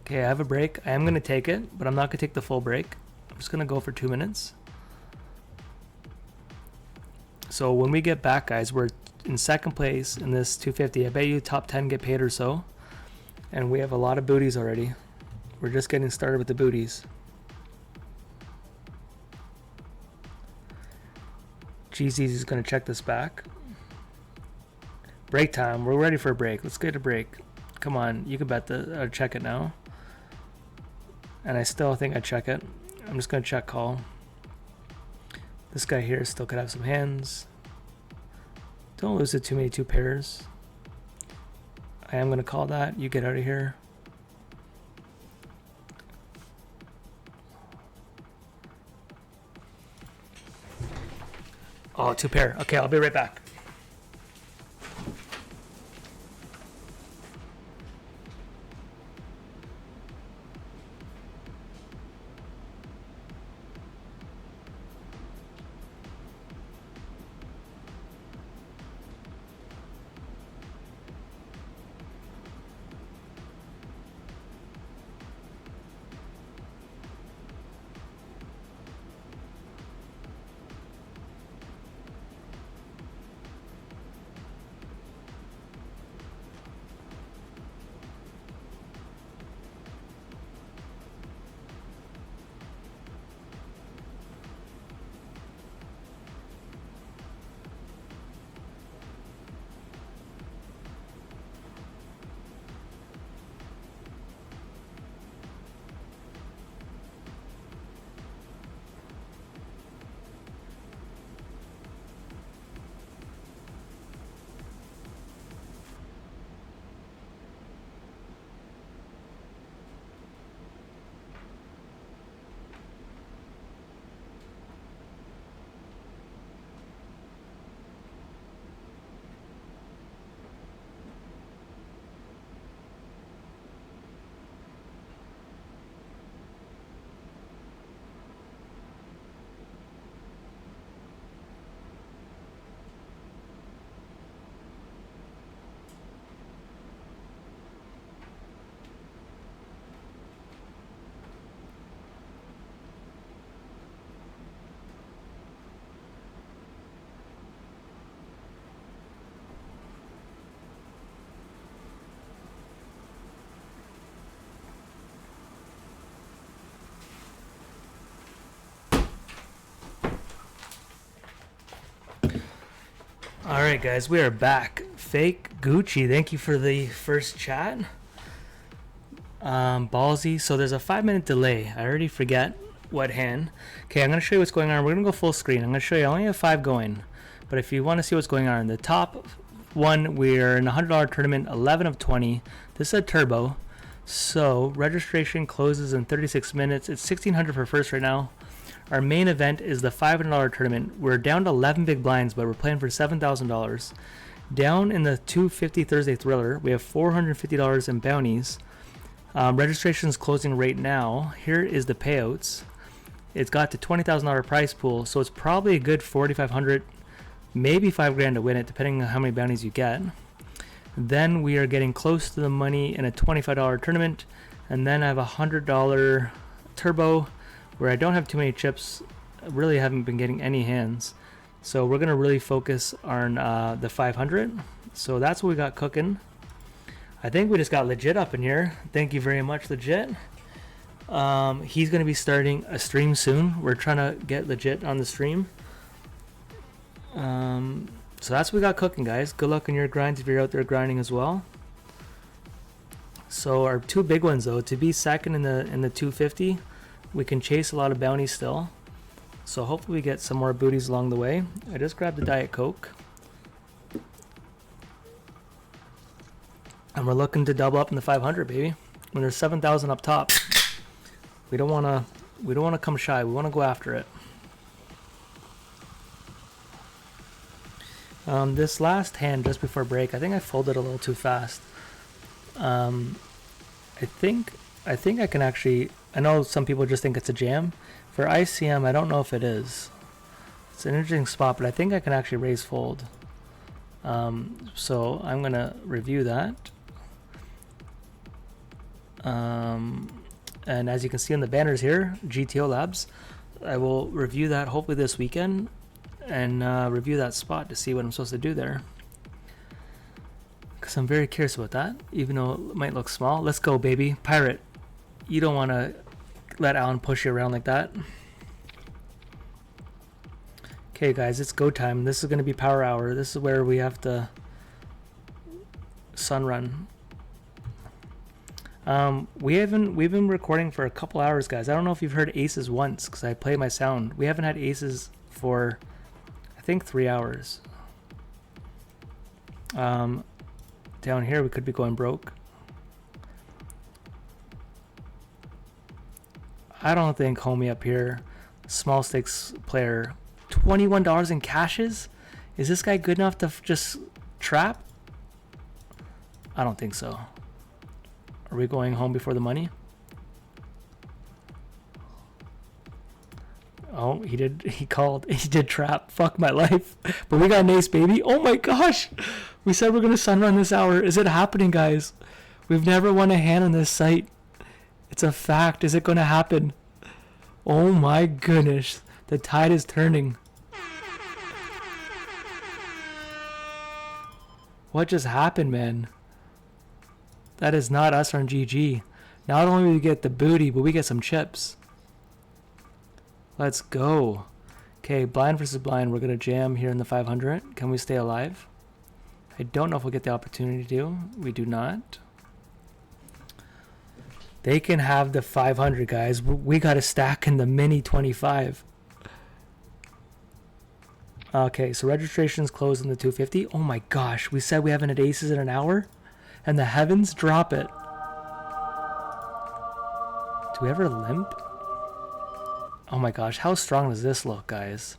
Okay, I have a break. I am going to take it, but I'm not going to take the full break. I'm just going to go for 2 minutes. So when we get back, guys, we're in second place in this 250. I bet you top 10 get paid or so. And we have a lot of booties already. We're just getting started with the booties. GZ is going to check this back. Break time. We're ready for a break. Let's get a break. Come on, you can bet or check it now. And I still think I check it. I'm just going to check call. This guy here still could have some hands. Don't lose it too many 2 pairs. I am going to call that. You get out of here. Oh, 2 pair. Okay, I'll be right back. Alright guys, we are back. Fake Gucci, thank you for the first chat. Ballsy, so there's a 5-minute delay. I already forget what hand. Okay, I'm going to show you what's going on. We're going to go full screen. I'm going to show you, I only have 5 going. But if you want to see what's going on, in the top one, we're in a $100 tournament, 11 of 20. This is a turbo. So registration closes in 36 minutes. It's $1,600 for first right now. Our main event is the $500 tournament. We're down to 11 big blinds, but we're playing for $7,000. Down in the 250 Thursday Thriller, we have $450 in bounties. Registration is closing right now. Here is the payouts. It's got the $20,000 prize pool, so it's probably a good $4,500, maybe $5,000 to win it, depending on how many bounties you get. Then we are getting close to the money in a $25 tournament, and then I have a $100 turbo, where I don't have too many chips. I really haven't been getting any hands. So we're going to really focus on the 500. So that's what we got cooking. I think we just got Legit up in here. Thank you very much, Legit. He's going to be starting a stream soon. We're trying to get Legit on the stream. So that's what we got cooking, guys. Good luck on your grinds if you're out there grinding as well. So our 2 big ones, though, to be second in the 250, we can chase a lot of bounties still. So hopefully we get some more booties along the way. I just grabbed the Diet Coke. And we're looking to double up in the 500, baby. When there's 7,000 up top, we don't want to come shy. We want to go after it. This last hand just before break, I think I folded a little too fast. I think I can actually. I know some people just think it's a jam. For ICM, I don't know if it is. It's an interesting spot, but I think I can actually raise fold. So I'm gonna review that. And as you can see on the banners here, GTO Labs, I will review that hopefully this weekend and review that spot to see what I'm supposed to do there. Because I'm very curious about that, even though it might look small. Let's go, baby. Pirate, you don't want to let Alan push you around like that. Okay, guys, it's go time. This is going to be power hour. This is where we have to sun run. We've been recording for a couple hours, guys. I don't know if you've heard aces once because I play my sound. We haven't had aces for I think 3 hours. Down here we could be going broke. I don't think homie up here, small stakes player, $21 in cashes. Is this guy good enough to just trap? I don't think so. Are we going home before the money? Oh, he did. He called. He did trap. Fuck my life. But we got an ace, baby. Oh my gosh. We said we're going to sun run this hour. Is it happening, guys? We've never won a hand on this site. It's a fact. Is it going to happen? Oh my goodness. The tide is turning. What just happened, man? That is not us on GG. Not only do we get the booty, but we get some chips. Let's go. Okay, blind versus blind. We're going to jam here in the 500. Can we stay alive? I don't know if we'll get the opportunity to. We do not. They can have the 500, guys. We got to stack in the mini 25. Okay, so registration's closed in the 250. Oh my gosh, we said we haven't had aces in an hour? And the heavens drop it. Do we ever limp? Oh my gosh, how strong does this look, guys?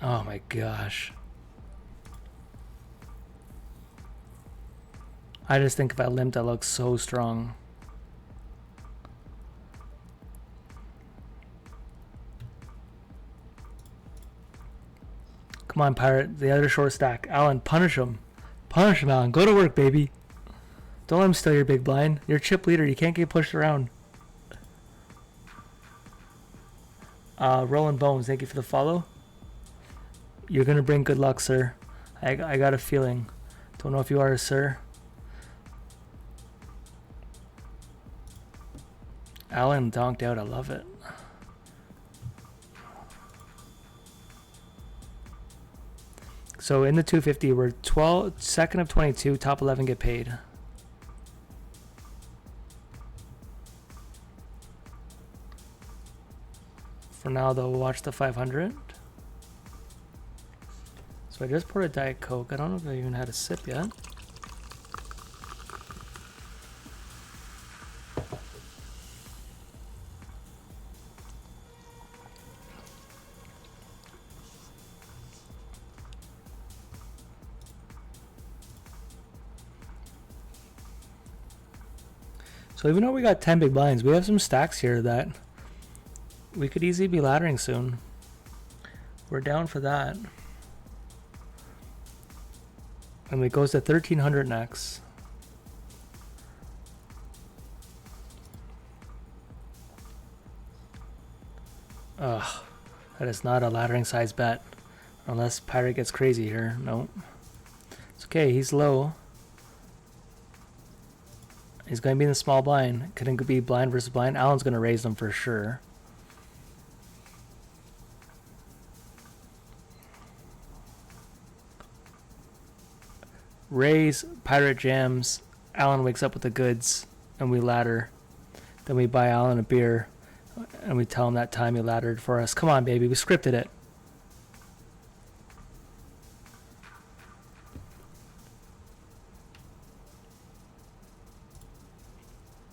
Oh my gosh. I just think if I limp, that looks so strong. Come on, Pirate. The other short stack. Alan, punish him. Punish him, Alan. Go to work, baby. Don't let him steal your big blind. You're chip leader. You can't get pushed around. Roland Bones, thank you for the follow. You're going to bring good luck, sir. I got a feeling. Don't know if you are, sir. Alan donked out. I love it. So in the 250, we're 2nd of 22, top 11 get paid. For now, though, we'll watch the 500. So I just poured a Diet Coke. I don't know if I even had a sip yet. So even though we got 10 big blinds, we have some stacks here that we could easily be laddering soon. We're down for that. And it goes to 1300 next. Ugh, that is not a laddering size bet. Unless Pirate gets crazy here. Nope. It's okay, he's low. He's going to be in the small blind. Couldn't be blind versus blind. Alan's going to raise them for sure. Raise, Pirate jams. Alan wakes up with the goods, and we ladder. Then we buy Alan a beer, and we tell him that time he laddered for us. Come on, baby. We scripted it.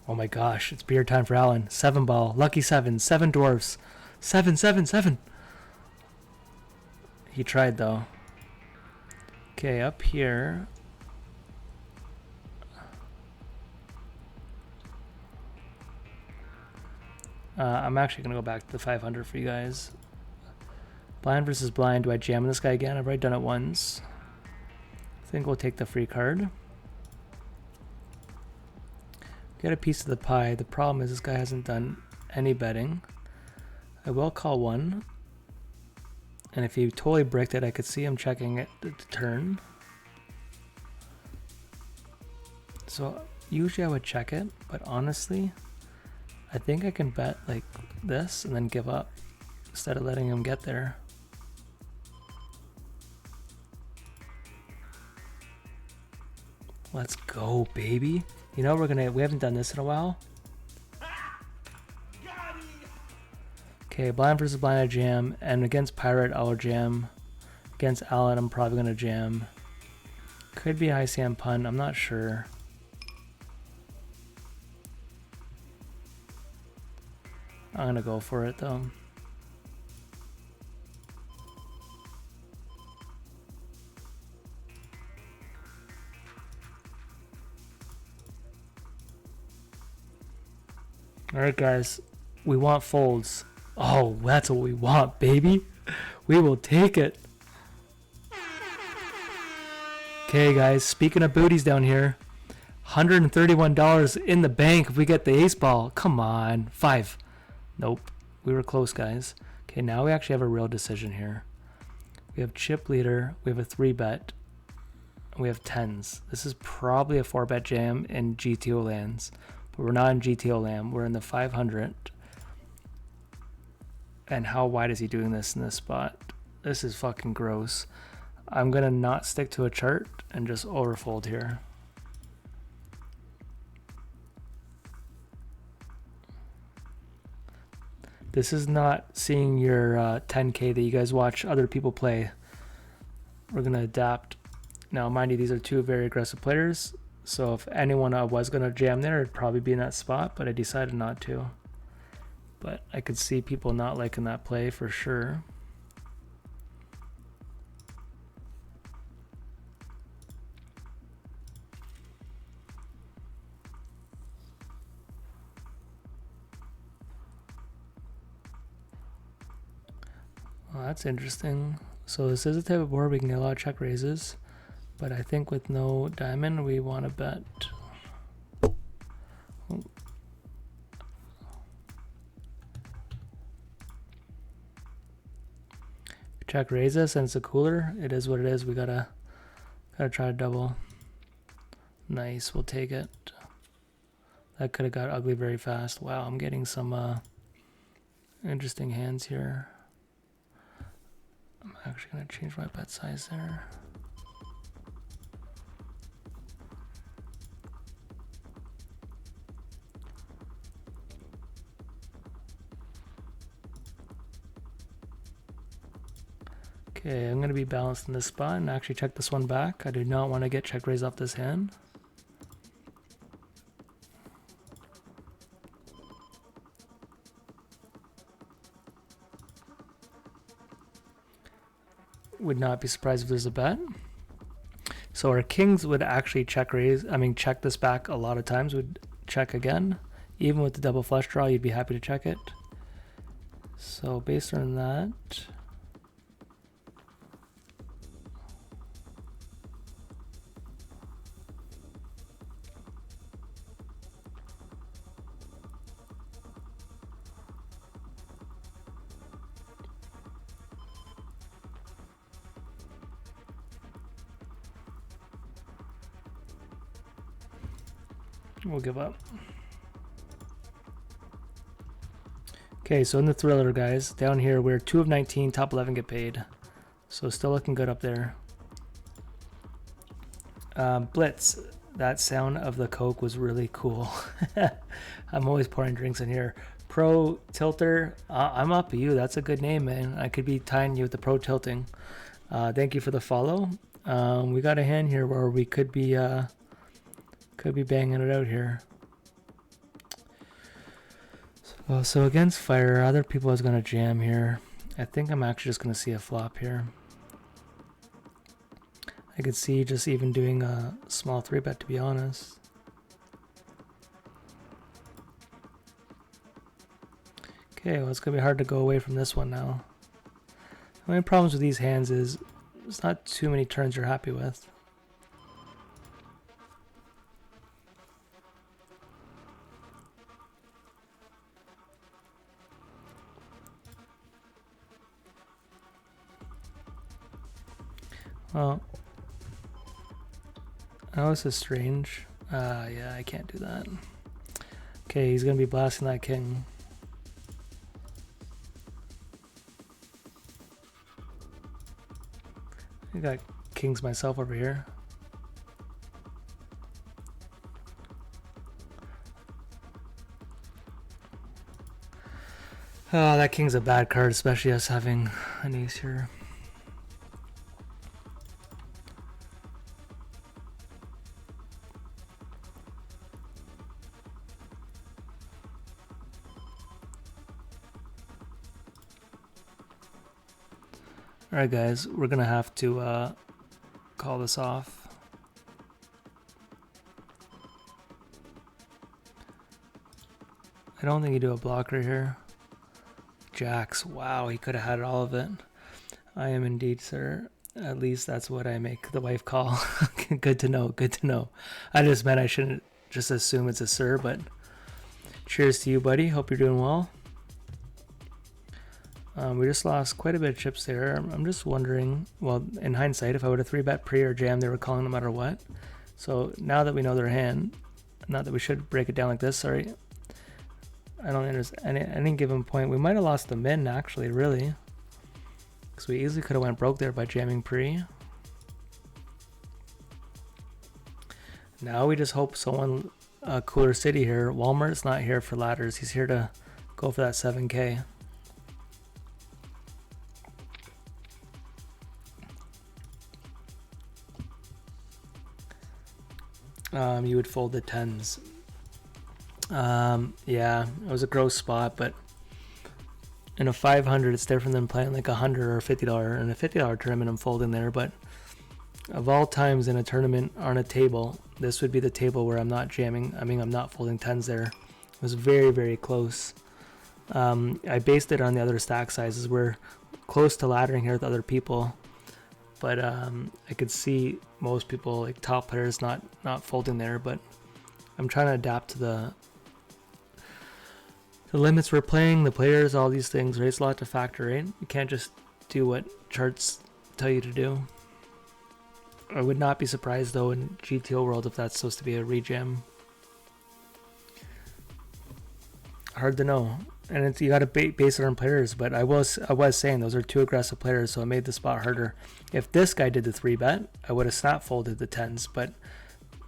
Oh my gosh, it's beer time for Alan. 7 ball, lucky 7, 7 dwarfs. 7, 7, 7. He tried though. Okay, up here. I'm actually going to go back to the 500 for you guys. Blind versus blind. Do I jam this guy again? I've already done it once. I think we'll take the free card. Get a piece of the pie. The problem is this guy hasn't done any betting. I will call one. And if he totally bricked it, I could see him checking it to turn. So usually I would check it, but honestly, I think I can bet like this and then give up instead of letting him get there. Let's go, baby. You know, we haven't done this in a while. Okay, blind versus blind I jam, and against Pirate I'll jam. Against Alan I'm probably gonna jam. Could be ICM punt, I'm not sure. I'm gonna go for it though. Alright guys, we want folds. Oh, that's what we want, baby. We will take it. Okay guys, speaking of booties down here, $131 in the bank if we get the ace ball. Come on, 5. Nope, we were close guys. Okay, now we actually have a real decision here. We have chip leader, we have a 3-bet, we have 10s. This is probably a 4-bet jam in GTO lands, but we're not in GTO land, we're in the 500. And how wide is he doing this in this spot? This is fucking gross. I'm gonna not stick to a chart and just overfold here. This is not seeing your 10K that you guys watch other people play. We're gonna adapt. Now, mind you, these are two very aggressive players. So if anyone was gonna jam there, it'd probably be in that spot, but I decided not to. But I could see people not liking that play for sure. Well, that's interesting. So this is a type of board we can get a lot of check raises, but I think with no diamond we want to bet. Oh. Check raises and it's a cooler. It is what it is. We gotta try to double. Nice, we'll take it. That could have got ugly very fast. Wow, I'm getting some interesting hands here. I'm actually gonna change my bet size there. Okay, I'm going to be balanced in this spot and actually check this one back. I do not want to get check raise off this hand. Would not be surprised if there's a bet. So our kings would actually check raise, check this back a lot of times, would check again. Even with the double flush draw, you'd be happy to check it. So based on that, we'll give up. Okay, so in the thriller, guys, down here we're 2 of 19, top 11 get paid. So still looking good up there. Blitz, that sound of the Coke was really cool. I'm always pouring drinks in here. Pro Tilter, I'm up to you. That's a good name, man. I could be tying you with the Pro Tilting. Thank you for the follow. We got a hand here where we could be banging it out here. So against fire, other people is going to jam here. I think I'm actually just going to see a flop here. I could see just even doing a small 3-bet, to be honest. Okay, well, it's going to be hard to go away from this one now. The only problems with these hands is there's not too many turns you're happy with. Well, oh, this is strange. Yeah, I can't do that. Okay, he's going to be blasting that king. I got kings myself over here. Oh, that king's a bad card, especially us having an ace here. Alright guys, we're gonna have to call this off. I don't think you do a blocker here. Jacks, wow, he could have had all of it. I am indeed, sir. At least that's what I make the wife call. Good to know, good to know. I just meant I shouldn't just assume it's a sir, but cheers to you, buddy. Hope you're doing well. We just lost quite a bit of chips there. I'm just wondering, well, in hindsight, if I would have 3-bet pre or jam, they were calling no matter what. So now that we know their hand, not that we should break it down like this, sorry. I don't understand. At any given point, we might have lost the min, actually, really. Because we easily could have went broke there by jamming pre. Now we just hope someone, Cooler City here, Walmart's not here for ladders. He's here to go for that 7K. You would fold the 10s. Yeah, it was a gross spot, but in a 500 it's different than playing like $100 or $50. In a $50 tournament I'm folding there, but of all times in a tournament on a table, this would be the table where I'm not jamming. I mean, I'm not folding 10s there. It was very, very close. I based it on the other stack sizes. We're close to laddering here with other people, but I could see most people, like top players, not folding there. But I'm trying to adapt to the limits we're playing, the players, all these things, right? It's a lot to factor in. You can't just do what charts tell you to do. I would not be surprised though in GTO world if that's supposed to be a rejam. Hard to know, and it's, you got to base it on players. But I was saying those are two aggressive players, so it made the spot harder. If this guy did the 3-bet, I would have snap folded the 10s. But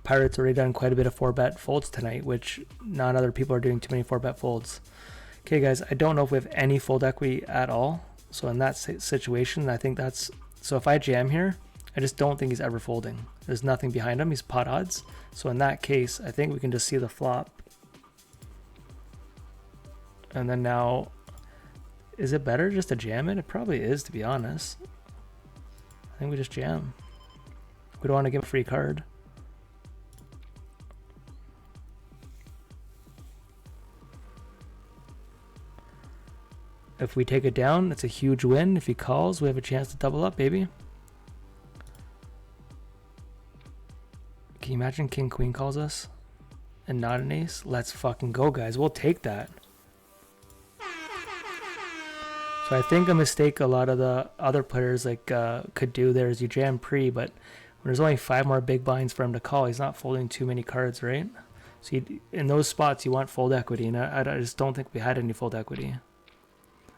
Pirates already done quite a bit of 4-bet folds tonight, which not other people are doing too many 4-bet folds. Okay, guys, I don't know if we have any fold equity at all. So in that situation, I think that's so. If I jam here, I just don't think he's ever folding. There's nothing behind him. He's pot odds. So in that case, I think we can just see the flop. And then now, is it better just to jam it? It probably is, to be honest. I think we just jam. We don't want to give him a free card. If we take it down, it's a huge win. If he calls, we have a chance to double up, baby. Can you imagine King Queen calls us and not an ace? Let's fucking go, guys. We'll take that. So I think a mistake a lot of the other players could do there is you jam pre, but when there's only 5 more big blinds for him to call, he's not folding too many cards, right? So in those spots, you want fold equity, and I just don't think we had any fold equity.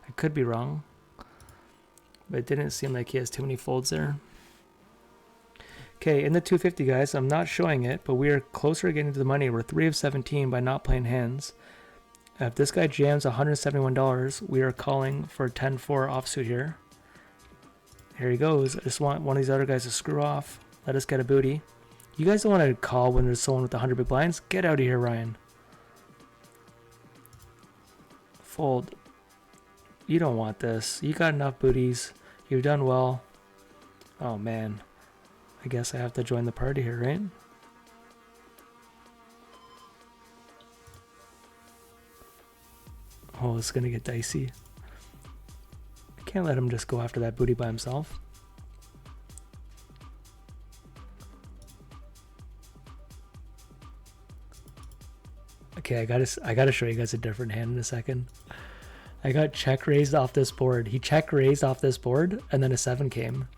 I could be wrong, but it didn't seem like he has too many folds there. Okay, in the 250, guys, I'm not showing it, but we are closer to getting to the money. We're 3 of 17 by not playing hands. If this guy jams $171, we are calling for 10-4 offsuit here. Here he goes. I just want one of these other guys to screw off. Let us get a booty. You guys don't want to call when there's someone with 100 big blinds. Get out of here, Ryan. Fold. You don't want this. You got enough booties. You've done well. Oh, man. I guess I have to join the party here, right? Oh, it's gonna get dicey. Can't let him just go after that booty by himself. Okay, I gotta show you guys a different hand in a second. I got check raised off this board. He check raised off this board, and then a 7 came.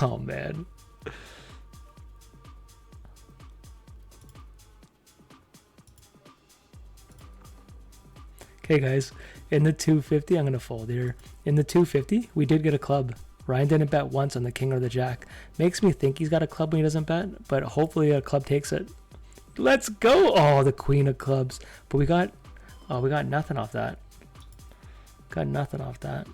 Oh man. Okay guys, in the 250, I'm gonna fold here. In the 250, we did get a club. Ryan didn't bet once on the king or the jack. Makes me think he's got a club when he doesn't bet, but hopefully a club takes it. Let's go! Oh, the queen of clubs. But we got nothing off that. Got nothing off that.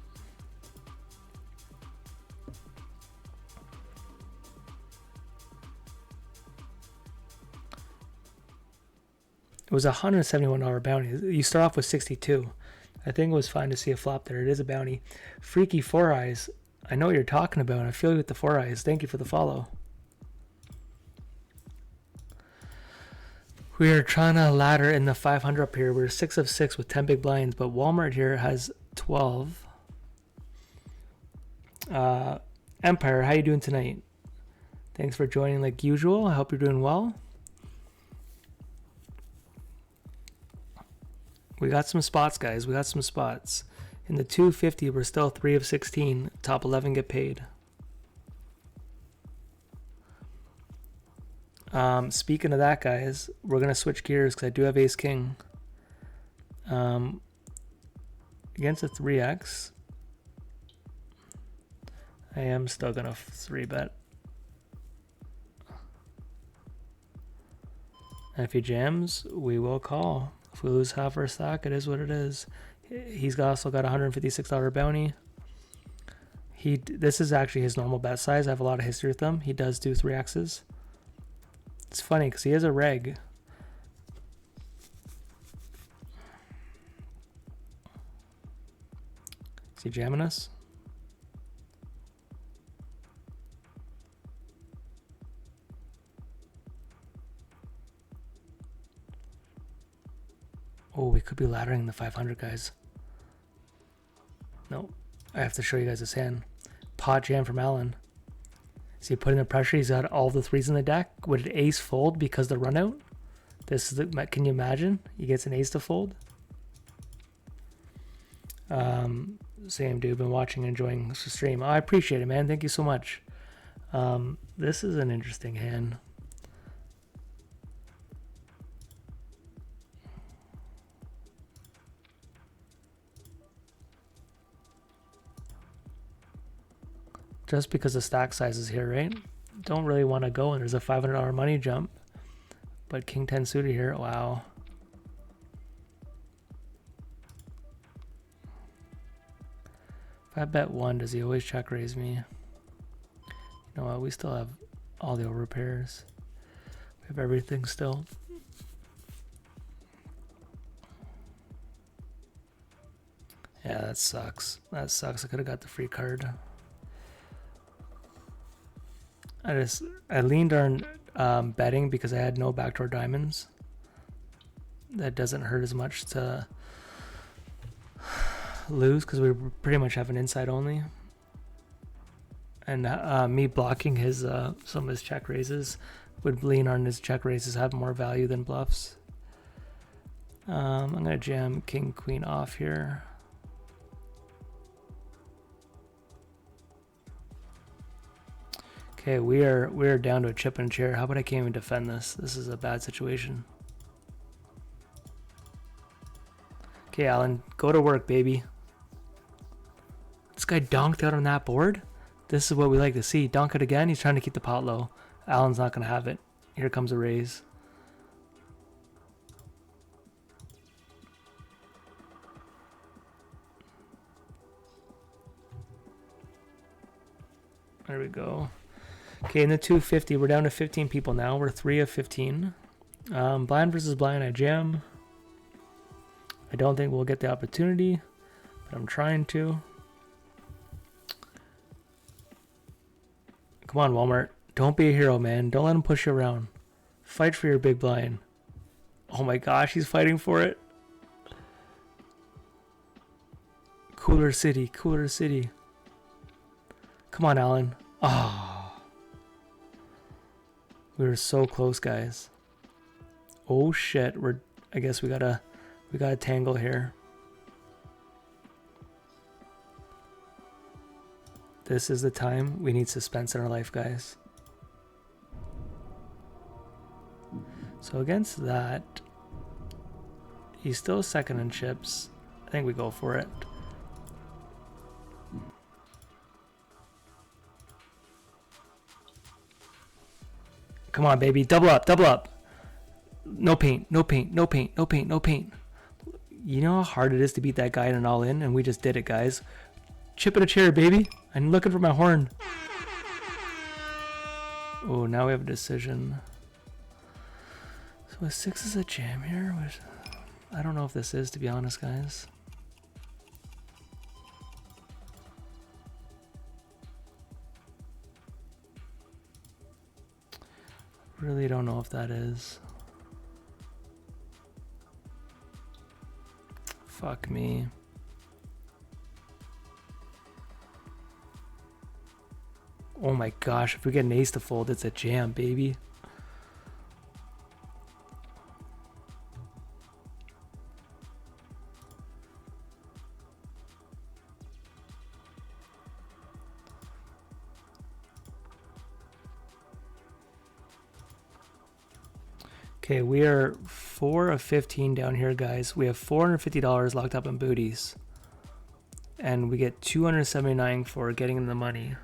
It was a $171 bounty. You start off with 62. I think it was fine to see a flop there. It is a bounty. Freaky Four Eyes. I know what you're talking about. I feel you with the 4 Eyes. Thank you for the follow. We are trying to ladder in the 500 up here. We're 6 of 6 with 10 big blinds, but Walmart here has 12. Empire, how you doing tonight? Thanks for joining like usual. I hope you're doing well. We got some spots, guys. We got some spots. In the 250, we're still 3 of 16. Top 11 get paid. Speaking of that, guys, we're going to switch gears because I do have ace king. Against a 3x, I am still going to 3-bet. And if he jams, we will call. If we lose half our stack, it is what it is. He's also got a $156 bounty. This is actually his normal bet size. I have a lot of history with him. He does do 3x's. It's funny because he is a reg. Is he jamming us? Oh, we could be laddering the 500, guys. No, I have to show you guys his hand. Pot jam from Alan. Is he putting the pressure? He's got all the 3s in the deck. Would an ace fold because the run out? This is the, can you imagine? He gets an ace to fold. Same dude, been watching and enjoying the stream. Oh, I appreciate it, man. Thank you so much. This is an interesting hand. Just because the stack size is here, right? Don't really want to go, and there's a $500 money jump. But King 10 suited here, wow. If I bet 1, does he always check raise me? You know what, we still have all the over pairs. We have everything still. Yeah, that sucks. That sucks. I could have got the free card. I leaned on betting because I had no backdoor diamonds. That doesn't hurt as much to lose because we pretty much have an inside only. And me blocking his some of his check raises would lean on his check raises have more value than bluffs. I'm gonna jam king queen off here. Okay, we are down to a chip and chair. How about I can't even defend this? This is a bad situation. Okay, Alan, go to work, baby. This guy donked out on that board. This is what we like to see. Donk it again. He's trying to keep the pot low. Alan's not gonna have it. Here comes a raise. There we go. Okay, in the 250, we're down to 15 people now. We're 3 of 15. Blind versus blind, I jam. I don't think we'll get the opportunity, but I'm trying to. Come on, Walmart. Don't be a hero, man. Don't let him push you around. Fight for your big blind. Oh my gosh, he's fighting for it. Cooler City, Cooler City. Come on, Alan. Oh. We were so close, guys. Oh shit, I guess we gotta tangle here. This is the time we need suspense in our life, guys. So against that, he's still second in chips. I think we go for it. Come on, baby. Double up, double up. No paint, no paint, no paint, no paint, no paint. You know how hard it is to beat that guy in an all-in, and we just did it, guys. Chip in a chair, baby. I'm looking for my horn. Oh, now we have a decision. So a 6 is a jam here, which I don't know if this is, to be honest, guys. Really don't know if that is. Fuck me. Oh my gosh, if we get an ace to fold, it's a jam, baby. Okay, we are 4 of 15 down here, guys. We have $450 locked up in booties. And we get $279 for getting in the money.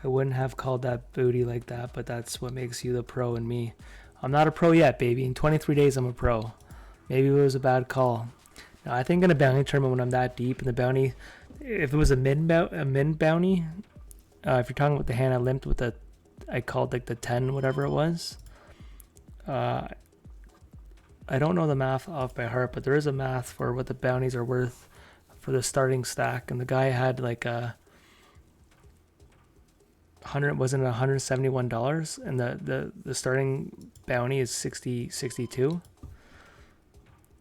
I wouldn't have called that booty like that, but that's what makes you the pro and me. I'm not a pro yet, baby. In 23 days, I'm a pro. Maybe it was a bad call. Now, I think in a bounty tournament, when I'm that deep in the bounty, if it was a min bounty, if you're talking about the hand I limped with I called like the 10, whatever it was. I don't know the math off by heart, but there is a math for what the bounties are worth for the starting stack. And the guy had like a wasn't it $171, and the starting bounty is 62.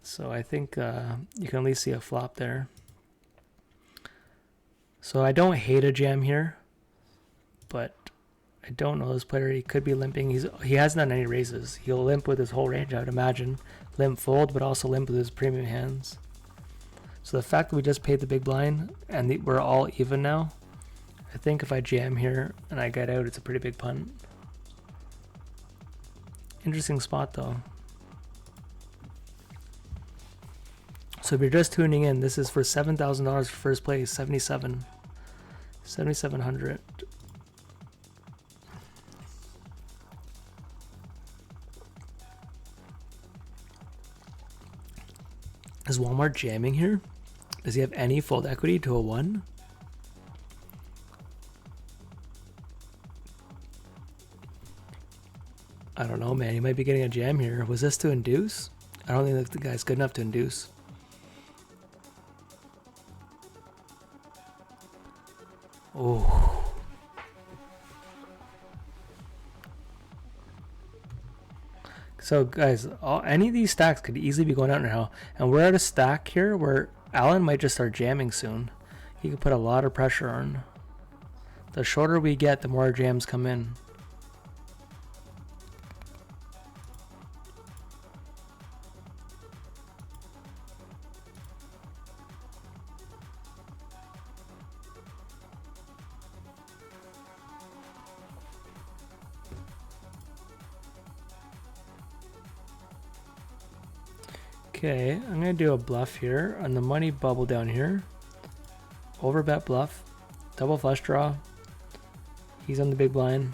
So I think you can at least see a flop there. So I don't hate a jam here, but I don't know this player. He could be limping. He hasn't done any raises. He'll limp with his whole range, I would imagine. Limp fold, but also limp with his premium hands. So the fact that we just paid the big blind and we're all even now, I think if I jam here and I get out, it's a pretty big punt. Interesting spot though. So if you're just tuning in, this is for $7,000 for first place, 7,700. Is Walmart jamming here? Does he have any fold equity to a 1? I don't know, man. He might be getting a jam here. Was this to induce? I don't think the guy's good enough to induce. Oh. So guys, any of these stacks could easily be going out now, and we're at a stack here where Alan might just start jamming soon. He could put a lot of pressure on. The shorter we get, the more jams come in. Okay, I'm gonna do a bluff here on the money bubble down here. Overbet bluff, double flush draw. He's on the big blind.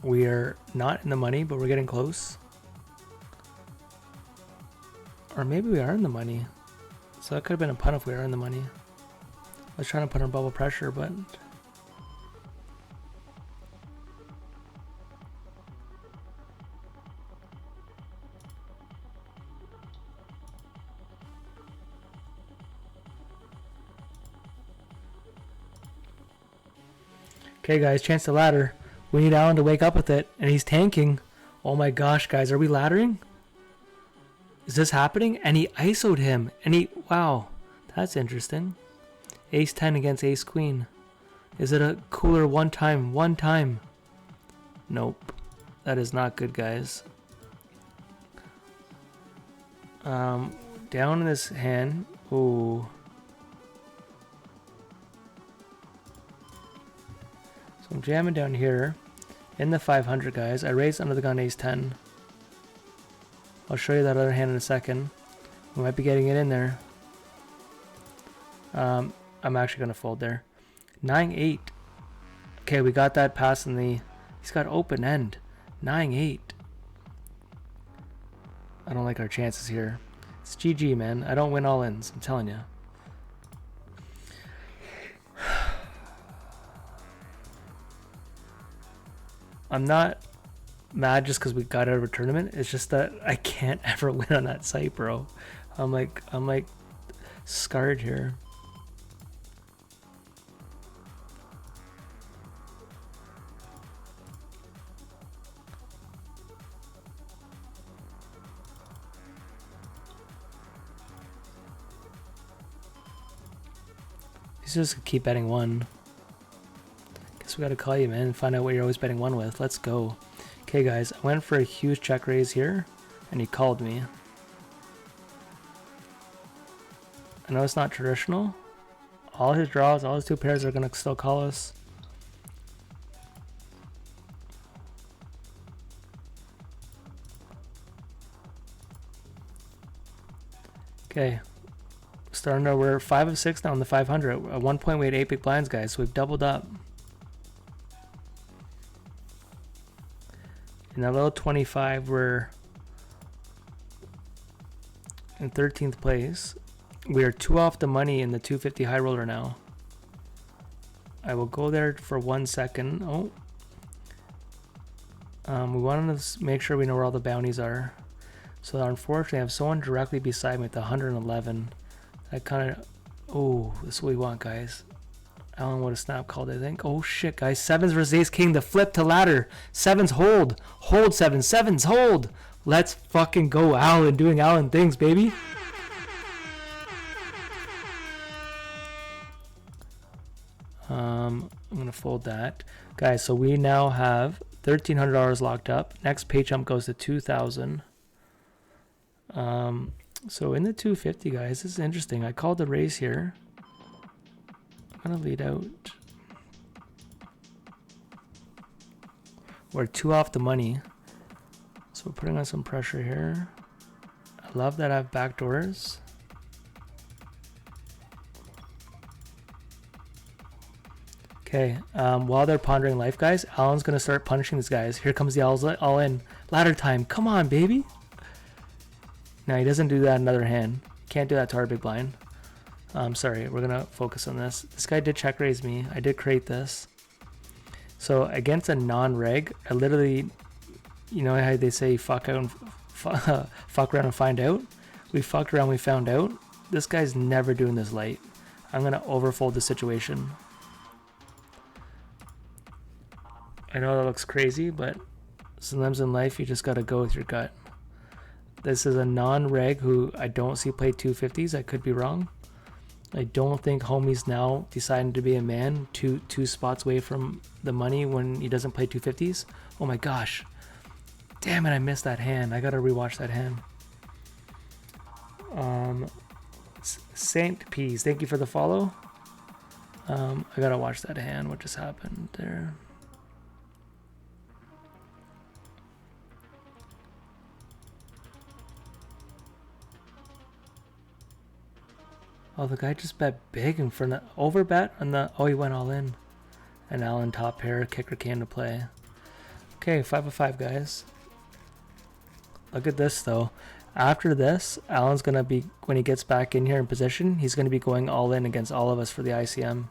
We are not in the money, but we're getting close. Or maybe we are in the money. So that could have been a punt if we are in the money. I was trying to put on bubble pressure, but Okay, guys, chance to ladder. We need Alan to wake up with it, and he's tanking. Oh my gosh, guys, are we laddering? Is this happening? And he ISO'd him, and he... Wow, that's interesting. Ace 10 against Ace Queen. Is it a cooler one time? One time. Nope. That is not good, guys. Down in this hand. Ooh. So I'm jamming down here. In the 500, guys. I raised under the gun Ace 10. I'll show you that other hand in a second. We might be getting it in there. I'm actually going to fold there. 9-8. Okay, we got that pass in the... He's got open end. 9-8. I don't like our chances here. It's GG, man. I don't win all ins. I'm telling you. I'm not mad just because we got out of a tournament. It's just that I can't ever win on that site, bro. I'm like scarred here. He's just keep betting one. Guess we gotta call you, man, and find out what you're always betting one with. Let's go. Okay, guys, I went for a huge check raise here, and he called me. I know it's not traditional. All his draws, all his two pairs are gonna still call us. Okay. Starting to, we're 5 of 6 now in the 500. At one point we had 8 big blinds, guys, so we've doubled up. In that little 25, we're in 13th place. We are 2 off the money in the 250 high roller now. I will go there for 1 second. Oh. We want to make sure we know where all the bounties are. So unfortunately, I have someone directly beside me at the 111. I kind of... Oh, this is what we want, guys. Alan would have snap called, I think. Oh, shit, guys. Sevens versus Ace King. The flip to ladder. Sevens hold. Hold, sevens. Sevens hold. Let's fucking go, Alan. Doing Alan things, baby. I'm going to fold that. Guys, so we now have $1,300 locked up. Next pay jump goes to $2,000. So in the 250, guys, this is interesting. I called the raise here. I'm gonna lead out. We're 2 off the money, so we're putting on some pressure here. I love that I have backdoors. Okay, while they're pondering life, guys, Alan's gonna start punishing these guys. Here comes the all in. Ladder time. Come on, baby. Now he doesn't do that in another hand. Can't do that to our big blind. Sorry, we're gonna focus on this. This guy did check raise me. I did create this. So against a non-reg, I literally, you know how they say fuck out and fuck around and find out? We fucked around, we found out. This guy's never doing this light. I'm gonna overfold the situation. I know that looks crazy, but sometimes in life you just gotta go with your gut. This is a non-reg who I don't see play 250s. I could be wrong. I don't think homie's now deciding to be a man two spots away from the money when he doesn't play 250s. Oh my gosh. Damn it, I missed that hand. I gotta rewatch that hand. Saint Peas, thank you for the follow. I gotta watch that hand. What just happened there? Oh, the guy just bet big in front of over bet on the... Oh, he went all in. And Alan top pair, kicker came to play. Okay, 5 of 5, guys. Look at this, though. After this, Alan's going to be... When he gets back in here in position, he's going to be going all in against all of us for the ICM.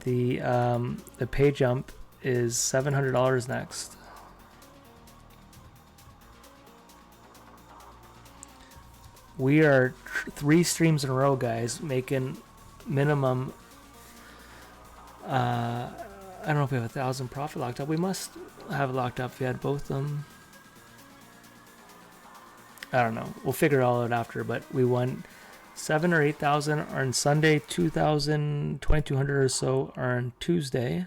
The pay jump is $700 next. We are 3 streams in a row, guys, making minimum I don't know if we have 1,000 profit locked up. We must have it locked up if we had both of them. I don't know. We'll figure it all out after, but we won 7 or 8,000 on Sunday, 2,000, 2,200 or so on Tuesday.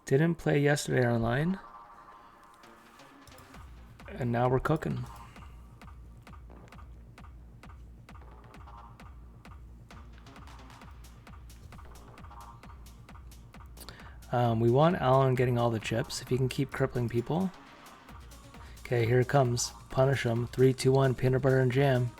Didn't play yesterday online. And now we're cooking. We want Alan getting all the chips. If he can keep crippling people. Okay, here it comes. Punish him. 3, 2, 1. Peanut butter and jam.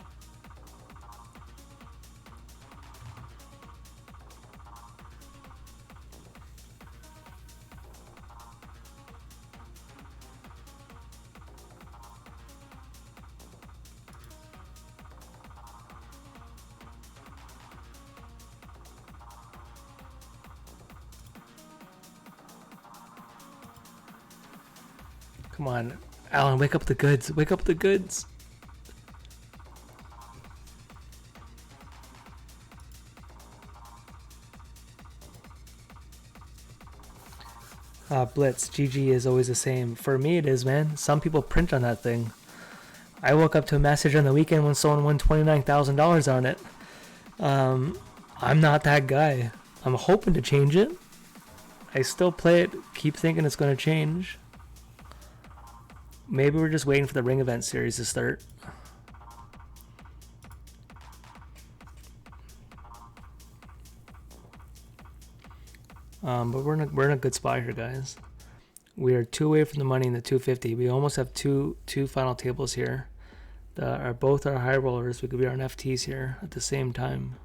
Come on, Alan, wake up the goods. Wake up the goods. Blitz, GG is always the same. For me, it is, man. Some people print on that thing. I woke up to a message on the weekend when someone won $29,000 on it. I'm not that guy. I'm hoping to change it. I still play it, keep thinking it's going to change. Maybe we're just waiting for the Ring Event series to start. But we're in a good spot here, guys. We are 2 away from the money in the 250. We almost have two final tables here. Both our high rollers. We could be our FTs here at the same time.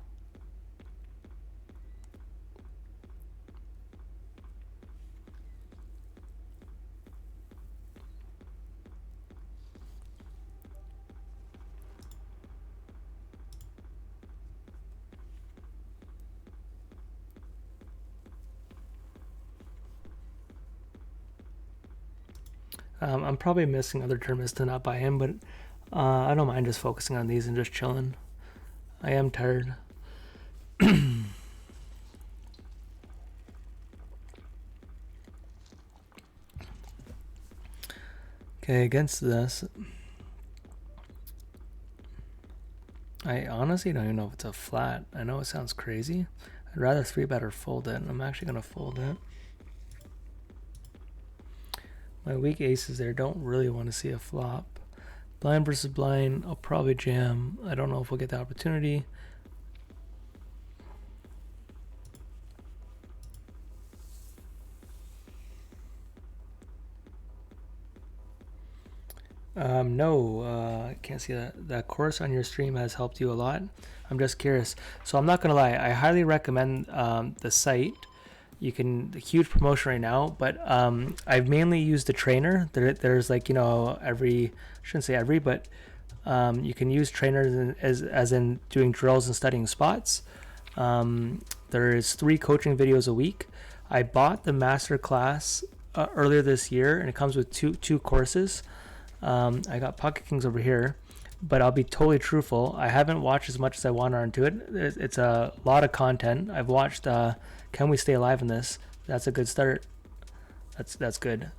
I'm probably missing other tournaments to not buy him, but I don't mind just focusing on these and just chilling. I am tired. Okay, against this, I honestly don't even know if it's a flat. I know it sounds crazy. I'd rather 3-bet or fold it. I'm actually going to fold it. My weak aces there don't really want to see a flop. Blind versus blind, I'll probably jam. I don't know if we'll get the opportunity. No, I can't see that. That course on your stream has helped you a lot. I'm just curious. So I'm not going to lie. I highly recommend the site. You can, huge promotion right now, but I've mainly used the trainer. There's like, I shouldn't say every, but you can use trainers as in doing drills and studying spots. There is 3 coaching videos a week. I bought the master class earlier this year, and it comes with two courses. I got Pocket Kings over here, but I'll be totally truthful. I haven't watched as much as I want onto it. It's a lot of content. I've watched Can We Stay Alive in this? That's a good start. That's good.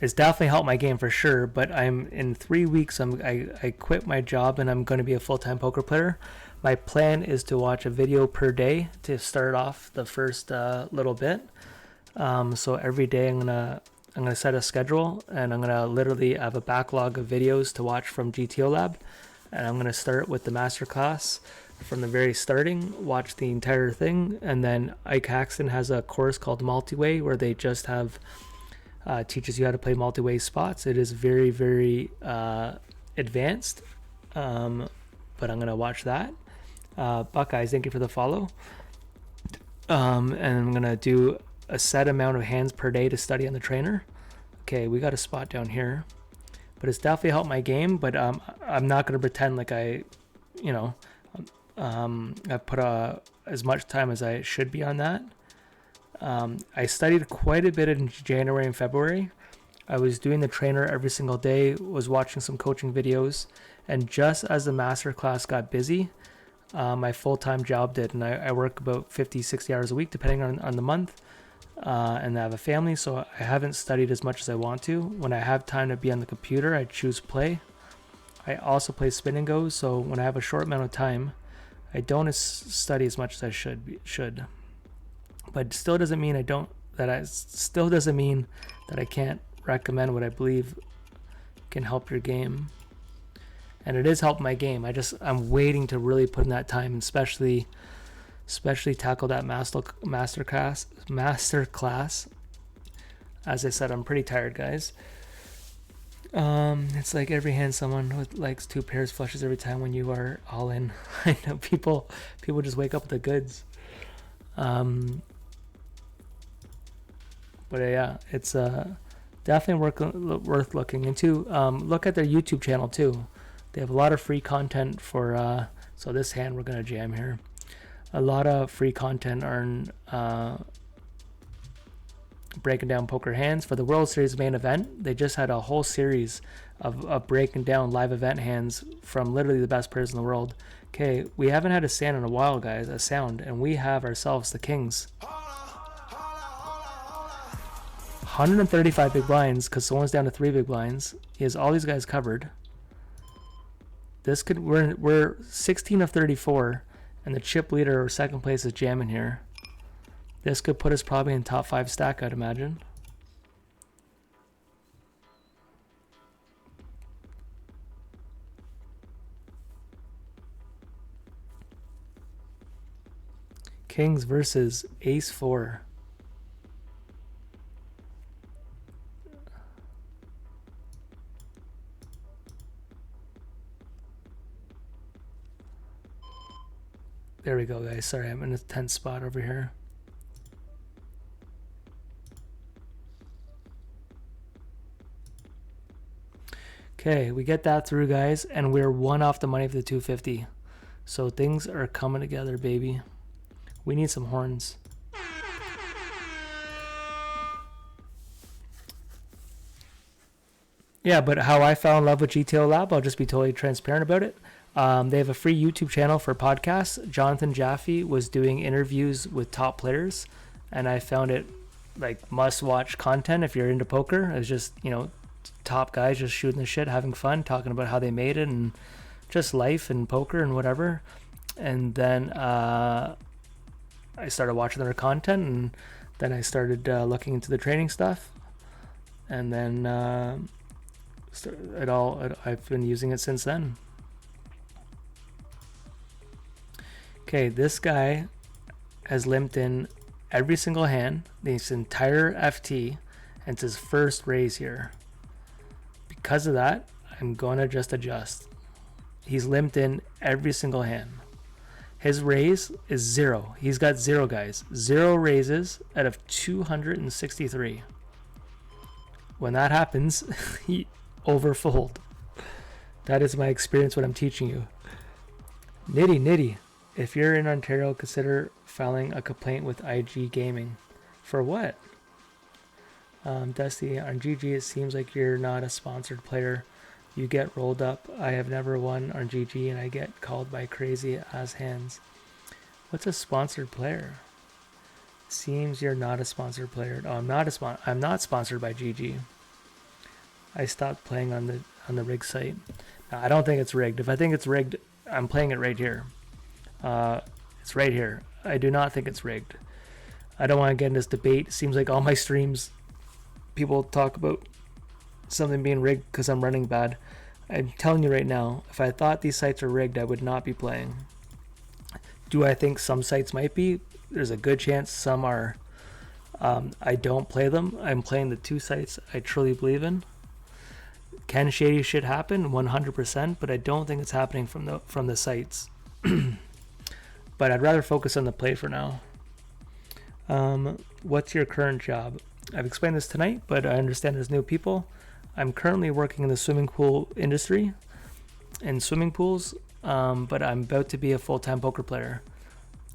It's definitely helped my game for sure, but I'm in 3 weeks. I quit my job and I'm going to be a full-time poker player. My plan is to watch a video per day to start off the first little bit. So every day I'm gonna set a schedule, and I'm gonna literally have a backlog of videos to watch from GTO Lab, and I'm gonna start with the masterclass from the very starting, watch the entire thing, and then Ike Haxton has a course called Multi-Way where they just have teaches you how to play multi-way spots. It is very, very advanced, but I'm gonna watch that. Buckeyes, thank you for the follow. And I'm gonna do a set amount of hands per day to study on the trainer. Okay, we got a spot down here, but it's definitely helped my game. But I'm not gonna pretend like I put as much time as I should be on that. I studied quite a bit in January and February. I was doing the trainer every single day, was watching some coaching videos, and just as the master class got busy, my full-time job did, and I work about 50, 60 hours a week depending on the month. and I have a family, so I haven't studied as much as I want to. When I have time to be on the computer, I choose play. I also play spin and go, so when I have a short amount of time, I don't study as much as I should. But still doesn't mean still doesn't mean that I can't recommend what I believe can help your game. And it is helping my game. I'm waiting to really put in that time, and especially tackle that master class. As I said, I'm pretty tired, guys. It's like every hand someone with likes 2 pairs flushes every time when you are all in. I know people just wake up with the goods. But yeah, it's definitely worth looking into. Look at their YouTube channel too. They have a lot of free content for so this hand we're gonna jam here. A lot of free content on breaking down poker hands for the World Series main event. They just had a whole series of breaking down live event hands from literally the best players in the world. Okay, we haven't had a sound in a while, guys, and we have ourselves the kings. 135 big blinds because someone's down to 3 big blinds. He has all these guys covered. We're 16 of 34, and the chip leader or second place is jamming here. This could put us probably in top 5 stack, I'd imagine. Kings versus Ace 4. There we go, guys. Sorry, I'm in a tense spot over here. Okay, we get that through, guys, and we're 1 off the money for the 250. So things are coming together, baby. We need some horns. Yeah, but how I fell in love with GTO Lab, I'll just be totally transparent about it. They have a free YouTube channel for podcasts. Jonathan Jaffe was doing interviews with top players, and I found it like must-watch content if you're into poker. It's just, top guys just shooting the shit, having fun, talking about how they made it and just life and poker and whatever. And then I started watching their content, and then I started looking into the training stuff, and then I've been using it since then. Okay, this guy has limped in every single hand, this entire FT, and it's his first raise here. Because of that, I'm going to just adjust. He's limped in every single hand. His raise is 0. He's got 0, guys. 0 raises out of 263. When that happens, he overfold. That is my experience, what I'm teaching you. Nitty. If you're in Ontario, consider filing a complaint with IG Gaming. For what? Dusty, on GG, it seems like you're not a sponsored player. You get rolled up. I have never won on GG, and I get called by crazy ass hands. What's a sponsored player? Seems you're not a sponsored player. Oh, I'm not sponsored by GG. I stopped playing on the rig site. No, I don't think it's rigged. If I think it's rigged, I'm playing it right here. It's right here. I do not think it's rigged. I don't want to get in this debate. It seems like all my streams, people talk about something being rigged because I'm running bad. I'm telling you right now, if I thought these sites are rigged, I would not be playing. Do I think some sites might be? There's a good chance some are. I don't play them. I'm playing the 2 sites I truly believe in. Can shady shit happen? 100%, but I don't think it's happening from the sites. But I'd rather focus on the play for now. What's your current job? I've explained this tonight, but I understand there's new people. I'm currently working in the swimming pool industry, in swimming pools, but I'm about to be a full-time poker player.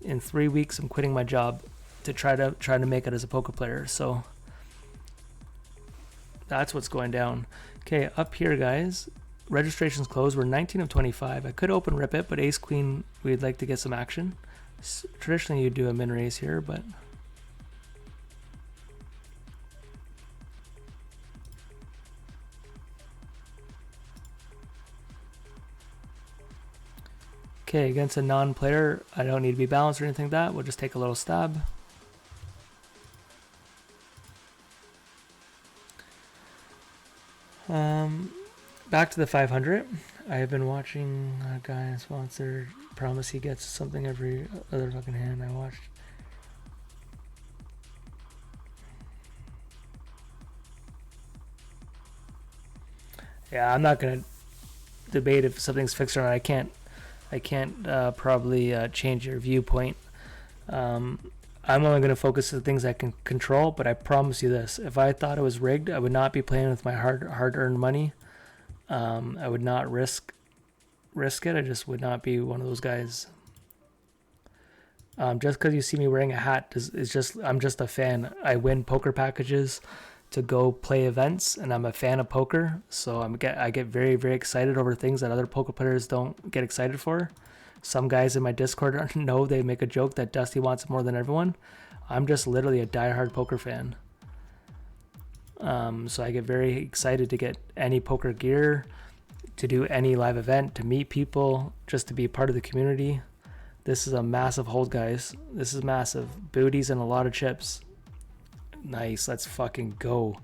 In 3 weeks, I'm quitting my job to try to make it as a poker player. So that's what's going down. Okay, up here, guys. Registration's closed. We're 19 of 25. I could open rip it, but ace queen, we'd like to get some action. Traditionally, you'd do a min raise here, but Okay, against a non-player, I don't need to be balanced or anything like that. We'll just take a little stab. Back to the 500. I have been watching a guy sponsored. Promise he gets something every other fucking hand. I watched. Yeah, I'm not gonna debate if something's fixed or not. I can't probably change your viewpoint. I'm only going to focus on the things I can control, but I promise you this. If I thought it was rigged, I would not be playing with my hard-earned money. I would not risk it. I just would not be one of those guys. Just because you see me wearing a hat I'm just a fan. I win poker packages to go play events, and I'm a fan of poker, so I get very, very excited over things that other poker players don't get excited for. Some guys in my Discord know, they make a joke that Dusty wants it more than everyone. I'm just literally a diehard poker fan. So I get very excited to get any poker gear, to do any live event, to meet people, just to be part of the community. This is a massive hold, guys. This is massive. Booties and a lot of chips. Nice, let's fucking go.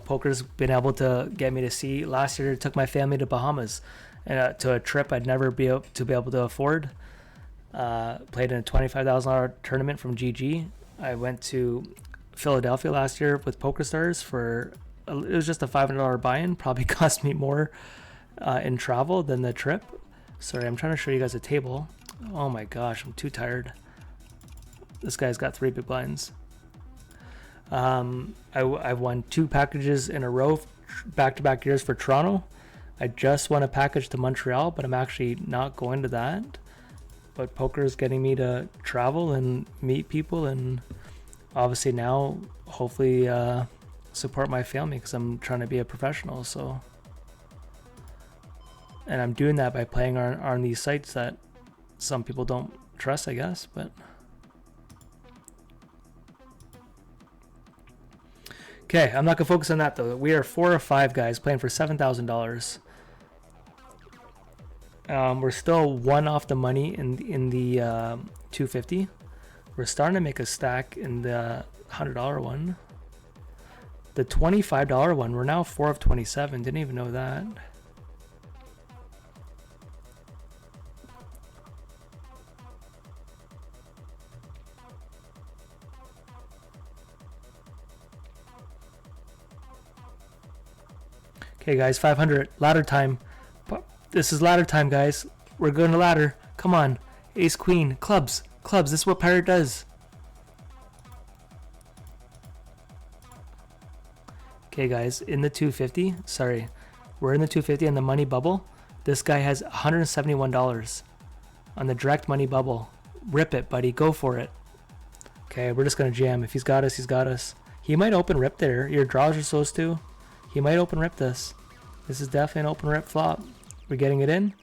Poker's been able to get me to see. Last year, it took my family to Bahamas, to a trip I'd never be able to afford. Played in a $25,000 tournament from GG. I went to Philadelphia last year with PokerStars it was just a $500 buy-in. Probably cost me more in travel than the trip. Sorry, I'm trying to show you guys a table. Oh my gosh, I'm too tired. This guy's got 3 big blinds. I've won 2 packages in a row, back-to-back years for Toronto. I just won a package to Montreal, but I'm actually not going to that. But poker is getting me to travel and meet people, and obviously now, hopefully, support my family, because I'm trying to be a professional. So, and I'm doing that by playing on these sites that some people don't trust, I guess, but. Okay, I'm not gonna focus on that though. We are 4 or 5 guys playing for $7,000. We're still 1 off the money in the 250. We're starting to make a stack in the $100 one. The $25 one, we're now 4 of 27. Didn't even know that. Okay, guys, 500. Ladder time. This is ladder time, guys. We're going to ladder. Come on. Ace, queen. Clubs. Clubs. This is what Pirate does. Okay, guys. In the 250. Sorry. We're in the 250 on the money bubble. This guy has $171 on the direct money bubble. Rip it, buddy. Go for it. Okay, we're just going to jam. If he's got us, he's got us. He might open rip there. Your draws are supposed to. He might open rip this. This is definitely an open rip flop. We're getting it in.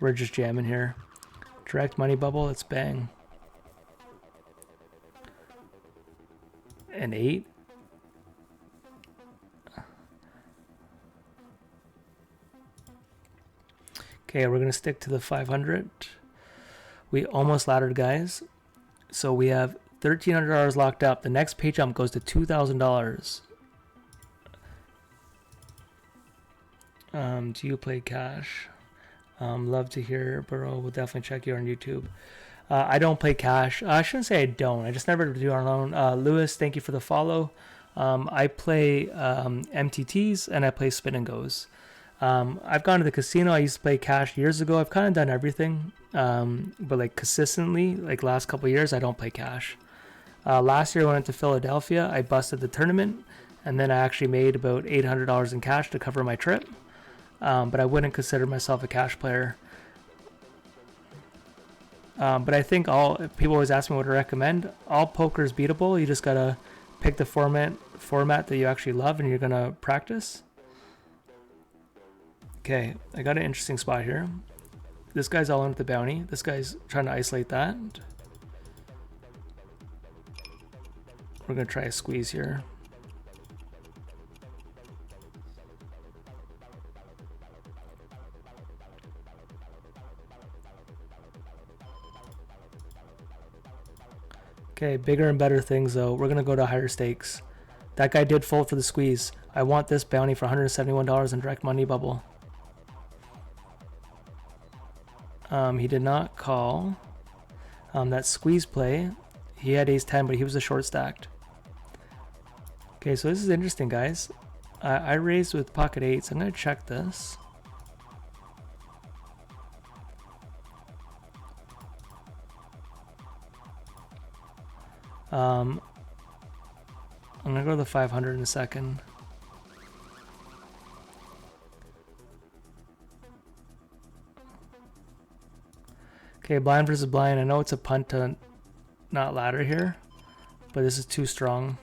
We're just jamming here. Direct money bubble. Let's bang. An 8. Okay, we're going to stick to the 500. We almost laddered, guys. So we have $1,300 locked up. The next pay jump goes to $2,000. Do you play cash? Love to hear, bro. We'll definitely check you on YouTube. I don't play cash. I shouldn't say I don't. I just never do on loan. Lewis, thank you for the follow. I play MTTs and I play spin and goes. I've gone to the casino. I used to play cash years ago. I've kind of done everything, but like consistently, like last couple of years, I don't play cash. Last year I went to Philadelphia. I busted the tournament, and then I actually made about $800 in cash to cover my trip. But I wouldn't consider myself a cash player. But I think people always ask me what to recommend. All poker is beatable. You just gotta pick the format that you actually love and you're gonna practice. Okay, I got an interesting spot here. This guy's all in with the bounty. This guy's trying to isolate that. We're gonna try a squeeze here. Okay, bigger and better things though. We're gonna go to higher stakes. That guy did fold for the squeeze. I want this bounty for $171 in direct money bubble. He did not call. That squeeze play, he had ace 10, but he was a short stacked. Okay, so this is interesting, guys. I raised with pocket eights. I'm gonna check this. I'm gonna go to the 500 in a second. Okay, blind versus blind. I know it's a punt to not ladder here, but this is too strong.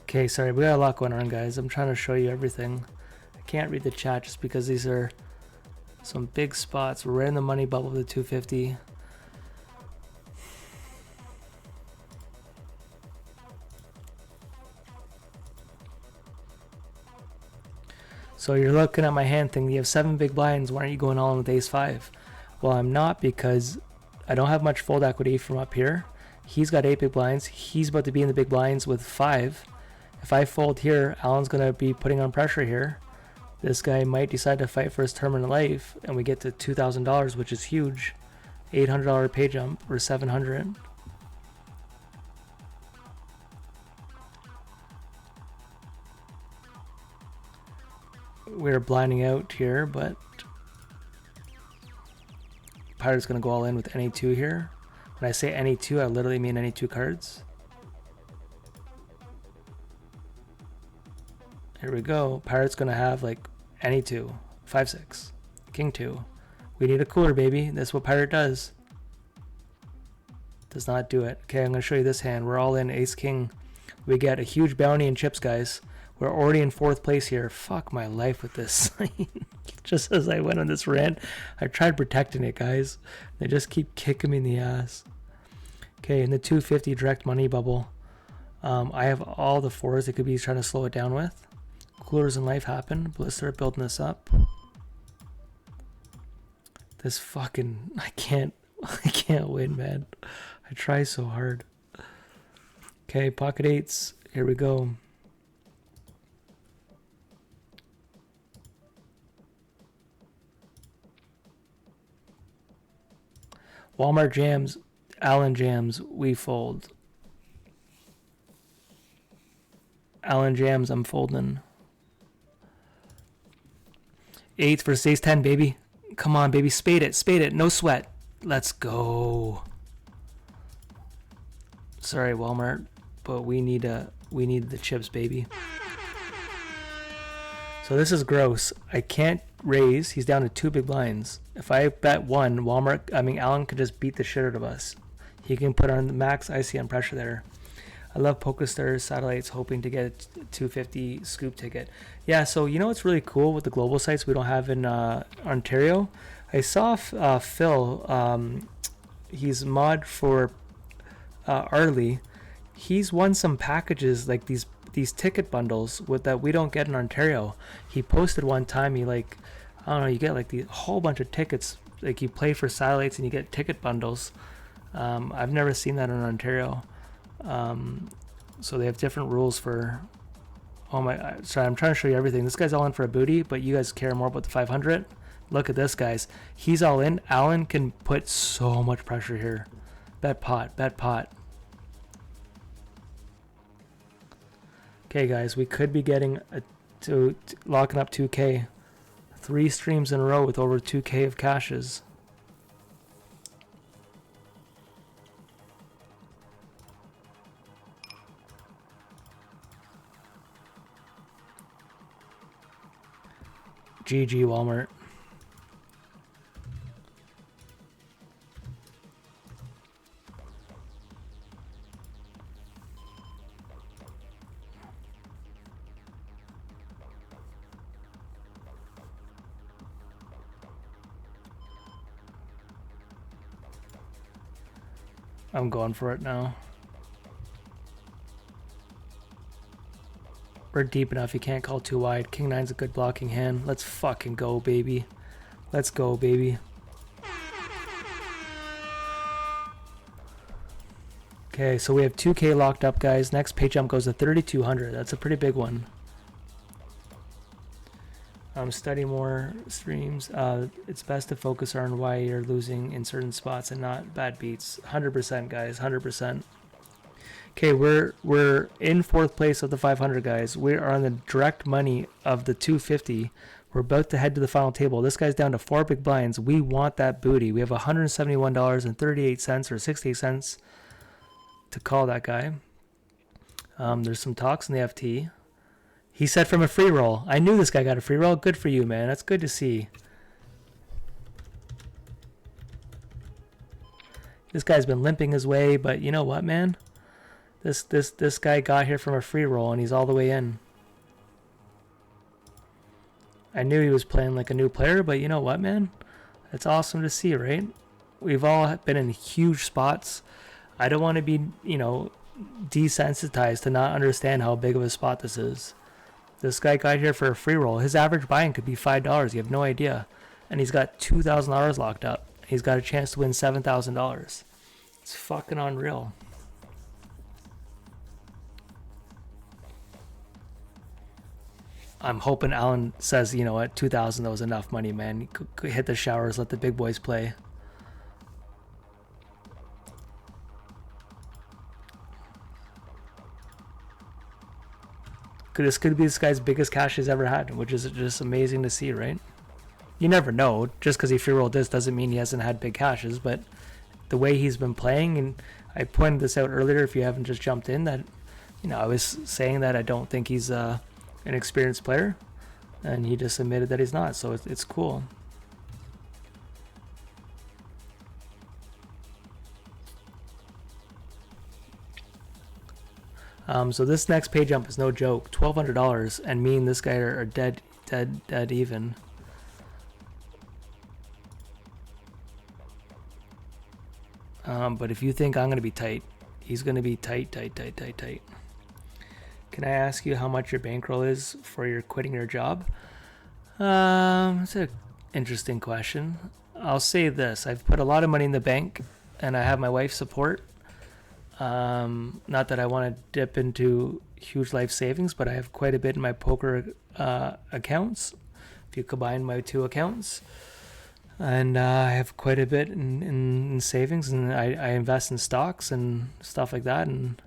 Okay, sorry, we got a lot going on, guys. I'm trying to show you everything. I can't read the chat just because these are some big spots. We're right in the money bubble of the 250. So you're looking at my hand thing. You have 7 big blinds. Why aren't you going all in with ace 5? Well, I'm not, because I don't have much fold equity from up here. He's got 8 big blinds. He's about to be in the big blinds with 5. If I fold here, Alan's going to be putting on pressure here. This guy might decide to fight for his tournament life, and we get to $2,000, which is huge. $800 pay jump, or $700. We're blinding out here, but Pirate's going to go all in with any 2 here. When I say any 2, I literally mean any 2 cards. Here we go. Pirate's going to have like any 2. 5-6. King 2. We need a cooler, baby. That's what Pirate does. Does not do it. Okay, I'm going to show you this hand. We're all in ace king. We get a huge bounty in chips, guys. We're already in 4th place here. Fuck my life with this. Just as I went on this rant, I tried protecting it, guys. They just keep kicking me in the ass. Okay, in the 250 direct money bubble, I have all the 4s that could be trying to slow it down with. Coolers in life happen, but let's start building this up. This fucking, I can't win, man. I try so hard. Okay, pocket 8s. Here we go. Walmart jams, Allen jams, we fold. Allen jams, I'm folding. 8 versus ace 10, baby. Come on, baby, spade it, no sweat. Let's go. Sorry, Walmart, but we need the chips, baby. So this is gross. I can't raise. He's down to 2 big blinds. If I bet 1, Allen could just beat the shit out of us. He can put on the max ICM pressure there. I love PokerStars satellites, hoping to get a 250 scoop ticket. Yeah, so you know what's really cool with the global sites we don't have in Ontario? I saw Phil, he's mod for Arlie. He's won some packages like these ticket bundles that we don't get in Ontario. He posted one time, I don't know, you get like the whole bunch of tickets, like you play for satellites and you get ticket bundles. I've never seen that in Ontario. So they have different rules for, sorry, I'm trying to show you everything. This guy's all in for a booty, but you guys care more about the 500. Look at this, guys. He's all in. Allen can put so much pressure here. Bet pot. Okay, guys, we could be getting to locking up 2K. 3 streams in a row with over 2K of cashes. GG, Walmart. I'm going for it now. We're deep enough. You can't call too wide. King 9's a good blocking hand. Let's fucking go, baby. Let's go, baby. Okay, so we have 2K locked up, guys. Next pay jump goes to 3,200. That's a pretty big one. Study more streams. It's best to focus on why you're losing in certain spots and not bad beats. 100%, guys. 100%. Okay, we're in 4th place of the 500, guys. We are on the direct money of the 250. We're about to head to the final table. This guy's down to 4 big blinds. We want that booty. We have $171.38 or 68 cents to call that guy. There's some talks in the FT. He said from a free roll. I knew this guy got a free roll. Good for you, man. That's good to see. This guy's been limping his way, but you know what, man? This guy got here from a free roll, and he's all the way in. I knew he was playing like a new player, but you know what, man? It's awesome to see, right? We've all been in huge spots. I don't want to be, you know, desensitized to not understand how big of a spot this is. This guy got here for a free roll. His average buy-in could be $5. You have no idea. And he's got $2,000 locked up. He's got a chance to win $7,000. It's fucking unreal. I'm hoping Alan says, you know what, 2,000, that was enough money, man. Hit the showers, let the big boys play. This could be this guy's biggest cash he's ever had, which is just amazing to see, right? You never know. Just because he free rolled this doesn't mean he hasn't had big cashes, but the way he's been playing, and I pointed this out earlier if you haven't just jumped in, that, you know, I was saying that I don't think he's an experienced player, and he just admitted that he's not, so it's cool. So this next pay jump is no joke. $1,200, and me and this guy are dead even. But if you think I'm gonna be tight, he's gonna be tight. Can I ask you how much your bankroll is for your quitting your job? It's an interesting question. I'll say this: I've put a lot of money in the bank, and I have my wife's support. Not that I want to dip into huge life savings, but I have quite a bit in my poker accounts, if you combine my two accounts. And I have quite a bit in savings, and I invest in stocks and stuff like that. And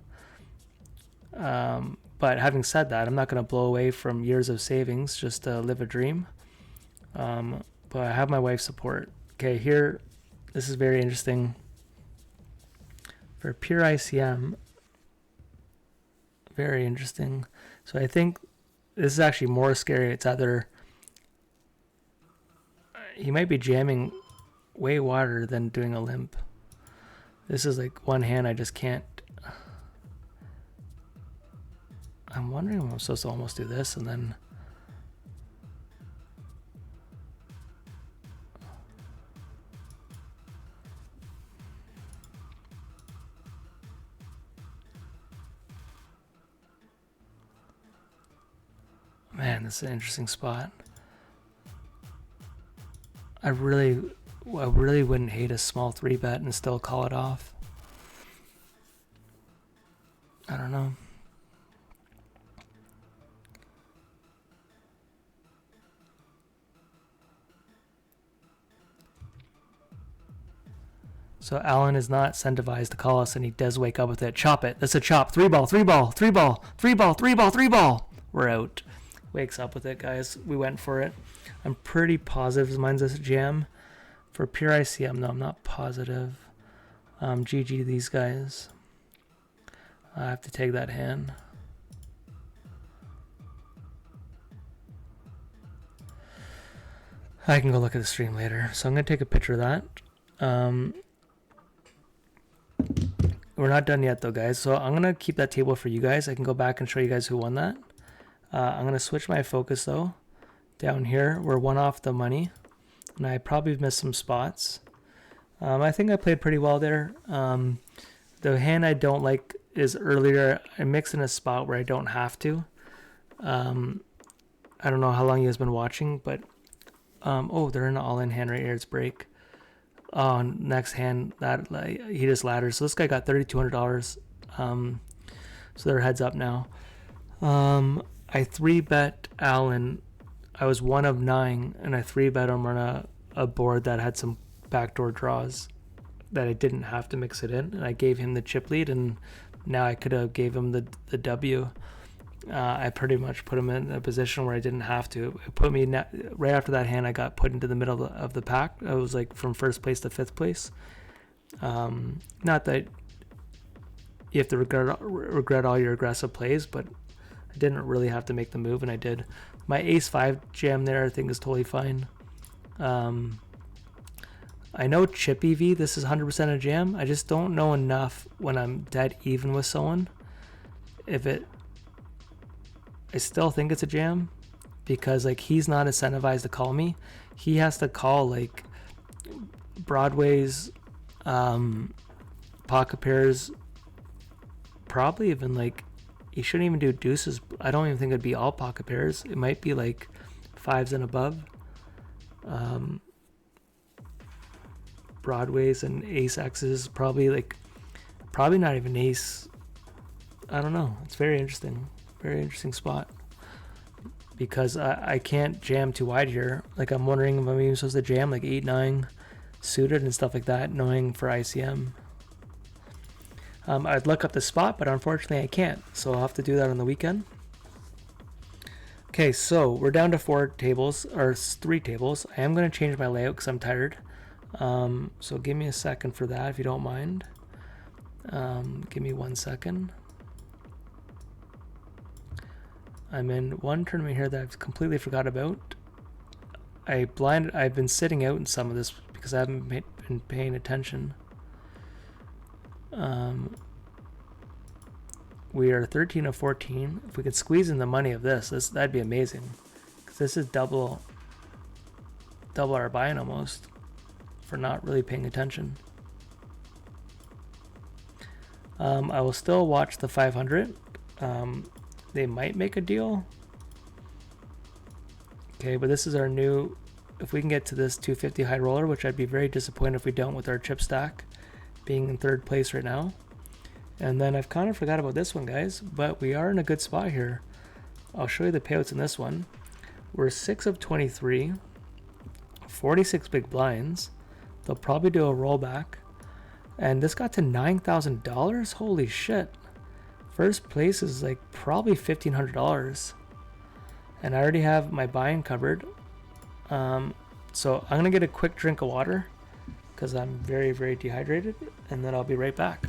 but having said that, I'm not going to blow away from years of savings just to live a dream. But I have my wife's support. Okay, here, this is very interesting. For pure ICM, very interesting. So I think this is actually more scary. It's either he might be jamming way wider than doing a limp. This is like one hand I just can't. I'm wondering if I'm supposed to almost do this and then. Man, this is an interesting spot. I really wouldn't hate a small 3-bet and still call it off. I don't know. So Alan is not incentivized to call us, and he does wake up with it. Chop it. That's a chop. 3 ball, 3 ball, 3 ball, 3 ball, 3 ball, 3 ball. We're out. Wakes up with it, guys. We went for it. I'm pretty positive mine's a jam. For pure ICM, no, I'm not positive. GG to these guys. I have to take that hand. I can go look at the stream later. So I'm going to take a picture of that. We're not done yet, though, guys. So I'm going to keep that table for you guys. I can go back and show you guys who won that. I'm going to switch my focus, though. Down here, we're one off the money. And I probably missed some spots. I think I played pretty well there. The hand I don't like is earlier. I mix in a spot where I don't have to. I don't know how long you guys been watching, but oh, they're in an all-in hand right here. It's break. Oh, next hand that he just ladders. So this guy got $3,200. So they're heads up now. I 3-bet Allen. I was 1 of 9, and I 3-bet him on a board that had some backdoor draws that I didn't have to mix it in, and I gave him the chip lead, and now I could have gave him the W. I pretty much put him in a position where I didn't have to. It put me right after that hand. I got put into the middle of the pack. I was like from first place to fifth place. Not that you have to regret all your aggressive plays, but I didn't really have to make the move, and I did. My ace-5 jam there I think is totally fine. I know chip EV, this is 100% a jam. I just don't know enough when I'm dead even with someone. I still think it's a jam because like he's not incentivized to call me. He has to call like Broadway's, pocket pairs, probably even like he shouldn't even do deuces. I don't even think it'd be all pocket pairs. It might be like 5s and above. Broadways and ace X's, probably not even ace. I don't know. It's very interesting spot because I can't jam too wide here. Like I'm wondering if I'm even supposed to jam like 8-9 suited and stuff like that, knowing for ICM. I'd look up the spot, but unfortunately I can't, so I'll have to do that on the weekend. Okay, so we're down to 4 tables, or 3 tables. I am going to change my layout because I'm tired. So give me a second for that if you don't mind. Give me 1 second. I'm in one tournament here that I've completely forgot about. I've been sitting out in some of this because I haven't been paying attention. We are 13 of 14. If we could squeeze in the money of this, that'd be amazing. Because this is double our buy-in almost for not really paying attention. I will still watch the 500. They might make a deal. Okay, but this is our new, if we can get to this 250 high roller, which I'd be very disappointed if we don't with our chip stack being in 3rd place right now. And then I've kind of forgot about this one, guys, but we are in a good spot here. I'll show you the payouts in this one. We're 6 of 23, 46 big blinds. They'll probably do a rollback. And this got to $9,000. Holy shit. First place is like probably $1,500. And I already have my buy-in covered. So I'm going to get a quick drink of water because I'm very, very dehydrated. And then I'll be right back.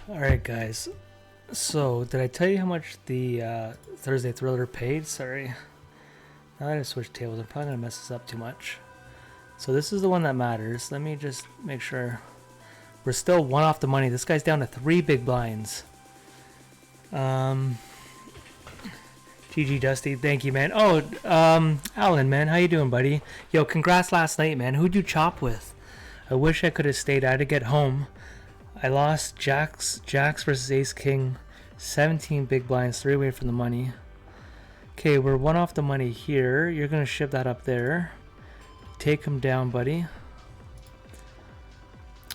Alright guys, so did I tell you how much the Thursday Thriller paid? Sorry. Now that I switched tables, I'm probably going to mess this up too much. So this is the one that matters. Let me just make sure. We're still one off the money. This guy's down to 3 big blinds. GG Dusty, thank you, man. Oh, Alan, man, how you doing, buddy? Yo, congrats last night, man. Who'd you chop with? I wish I could have stayed. I had to get home. I lost Jacks versus Ace King. 17 big blinds, 3 away from the money. Okay, we're 1 off the money here. You're gonna ship that up there. Take him down, buddy.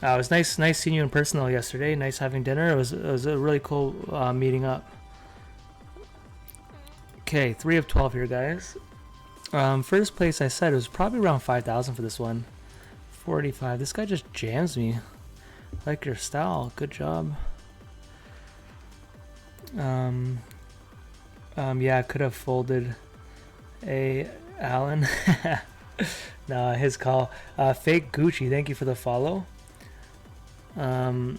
It was nice seeing you in person though yesterday. Nice having dinner. It was a really cool meeting up. Okay, 3 of 12 here, guys. First place, I said it was probably around 5,000 for this one. 45. This guy just jams me. I like your style. Good job. Yeah, I could have folded a Alan. Nah, his call. Fake Gucci, thank you for the follow. We're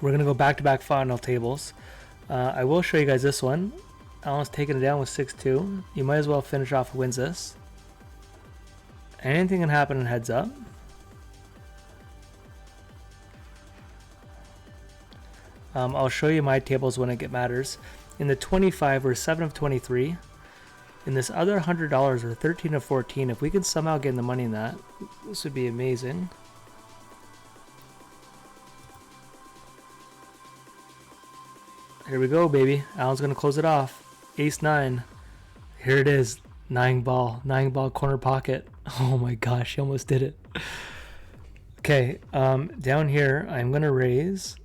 gonna go back-to-back final tables. I will show you guys this one. Alan's taking it down with 6-2. You might as well finish off who wins this. Anything can happen in heads up. I'll show you my tables when it matters. In the 25, we're 7 of 23. In this other $100, we're 13 of 14. If we can somehow get in the money in that, this would be amazing. Here we go, baby. Alan's gonna close it off. Ace 9. Here it is. 9 ball corner pocket. Oh my gosh, he almost did it. Okay, down here, I'm gonna raise.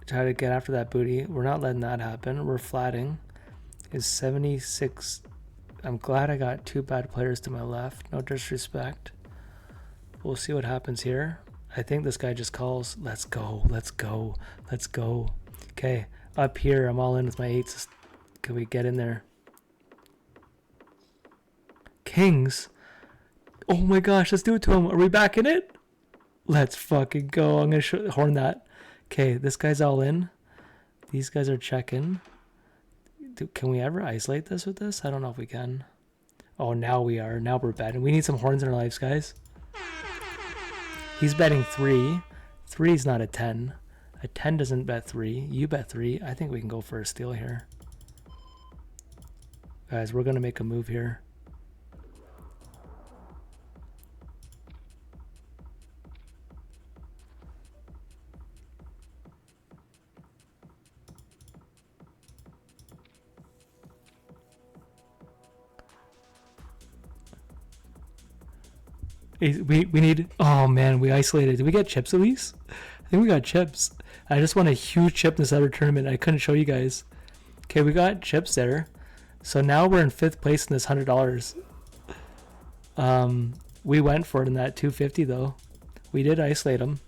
Try to get after that booty. We're not letting that happen. We're flatting. Is 76. I'm glad I got 2 bad players to my left. No disrespect. We'll see what happens here. I think this guy just calls. Let's go. Let's go. Let's go. Okay. Up here, I'm all in with my 8s. Can we get in there? Kings. Oh my gosh, let's do it to him. Are we back in it? Let's fucking go. I'm going to horn that. Okay, this guy's all in. These guys are checking. Can we ever isolate this with this? I don't know if we can. Oh, now we are. Now we're betting. We need some horns in our lives, guys. He's betting 3. 3 is not a 10. A 10 doesn't bet 3. You bet 3. I think we can go for a steal here. Guys, we're going to make a move here. We need... Oh, man, we isolated. Did we get chips at least? I think we got chips. I just won a huge chip in this other tournament. I couldn't show you guys. Okay, we got chips there. So now we're in 5th place in this $100. We went for it in that 250 though. We did isolate them.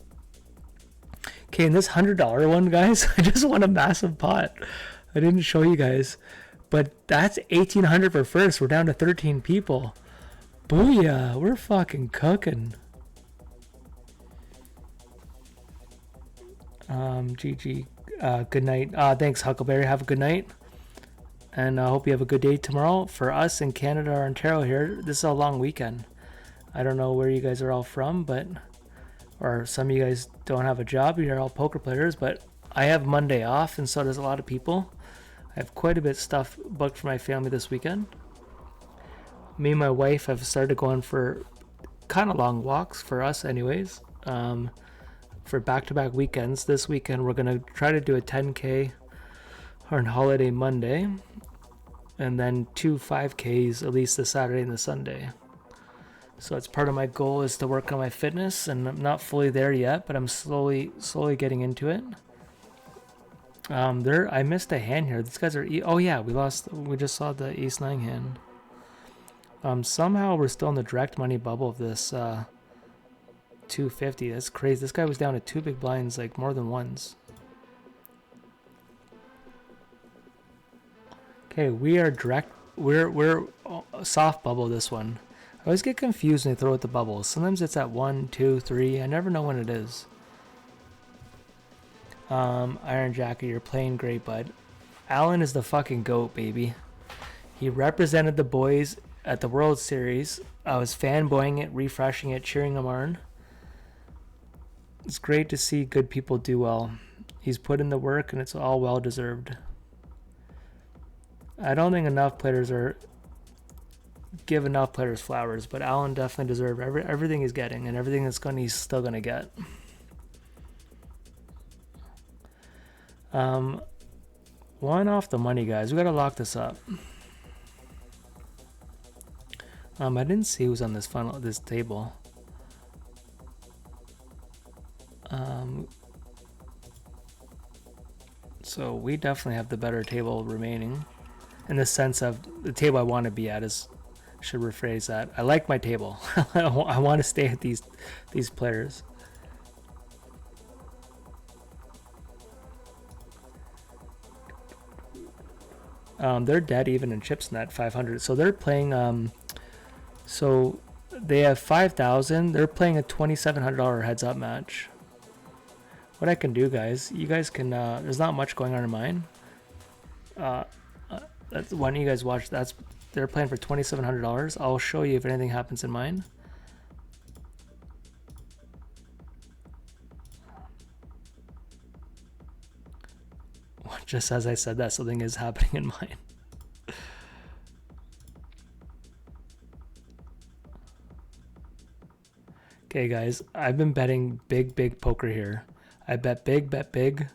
Okay, in this $100 one, guys, I just won a massive pot. I didn't show you guys. But that's 1,800 for first. We're down to 13 people. Booyah, we're fucking cooking. GG. Good night. Thanks, Huckleberry. Have a good night. And I hope you have a good day tomorrow. For us in Canada or Ontario here, this is a long weekend. I don't know where you guys are all from, but... Or some of you guys don't have a job. You're all poker players, but I have Monday off, and so does a lot of people. I have quite a bit of stuff booked for my family this weekend. Me and my wife have started going for kind of long walks, for us anyways. For back-to-back weekends. This weekend we're going to try to do a 10K on holiday Monday, and then 2 5Ks at least the Saturday and the Sunday. So it's part of my goal is to work on my fitness, and I'm not fully there yet, but I'm slowly getting into it. I missed a hand here. These guys are oh yeah, we just saw the ace 9 hand. Somehow we're still in the direct money bubble of this 250. That's crazy. This guy was down to 2 big blinds, like more than once. Okay, we are direct. We're soft bubble this one. I always get confused when they throw out the bubbles. Sometimes it's at 1, 2, 3. I never know when it is. Iron Jacket, you're playing great, bud. Alan is the fucking GOAT, baby. He represented the boys at the World Series. I was fanboying it, refreshing it, cheering him on. It's great to see good people do well. He's put in the work and it's all well deserved. I don't think enough players give enough players flowers, but Allen definitely deserves everything he's getting and everything he's still gonna get. One off the money, guys. We gotta lock this up. I didn't see who's on this table. So we definitely have the better table remaining, in the sense of the table I want to be at is. Should rephrase that. I like my table. I want to stay at these players. They're dead even in chips net 500. So they're playing. So they have 5,000. They're playing a $2,700 heads up match. What I can do, guys, you guys can. There's not much going on in mine. Why don't you guys watch? They're playing for $2,700. I'll show you if anything happens in mine. Just as I said that, something is happening in mine. Okay, guys, I've been betting big poker here. I bet big.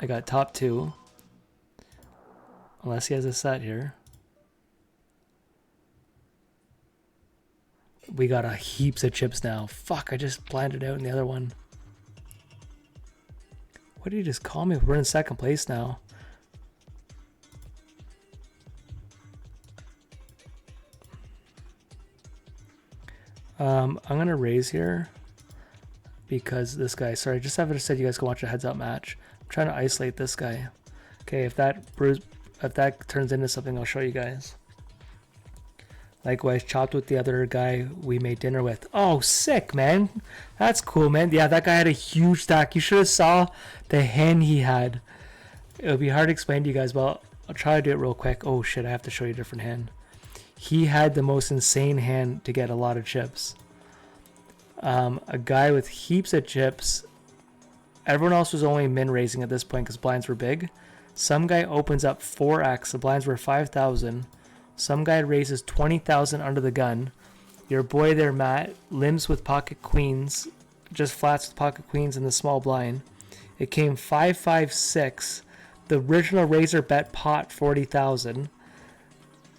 I got top 2. Unless he has a set here. We got a heaps of chips now. Fuck, I just blinded out in the other one. What did you just call me? We're in second place now. I'm gonna raise here because this guy. Sorry, I just haven't said you guys can watch a heads up match. I'm trying to isolate this guy. Okay, if that turns into something, I'll show you guys. Likewise, chopped with the other guy we made dinner with. Oh, sick, man. That's cool, man. Yeah, that guy had a huge stack. You should have saw the hand he had. It would be hard to explain to you guys, but I'll try to do it real quick. Oh, shit, I have to show you a different hand. He had the most insane hand to get a lot of chips. A guy with heaps of chips. Everyone else was only min raising at this point because blinds were big. Some guy opens up 4x. The blinds were 5,000. Some guy raises 20,000 under the gun. Your boy there, Matt, limps with pocket queens, just flats with pocket queens in the small blind. It came 5-5-6. The original raiser bet pot 40,000.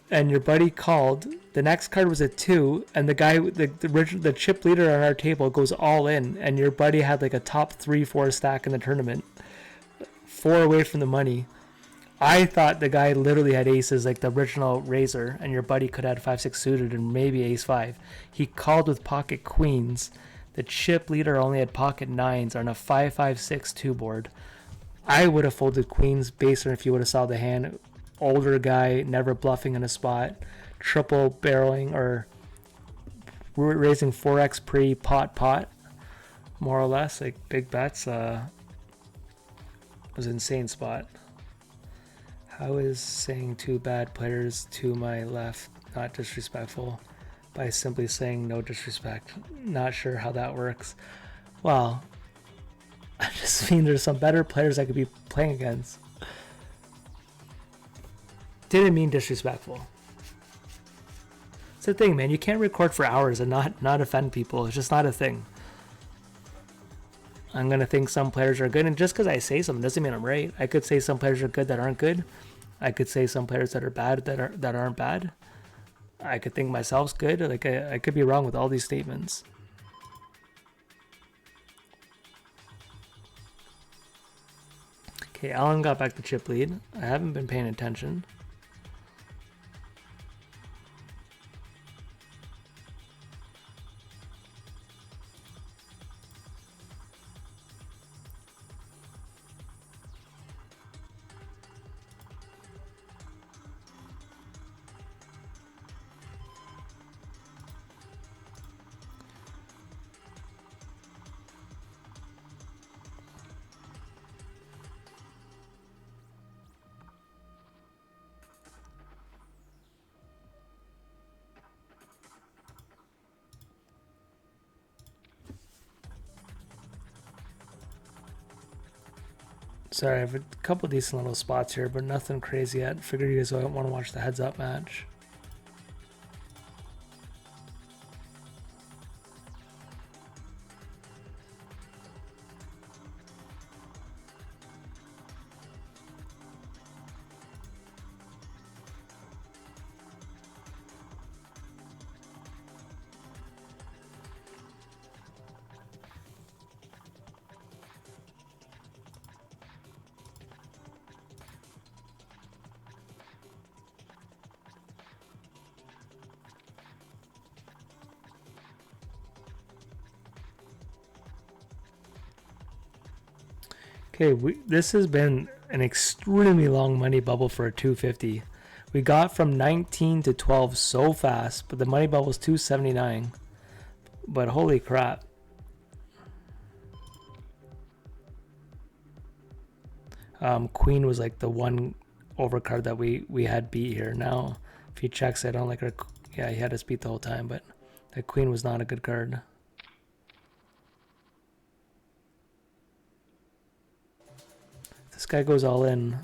And your buddy called. The next card was a 2, and the guy, the chip leader on our table goes all in, and your buddy had like a top 3-4 stack in the tournament. 4 away from the money. I thought the guy literally had aces like the original raiser, and your buddy could have 5-6 suited and maybe ace-5. He called with pocket queens. The chip leader only had pocket 9s on a 5-5-6-2 board. I would have folded queens based on if you would have saw the hand. Older guy, never bluffing in a spot, triple barreling or raising 4x pre pot, more or less, like big bets. Was an insane spot. How is saying 2 bad players to my left not disrespectful by simply saying no disrespect? Not sure how that works. Well, I just mean there's some better players I could be playing against. Didn't mean disrespectful. It's a thing, man. You can't record for hours and not offend people. It's just not a thing. I'm going to think some players are good, and just because I say something doesn't mean I'm right. I could say some players are good that aren't good. I could say some players that are bad that aren't bad. I could think myself's good. Like I could be wrong with all these statements. Okay, Alan got back the chip lead. I haven't been paying attention. Sorry, I have a couple decent little spots here, but nothing crazy yet. Figured you guys want to watch the heads up match. Okay, this has been an extremely long money bubble for a 250. We got from 19 to 12 so fast, but the money bubble is 279. But holy crap. Queen was like the one overcard that we had beat here. Now, if he checks, I don't like her. Yeah, he had us beat the whole time, but the Queen was not a good card. This guy goes all in.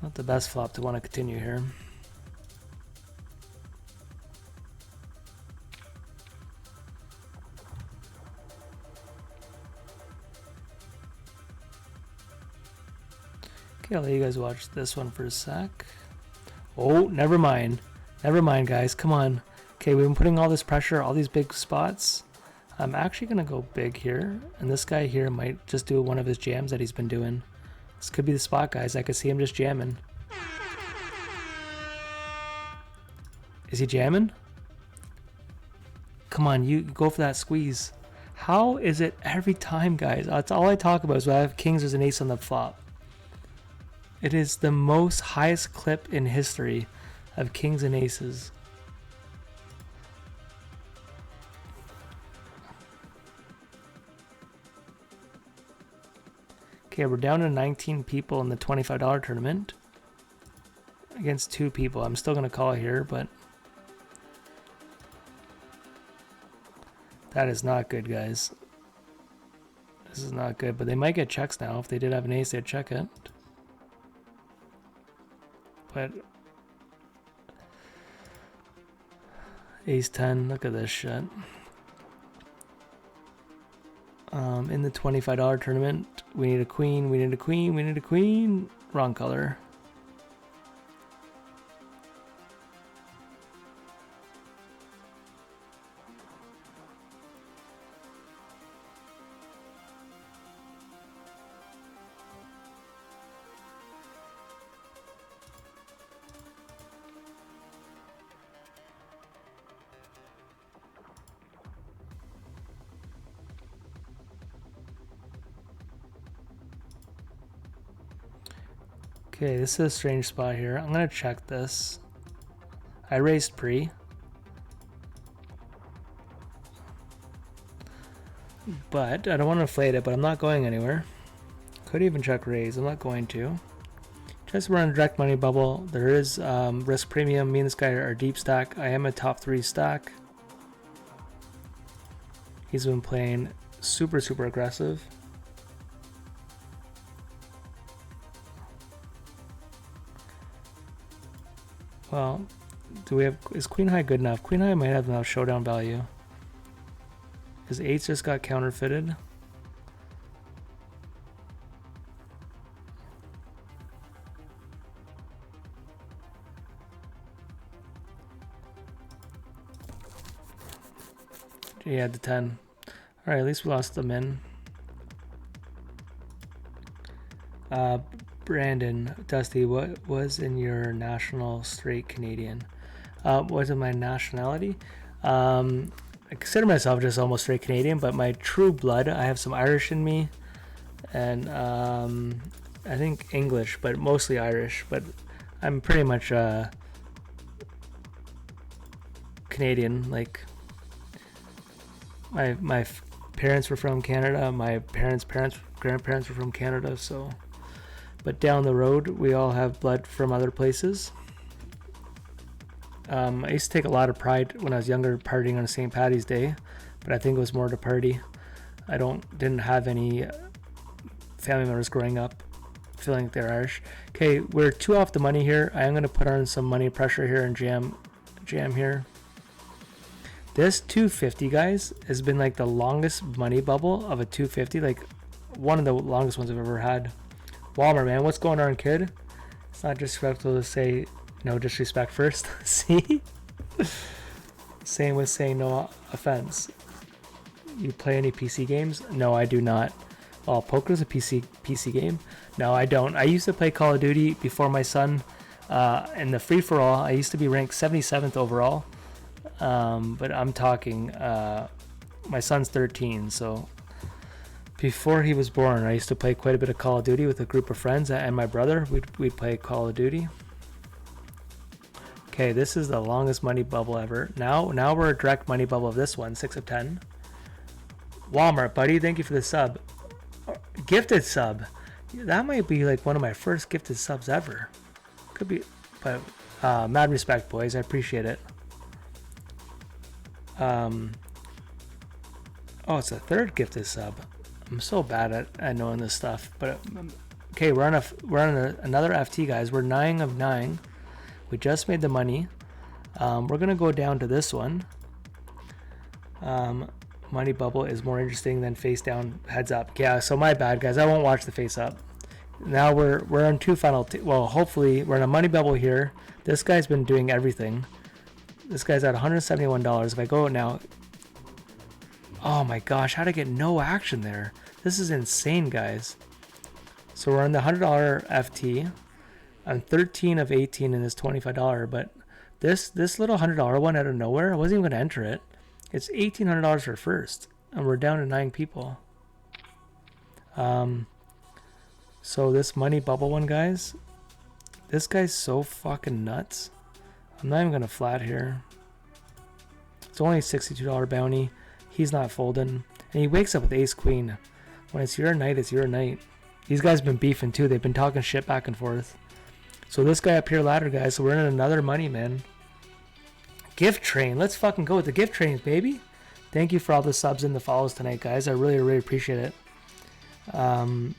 Not the best flop to want to continue here. Okay, I'll let you guys watch this one for a sec. Oh, never mind. Never mind, guys. Come on. Okay, we've been putting all this pressure, all these big spots. I'm actually going to go big here. And this guy here might just do one of his jams that he's been doing. This could be the spot, guys. I could see him just jamming. Is he jamming? Come on, you go for that squeeze. How is it every time, guys? That's all I talk about is when I have kings, there's an ace on the flop. It is the most highest clip in history of kings and aces. Okay, we're down to 19 people in the $25 tournament against 2 people. I'm still going to call here, but that is not good, guys. This is not good, but they might get checks now. If they did have an ace, they'd check it. But ace 10, look at this shit. In the $25 tournament, we need a queen, we need a queen, we need a queen. Wrong color. Okay, this is a strange spot here. I'm gonna check this. I raised pre. But I don't want to inflate it, but I'm not going anywhere. Could even check raise. I'm not going to. Just run a direct money bubble. There is risk premium. Me and this guy are deep stack. I am a top 3 stack. He's been playing super aggressive. Well, is Queen High good enough? Queen High might have enough showdown value. His 8s just got counterfeited. He had the 10. Alright, at least we lost the min. Brandon, Dusty, what was in your national straight Canadian? What was in my nationality? I consider myself just almost straight Canadian, but my true blood, I have some Irish in me, and I think English, but mostly Irish. But I'm pretty much Canadian. Like my parents were from Canada. My grandparents were from Canada. So, but down the road, we all have blood from other places. I used to take a lot of pride when I was younger partying on St. Paddy's Day, but I think it was more to party. I didn't have any family members growing up feeling like they're Irish. Okay, we're 2 off the money here. I am going to put on some money pressure here and jam here. This 250, guys, has been like the longest money bubble of a 250, like one of the longest ones I've ever had. Walmart, man, what's going on, kid? It's not disrespectful to say no disrespect first. See? Same with saying no offense. You play any PC games? No, I do not. Oh, poker's a PC game? No, I don't. I used to play Call of Duty before my son. In the free-for-all, I used to be ranked 77th overall. But I'm talking, my son's 13, so before he was born, I used to play quite a bit of Call of Duty with a group of friends and my brother. We'd play Call of Duty. Okay, this is the longest money bubble ever. Now we're a direct money bubble of this one, 6 of 10. Walmart, buddy, thank you for the sub. Gifted sub. That might be like one of my first gifted subs ever. Could be, but mad respect, boys. I appreciate it. Oh, it's a third gifted sub. I'm so bad at knowing this stuff. But okay, we're on another FT, guys. We're 9 of 9. We just made the money. We're gonna go down to this one. Money bubble is more interesting than face down heads up. Yeah, so my bad, guys. I won't watch the face up. Now we're on 2 final. Well, hopefully we're in a money bubble here. This guy's been doing everything. This guy's at $171. If I go now, oh my gosh, how to get no action there? This is insane, guys. So we're on the $100 FT. I'm 13 of 18 in this $25, but this little $100 one out of nowhere, I wasn't even going to enter it. It's $1,800 for first, and we're down to 9 people. So this money bubble one, guys, this guy's so fucking nuts. I'm not even gonna flat here. It's only a $62 bounty. He's not folding, and he wakes up with ace queen. When it's your night, it's your night. These guys been beefing too. They've been talking shit back and forth. So this guy up here ladder, guys. So we're in another money, man. Gift train. Let's fucking go with the gift trains, baby. Thank you for all the subs and the follows tonight, guys. I really, really appreciate it. Iron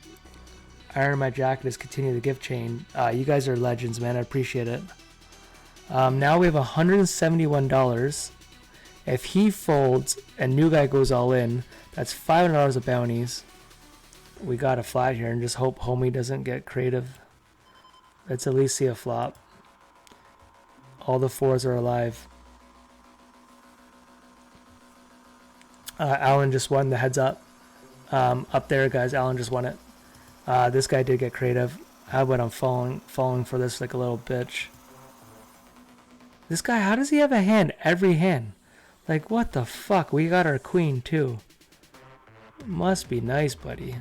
My Jacket is continuing the gift chain. You guys are legends, man. I appreciate it. Now we have $171. If he folds and new guy goes all in, that's $500 of bounties. We got a flat here and just hope homie doesn't get creative. Let's at least see a flop. All the 4s are alive. Alan just won the heads up. Up there, guys. Alan just won it. This guy did get creative. How about I'm falling for this like a little bitch. This guy, how does he have a hand? Every hand. Like, what the fuck? We got our queen, too. Must be nice, buddy.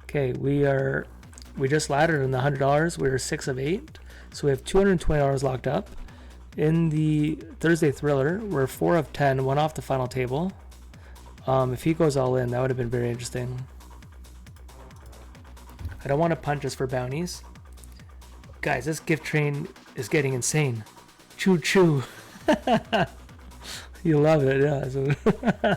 Okay, we just laddered in the $100. We were 6 of 8. So we have $220 locked up. In the Thursday Thriller, we're 4 of 10, 1 off the final table. If he goes all in, that would have been very interesting. I don't want to punt us for bounties. Guys, this gift train is getting insane. Choo choo. You love it, yeah.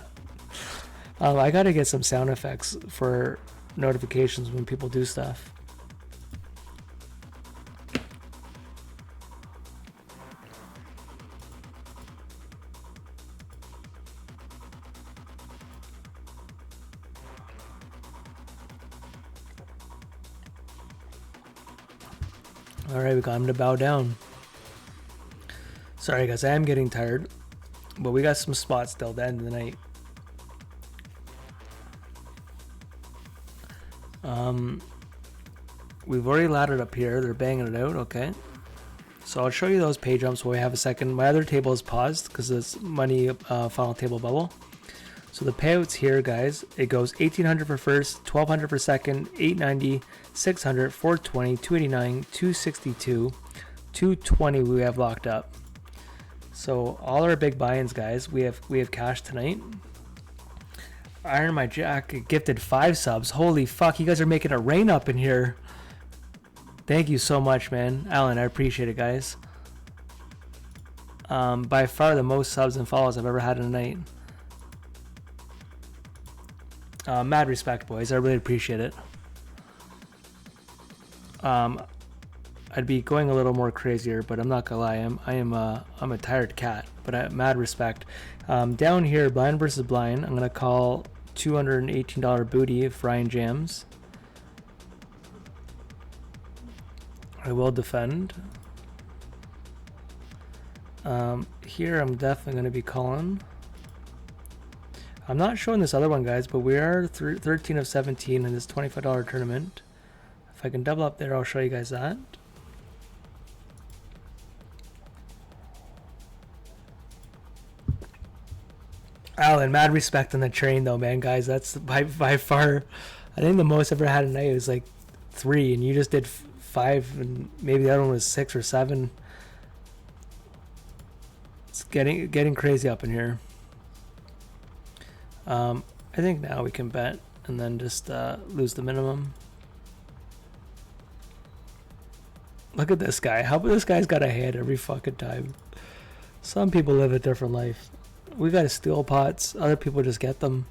I gotta get some sound effects for notifications when people do stuff. Alright, we got him to bow down. Sorry guys, I am getting tired. But we got some spots still at the end of the night. We've already laddered up here. They're banging it out, okay. So I'll show you those pay jumps when we have a second. My other table is paused because it's money final table bubble. So the payouts here, guys, it goes 1,800 for first, 1,200 for second, 890, 600, 420, 289, 262, 220 we have locked up. So all our big buy-ins, guys, we have cash tonight. Iron My Jack gifted 5 subs. Holy fuck, you guys are making it rain up in here. Thank you so much, man. Alan, I appreciate it, guys. By far the most subs and follows I've ever had in a night. Mad respect, boys. I really appreciate it. I'd be going a little more crazier, but I'm not gonna lie. I'm a tired cat, but mad respect. Down here, blind versus blind. I'm gonna call $218 booty if Ryan jams. I will defend. Here I'm definitely gonna be calling. I'm not showing this other one, guys, but we are 13 of 17 in this $25 tournament. If I can double up there, I'll show you guys that. Alan, mad respect on the train though, man, guys. That's by far, I think the most I've ever had a night was like 3, and you just did 5, and maybe the other one was 6 or 7. It's getting crazy up in here. I think now we can bet and then just lose the minimum. Look at this guy. How about this guy's got a hand every fucking time? Some people live a different life. We got steel pots. Other people just get them.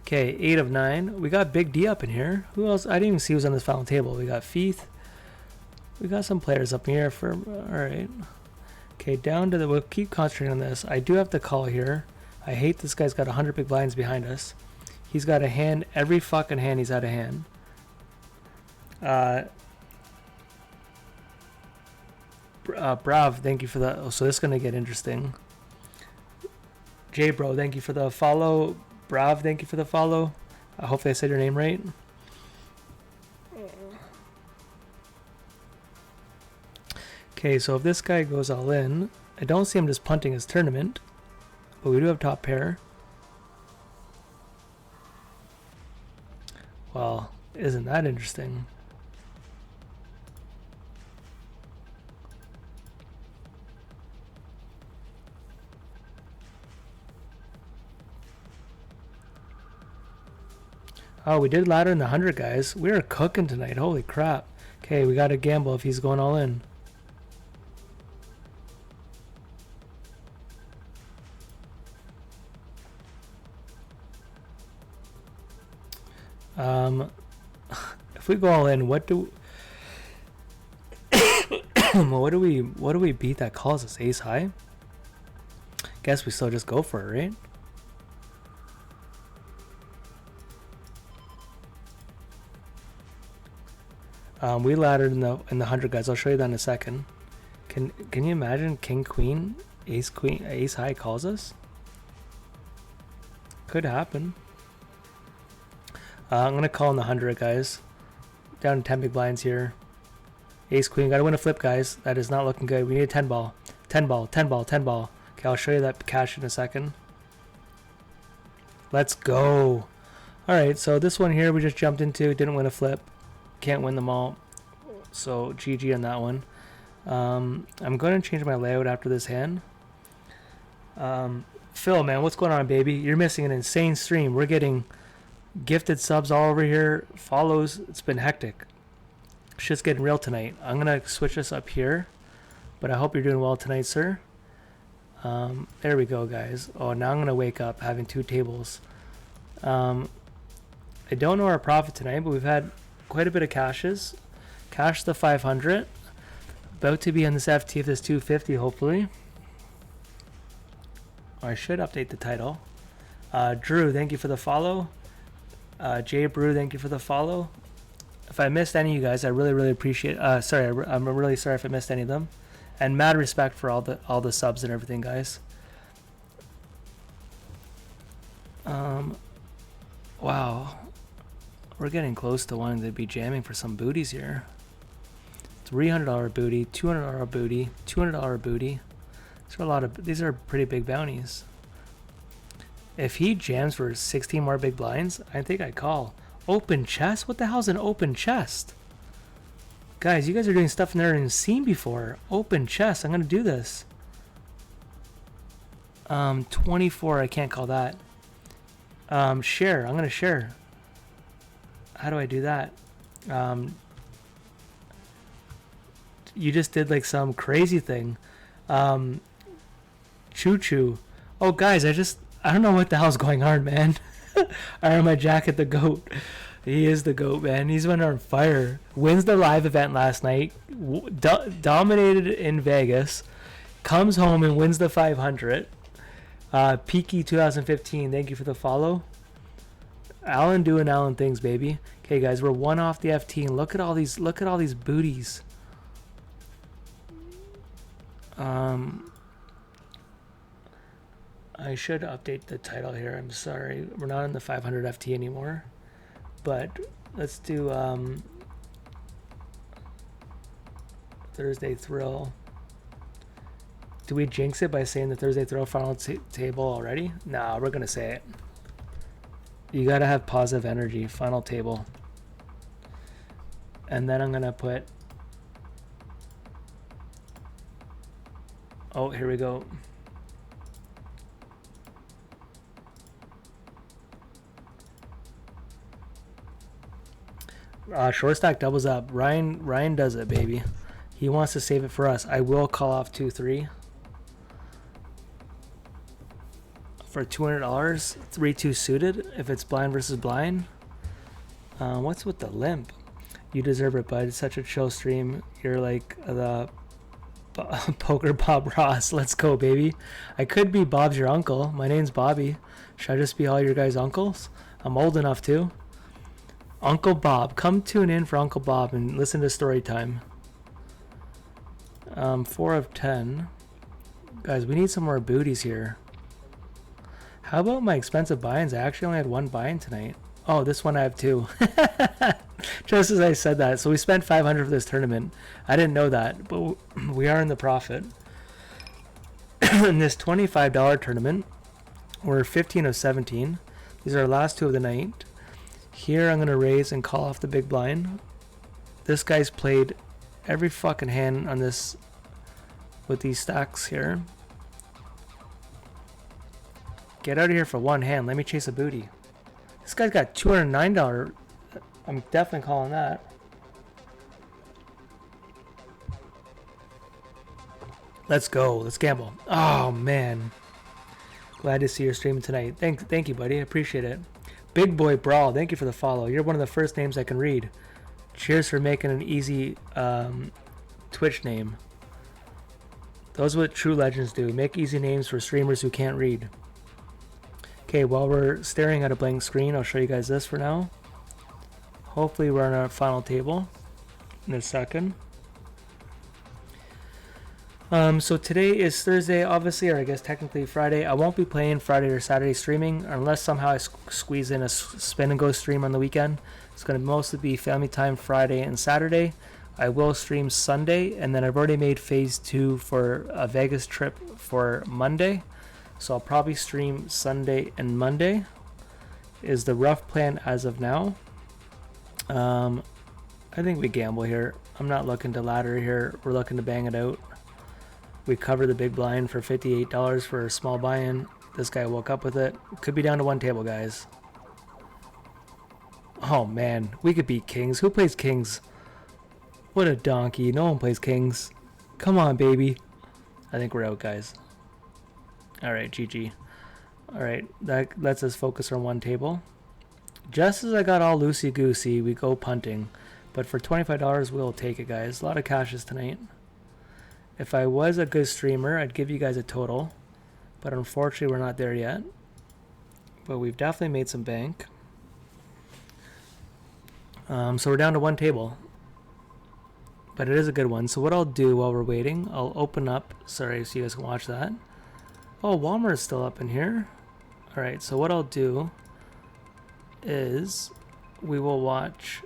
Okay, 8 of 9. We got Big D up in here. Who else? I didn't even see who's on this final table. We got Feeth. We got some players up here for... Alright. Okay, down to the... We'll keep concentrating on this. I do have to call here. I hate this guy's got 100 big blinds behind us. He's got a hand. Every fucking hand he's had a hand. Brav, thank you for that. Oh, so this is going to get interesting. J Bro, thank you for the follow. Brav, thank you for the follow. Hopefully I said your name right. Okay, so if this guy goes all in, I don't see him just punting his tournament, but we do have top pair. Well, isn't that interesting? Oh, we did ladder in the 100, guys. We are cooking tonight. Holy crap. Okay, we got to gamble if he's going all in. If we go all in, what do what do we beat that calls us? Ace high? Guess we still just go for it, right? We laddered in the 100, guys. I'll show you that in a second. Can you imagine king queen ace high calls us? Could happen. I'm gonna call in the 100, guys. Down to 10 big blinds here. Ace queen, gotta win a flip, guys. That is not looking good. We need a 10 ball. 10 ball, 10 ball, 10 ball. Okay, I'll show you that cash in a second. Let's go. Alright, so this one here we just jumped into, didn't win a flip. Can't win them all. So GG on that one. I'm going to change my layout after this hand. Phil, man, what's going on, baby? You're missing an insane stream. We're getting gifted subs all over here. Follows. It's been hectic. Shit's getting real tonight. I'm going to switch this up here. But I hope you're doing well tonight, sir. There we go, guys. Oh, now I'm going to wake up having 2 tables. I don't know our profit tonight, but we've had quite a bit of cashes. Cash the 500. About to be on this FT of this 250, hopefully. I should update the title. Drew, thank you for the follow. Jay Brew, thank you for the follow. If I missed any of you guys, I really appreciate. Sorry, I'm really sorry if I missed any of them. And mad respect for all the subs and everything, guys. Wow, we're getting close to wanting to be jamming for some booties here. $300 booty, $200 booty, $200 booty. These are a lot of. These are pretty big bounties. If he jams for 16 more big blinds, I think I call. Open chest? What the hell's an open chest? Guys, you guys are doing stuff I've never even seen before. Open chest. I'm going to do this. 24. I can't call that. Share. I'm going to share. How do I do that? You just did like some crazy thing. Choo choo. Oh, guys, I don't know what the hell's going on, man. Iron My Jacket, the GOAT. He is the GOAT, man. He's been on fire. Wins the live event last night. Dominated in Vegas. Comes home and wins the 500. Peaky 2015. Thank you for the follow. Alan doing Alan things, baby. Okay, guys, we're one off the FT, and look at all these booties. I should update the title here. I'm sorry. We're not in the 500 FT anymore. But let's do Thursday Thrill. Do we jinx it by saying the Thursday Thrill final table already? Nah, we're going to say it. You got to have positive energy. Final table. And then I'm going to put... Oh, here we go. Short stack doubles up. Ryan does it, baby. He wants to save it for us. I will call off 2-3 for $200. 3-2 suited if it's blind versus blind. What's with the limp? You deserve it, bud. It's such a chill stream. You're like the poker Bob Ross. Let's go, baby. I could be Bob's your uncle. My name's Bobby. Should I just be all your guys' uncles? I'm old enough too. Uncle Bob. Come tune in for Uncle Bob and listen to story time. 4 of 10. Guys, we need some more booties here. How about my expensive buy-ins? I actually only had one buy-in tonight. Oh, this one I have two. Just as I said that. So we spent 500 for this tournament. I didn't know that, but we are in the profit. In this $25 tournament, we're 15 of 17. These are our last two of the night. Here I'm going to raise and call off the big blind. This guy's played every fucking hand on this with these stacks here. Get out of here for one hand. Let me chase a booty. This guy's got $209. I'm definitely calling that. Let's go. Let's gamble. Oh, man. Glad to see your stream tonight. Thank you, buddy. I appreciate it. Big Boy Brawl, thank you for the follow. You're one of the first names I can read. Cheers for making an easy Twitch name. Those are what true legends do. Make easy names for streamers who can't read. Okay, while we're staring at a blank screen, I'll show you guys this for now. Hopefully we're on our final table in a second. So today is Thursday, obviously, or I guess technically Friday. I won't be playing Friday or Saturday streaming unless somehow I squeeze in a spin and go stream on the weekend. It's going to mostly be family time Friday and Saturday. I will stream Sunday, and then I've already made phase 2 for a Vegas trip for Monday. So I'll probably stream Sunday and Monday is the rough plan as of now. I think we gamble here. I'm not looking to ladder here. We're looking to bang it out. We cover the big blind for $58 for a small buy-in. This guy woke up with it. Could be down to one table, guys. Oh, man. We could beat kings. Who plays kings? What a donkey. No one plays kings. Come on, baby. I think we're out, guys. All right, GG. All right, that lets us focus on one table. Just as I got all loosey-goosey, we go punting. But for $25, we'll take it, guys. A lot of cashes tonight. If I was a good streamer, I'd give you guys a total. But unfortunately, we're not there yet. But we've definitely made some bank. So we're down to one table. But it is a good one. So what I'll do while we're waiting, I'll open up. Sorry, so you guys can watch that. Oh, Walmart is still up in here. All right, so what I'll do is we will watch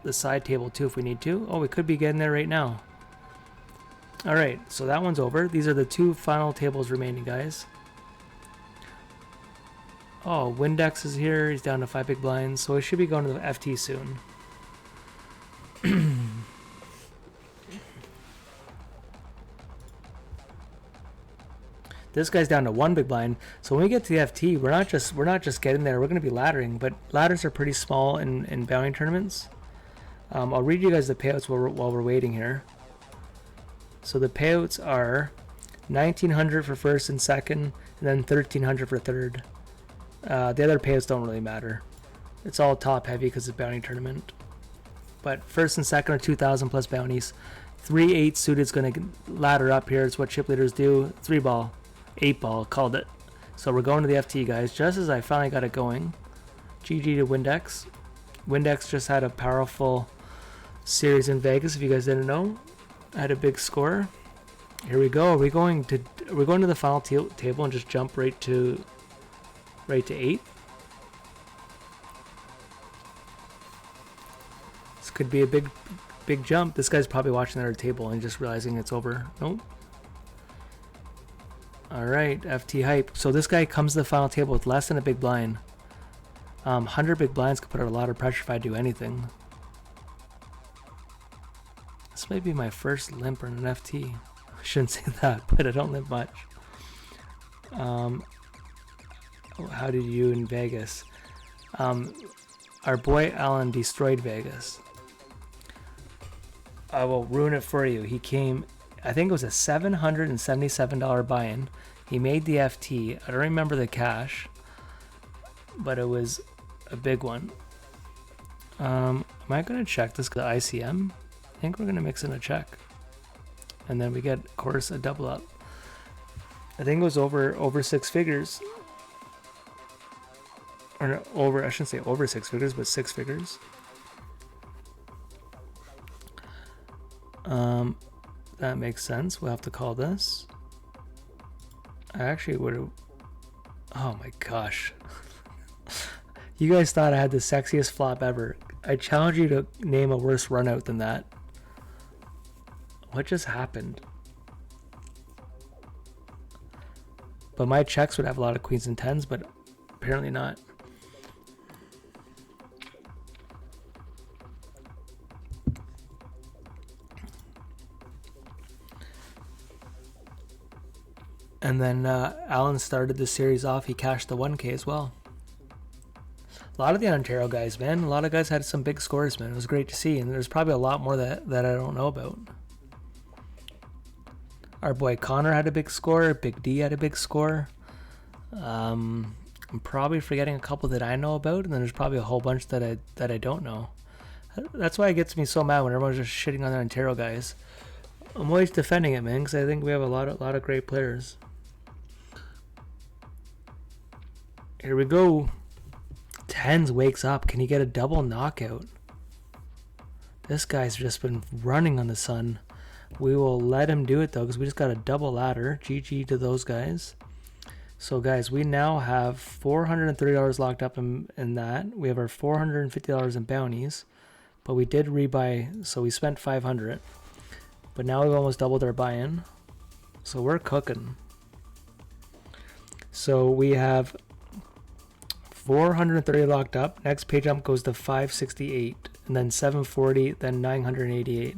the side table too if we need to. Oh, we could be getting there right now. All right, so that one's over. These are the two final tables remaining, guys. Oh, Windex is here. He's down to 5 big blinds, so we should be going to the FT soon. This guy's down to 1 big blind. So when we get to the FT, we're not just getting there. We're going to be laddering, but ladders are pretty small in bounty tournaments. I'll read you guys the payouts while we're waiting here. So the payouts are 1,900 for first and second, and then 1,300 for third. The other payouts don't really matter. It's all top heavy because it's a bounty tournament. But first and second are 2,000 plus bounties. 3-8 suited is going to ladder up here. It's what chip leaders do. 3-ball, 8-ball, called it. So we're going to the FT, guys. Just as I finally got it going. GG to Windex. Windex just had a powerful series in Vegas. If you guys didn't know, I had a big score. Here we go. We're going to the final table and just jump right to 8. This could be a big jump. This guy's probably watching our table and just realizing it's over. Nope. All right, FT hype. So this guy comes to the final table with less than a big blind. 100 big blinds could put out a lot of pressure if I do anything. This might be my first limp in an FT. I shouldn't say that, but I don't limp much. How did you in Vegas? Our boy Alan destroyed Vegas. I will ruin it for you. He came, I think it was a $777 buy-in. He made the FT. I don't remember the cash, but it was a big one. Am I going to check this? The ICM? I think we're going to mix in a check. And then we get, of course, a double up. I think it was over 6 figures. Or no, over, I shouldn't say over 6 figures, but 6 figures. That makes sense. We'll have to call this. I actually would have... Oh my gosh. You guys thought I had the sexiest flop ever. I challenge you to name a worse run out than that. What just happened? But my checks would have a lot of queens and tens, but apparently not. And then Alan started the series off. He cashed the 1K as well. A lot of the Ontario guys, man. A lot of guys had some big scores, man. It was great to see. And there's probably a lot more that I don't know about. Our boy Connor had a big score. Big D had a big score. I'm probably forgetting a couple that I know about. And then there's probably a whole bunch that I don't know. That's why it gets me so mad when everyone's just shitting on the Ontario guys. I'm always defending it, man, because I think we have a lot of great players. Here we go. Tens wakes up. Can he get a double knockout? This guy's just been running on the sun. We will let him do it though, because we just got a double ladder. GG to those guys. So guys, we now have $430 locked up in that. We have our $450 in bounties, but we did rebuy, so we spent $500. But now we've almost doubled our buy-in. So we're cooking. So we have 430 locked up. Next pay jump goes to 568, and then 740, then 988.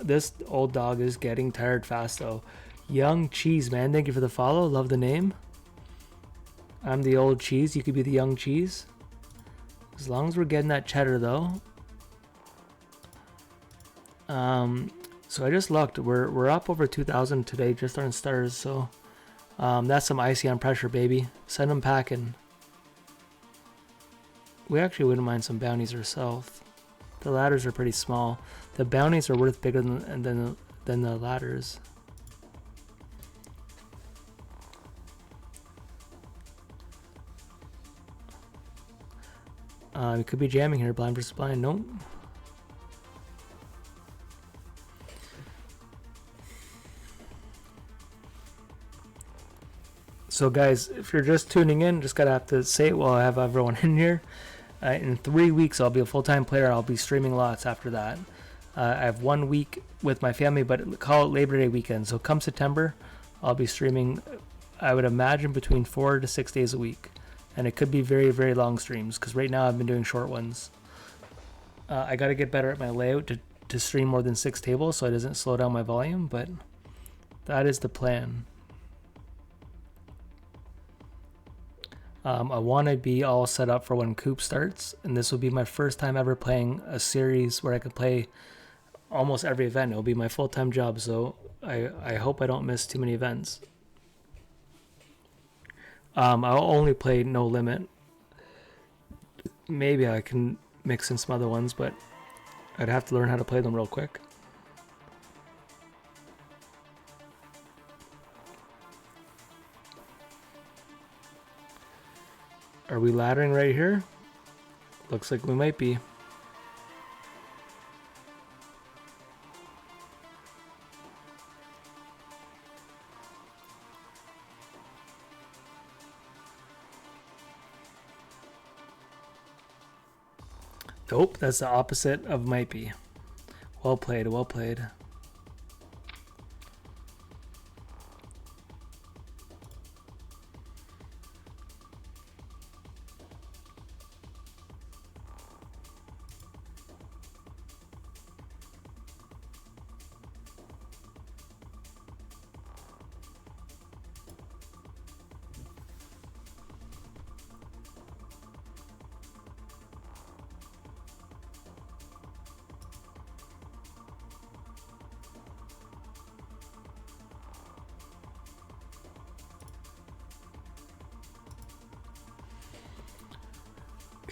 This old dog is getting tired fast though. Young Cheese, man, thank you for the follow. Love the name. I'm the old cheese. You could be the young cheese. As long as we're getting that cheddar though. So I just looked. We're up over 2,000 today just on stars. So that's some icy on pressure, baby. Send them packing. We actually wouldn't mind some bounties ourselves. The ladders are pretty small. The bounties are worth bigger than the ladders. We could be jamming here. Blind versus blind. Nope. So guys, if you're just tuning in, just gotta have to say it while I have everyone in here. In 3 weeks, I'll be a full-time player. I'll be streaming lots after that. I have 1 week with my family, but call it Labor Day weekend. So come September, I'll be streaming, I would imagine, between 4 to 6 days a week. And it could be very, very long streams, because right now I've been doing short ones. I got to get better at my layout to stream more than 6 tables so it doesn't slow down my volume, but That is the plan. I want to be all set up for when Coop starts, and this will be my first time ever playing a series where I can play almost every event. It'll be my full-time job, so I hope I don't miss too many events. I'll only play No Limit. Maybe I can mix in some other ones, but I'd have to learn how to play them real quick. Are we laddering right here? Looks like we might be. Nope, that's the opposite of might be. Well played, well played.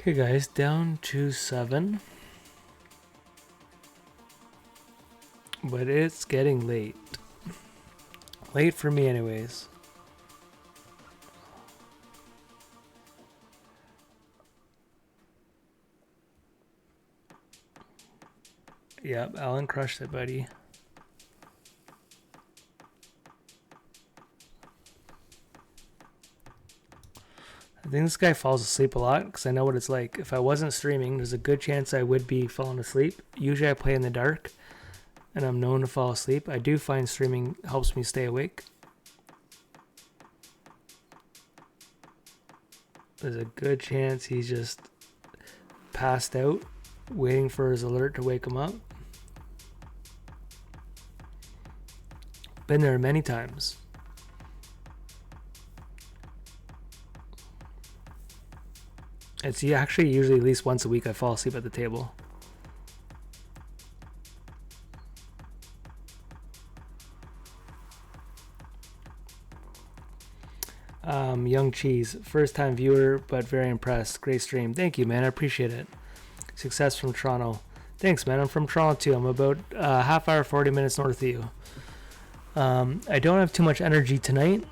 Okay guys, down to 7. But it's getting late. Late for me anyways. Yep, Alan crushed it, buddy. I think this guy falls asleep a lot because I know what it's like. If I wasn't streaming, there's a good chance I would be falling asleep. Usually I play in the dark and I'm known to fall asleep. I do find streaming helps me stay awake. There's a good chance he's just passed out, waiting for his alert to wake him up. Been there many times. It's actually usually at least once a week I fall asleep at the table. Young Cheese, first time viewer, but very impressed. Great stream. Thank you, man. I appreciate it. Success from Toronto. Thanks, man. I'm from Toronto too. I'm about half hour, 40 minutes north of you. I don't have too much energy tonight.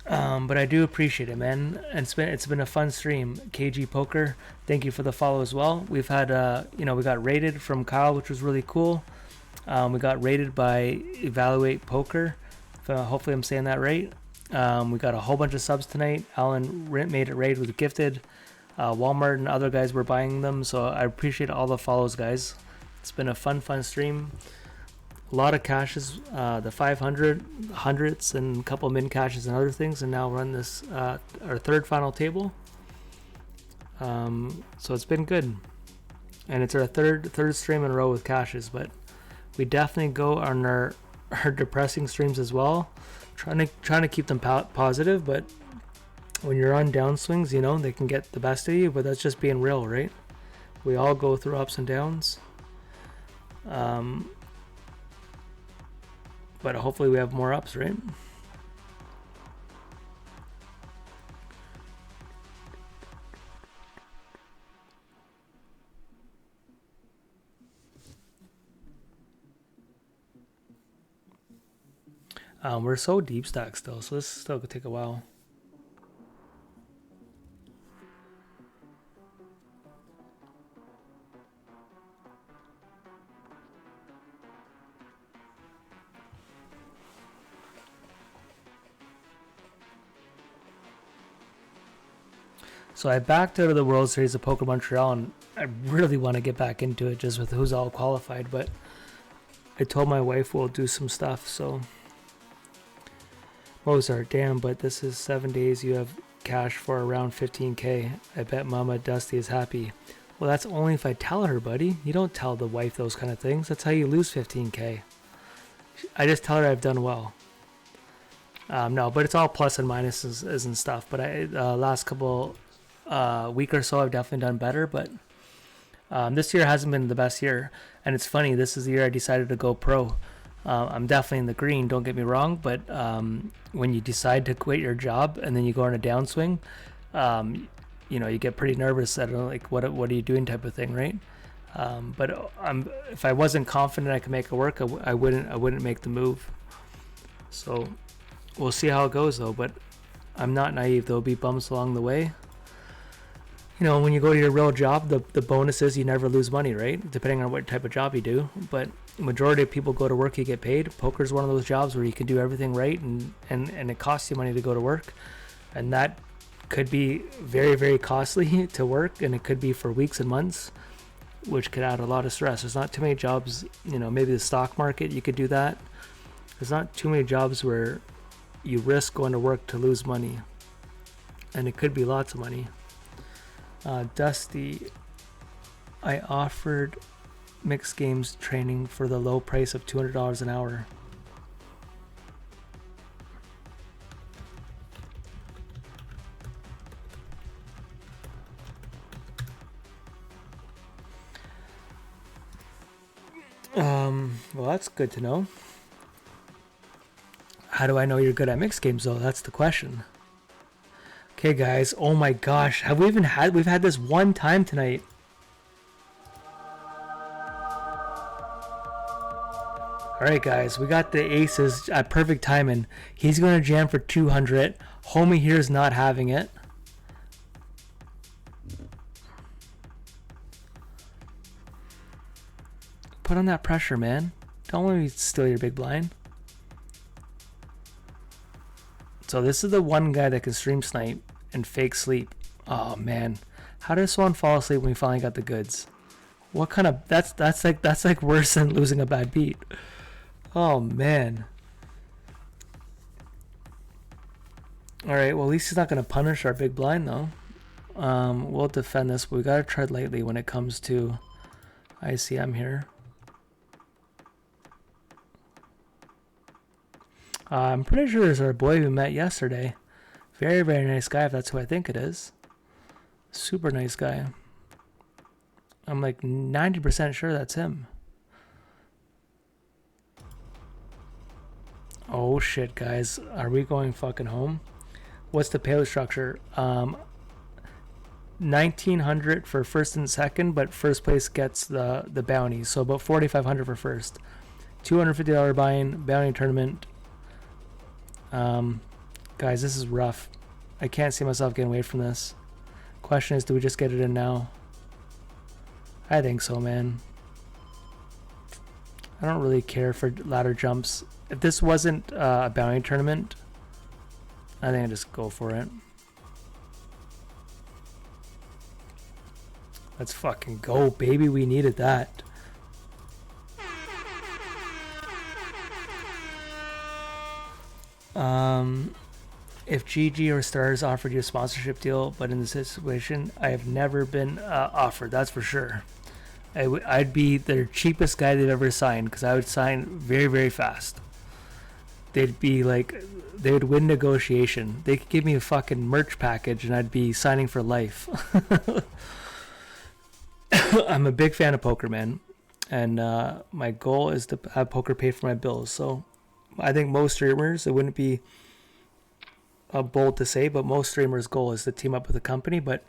But I do appreciate it, man. And it's been a fun stream. KG Poker, thank you for the follow as well. We've had we got rated from Kyle, which was really cool. We got rated by Evaluate Poker. Hopefully I'm saying that right. We got a whole bunch of subs tonight. Alan made it raid with Gifted. Walmart and other guys were buying them, so I appreciate all the follows, guys. It's been a fun stream. A lot of caches, the 500, hundreds, and a couple of min caches and other things, and now run this our third final table. So it's been good, and it's our third stream in a row with caches. But we definitely go on our depressing streams as well, trying to keep them positive. But when you're on downswings, they can get the best of you. But that's just being real, right? We all go through ups and downs. But hopefully we have more ups, right? We're so deep stack still, so this still could take a while. So I backed out of the World Series of Poker Montreal, and I really want to get back into it just with who's all qualified, but I told my wife we'll do some stuff, so... Mozart, damn, but this is 7 days you have cash for around 15k. I bet Mama Dusty is happy. Well, that's only if I tell her, buddy. You don't tell the wife those kind of things. That's how you lose 15k. I just tell her I've done well. No, but it's all plus and minuses and stuff. But I last couple week or so, I've definitely done better. But this year hasn't been the best year, and it's funny. This is the year I decided to go pro. I'm definitely in the green. Don't get me wrong, but when you decide to quit your job and then you go on a downswing, you get pretty nervous at like what are you doing type of thing, right? But if I wasn't confident I could make it work, I wouldn't make the move. So we'll see how it goes though. But I'm not naive. There'll be bumps along the way. When you go to your real job, the bonus is you never lose money, right? Depending on what type of job you do. But majority of people go to work, you get paid. Poker is one of those jobs where you can do everything right and it costs you money to go to work. And that could be very, very costly to work, and it could be for weeks and months, which could add a lot of stress. There's not too many jobs, maybe the stock market, you could do that. There's not too many jobs where you risk going to work to lose money. And it could be lots of money. Dusty, I offered mixed games training for the low price of $200 an hour. Well, that's good to know. How do I know you're good at mixed games though? That's the question. Okay, guys. Oh my gosh. We've had this one time tonight. Alright, guys. We got the aces at perfect timing. He's going to jam for 200. Homie here is not having it. Put on that pressure, man. Don't let me steal your big blind. So this is the one guy that can stream snipe and fake sleep. Oh man, how did someone fall asleep when we finally got the goods? What kind of that's like worse than losing a bad beat. Oh man. All right, well at least he's not gonna punish our big blind though. We'll defend this, but we gotta tread lightly when it comes to ICM here. I'm pretty sure there's our boy we met yesterday. Very, very nice guy, if that's who I think it is. Super nice guy. I'm like 90% sure that's him. Oh shit, guys. Are we going fucking home? What's the payout structure? 1900 for first and second, but first place gets the bounty. So about 4500 for first. $250 buy-in, bounty tournament. Guys, this is rough. I can't see myself getting away from this. Question is, do we just get it in now? I think so, man. I don't really care for ladder jumps. If this wasn't a bounty tournament, I think I'd just go for it. Let's fucking go, baby. We needed that. If GG or Stars offered you a sponsorship deal, but in this situation, I have never been offered, that's for sure. I'd be their cheapest guy they've ever signed, because I would sign very, very fast. They'd be like, they would win negotiation. They could give me a fucking merch package and I'd be signing for life. I'm a big fan of poker, man. And my goal is to have poker pay for my bills. So I think most streamers, it wouldn't be bold to say, but most streamers' goal is to team up with a company. But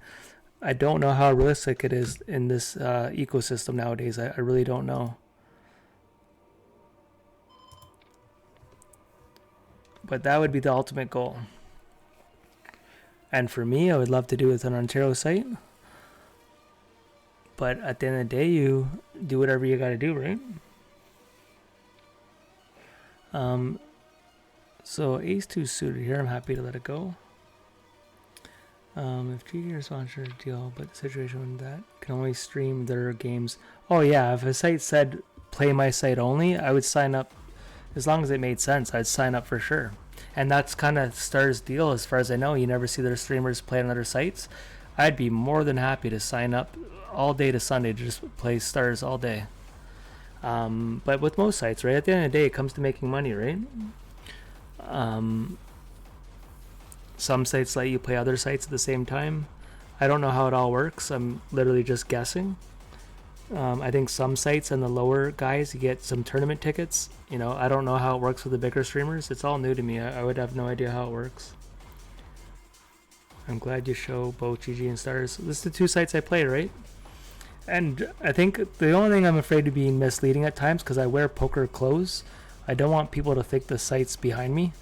I don't know how realistic it is in this ecosystem nowadays. I really don't know. But that would be the ultimate goal. And for me, I would love to do it with an Ontario site. But at the end of the day, you do whatever you got to do, right? So ace-2 suited here, I'm happy to let it go. If GG or sponsor deal, but the situation that can only stream their games. Oh yeah, if a site said play my site only, I would sign up. As long as it made sense, I'd sign up for sure. And that's kind of Star's deal, as far as I know. You never see their streamers play on other sites. I'd be more than happy to sign up all day to Sunday to just play Stars all day. But with most sites, right, at the end of the day, it comes to making money, right? Some sites let you play other sites at the same time. I don't know how it all works. I'm literally just guessing. I think some sites and the lower guys, you get some tournament tickets. You know, I don't know how it works with the bigger streamers. It's all new to me. I would have no idea how it works. I'm glad you show both GG and Stars. This is the two sites I play, right? And I think the only thing I'm afraid of being misleading at times, because I wear poker clothes, I don't want people to think the site's behind me.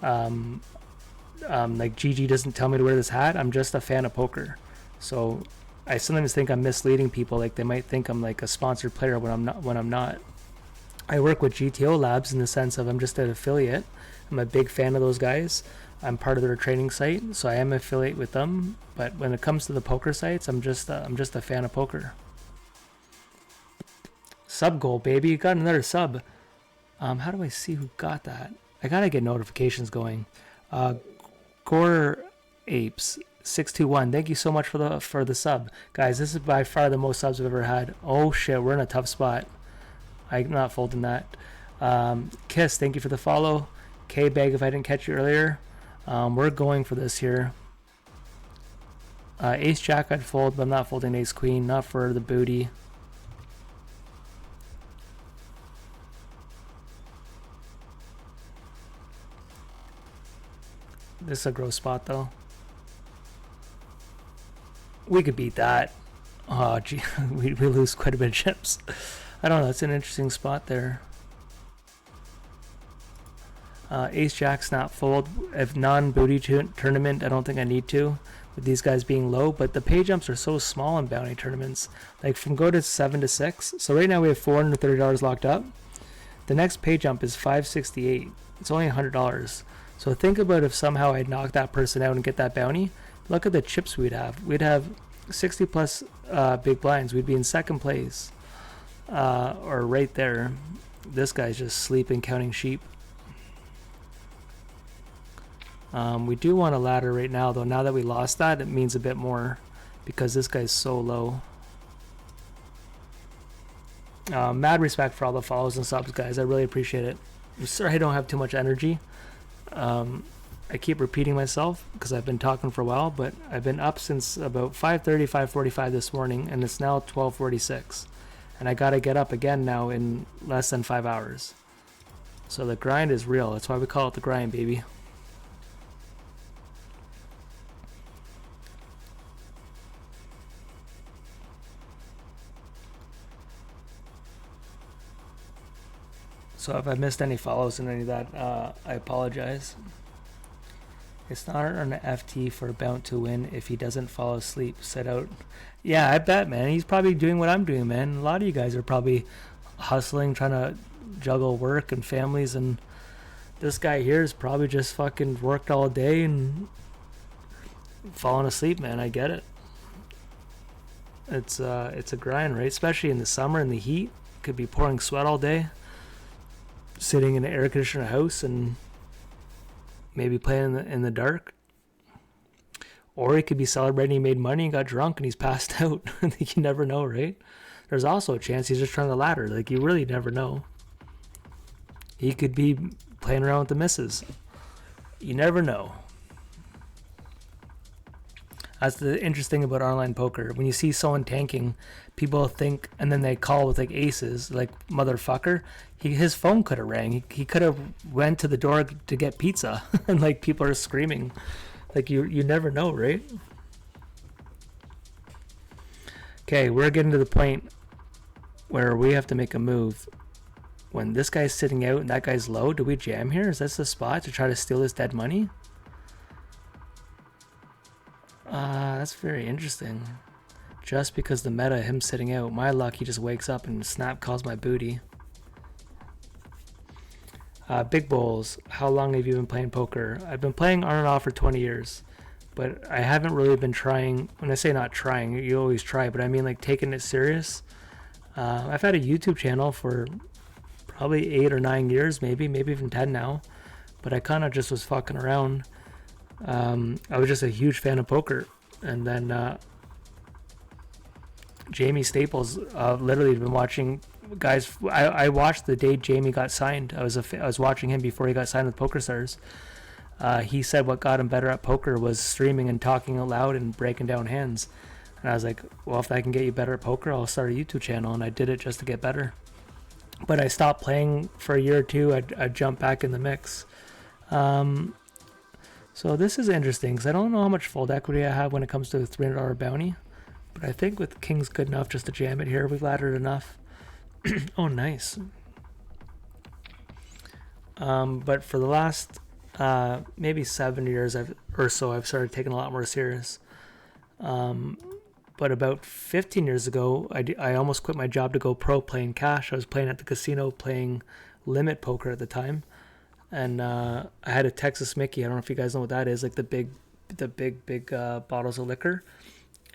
Like GG doesn't tell me to wear this hat. I'm just a fan of poker. So I sometimes think I'm misleading people. Like they might think I'm like a sponsored player when I'm not. I work with GTO Labs in the sense of I'm just an affiliate. I'm a big fan of those guys. I'm part of their training site, so I am an affiliate with them. But when it comes to the poker sites, I'm just a fan of poker. Sub goal, baby! You got another sub. How do I see who got that? I gotta get notifications going. Gore Apes 621. Thank you so much for the sub, guys. This is by far the most subs I've ever had. Oh shit, we're in a tough spot. I'm not folding that. Kiss, thank you for the follow. K Bag, if I didn't catch you earlier. We're going for this here. Ace Jack I'd fold, but I'm not folding Ace Queen. Not for the booty. This is a gross spot though. We could beat that. Oh gee, we lose quite a bit of chips. I don't know, it's an interesting spot there. Ace Jack's not fold. If non-booty tournament, I don't think I need to, with these guys being low, but the pay jumps are so small in bounty tournaments. Like from go to 7 to 6. So right now we have $430 locked up. The next pay jump is $568. It's only $100. So think about if somehow I'd knock that person out and get that bounty. Look at the chips we'd have. We'd have 60 plus big blinds. We'd be in second place. Or right there. This guy's just sleeping, counting sheep. We do want a ladder right now, though. Now that we lost that, it means a bit more because this guy's so low. Mad respect for all the follows and subs, guys. I really appreciate it. I'm sorry I don't have too much energy. I keep repeating myself because I've been talking for a while, but I've been up since about 5:30, 5:45 this morning, and it's now 12:46. And I gotta get up again now in less than 5 hours. So the grind is real. That's why we call it the grind, baby. So if I missed any follows in any of that, I apologize. It's not an FT for Bount to win if he doesn't fall asleep. Set out. Yeah, I bet, man. He's probably doing what I'm doing, man. A lot of you guys are probably hustling, trying to juggle work and families, and this guy here is probably just fucking worked all day and falling asleep, man. I get it. It's a grind, right? Especially in the summer in the heat. Could be pouring sweat all day, sitting in an air conditioner house and maybe playing in the dark. Or he could be celebrating he made money and got drunk and he's passed out. You never know, right? There's also a chance he's just trying to ladder. Like, you really never know. He could be playing around with the misses. You never know. That's the interesting about online poker. When you see someone tanking, people think, and then they call with like aces, like motherfucker. His phone could have rang. He could have went to the door to get pizza, and like people are screaming. Like you never know, right? Okay, we're getting to the point where we have to make a move. When this guy's sitting out and that guy's low, do we jam here? Is this the spot to try to steal his dead money? That's very interesting. Just because the meta, him sitting out, my luck, he just wakes up and snap calls my booty. Big Bowls, how long have you been playing poker? I've been playing on and off for 20 years, but I haven't really been trying. When I say not trying, you always try, but I mean like taking it serious. I've had a YouTube channel for probably 8 or 9 years, maybe even 10 now, but I kind of just was fucking around. I was just a huge fan of poker, and then Jamie Staples literally been watching guys, I watched the day Jamie got signed. I was watching him before he got signed with PokerStars. He said what got him better at poker was streaming and talking out loud and breaking down hands. And I was like, well, if that can get you better at poker, I'll start a YouTube channel. And I did it just to get better. But I stopped playing for a year or two. I'd jump back in the mix. So this is interesting because I don't know how much fold equity I have when it comes to the $300 bounty. But I think with king's good enough just to jam it here. We've laddered enough. Oh, nice. But for the last maybe 7 years or so, I've started taking a lot more serious. But about 15 years ago, I almost quit my job to go pro playing cash. I was playing at the casino, playing limit poker at the time. And I had a Texas Mickey. I don't know if you guys know what that is, like the big bottles of liquor.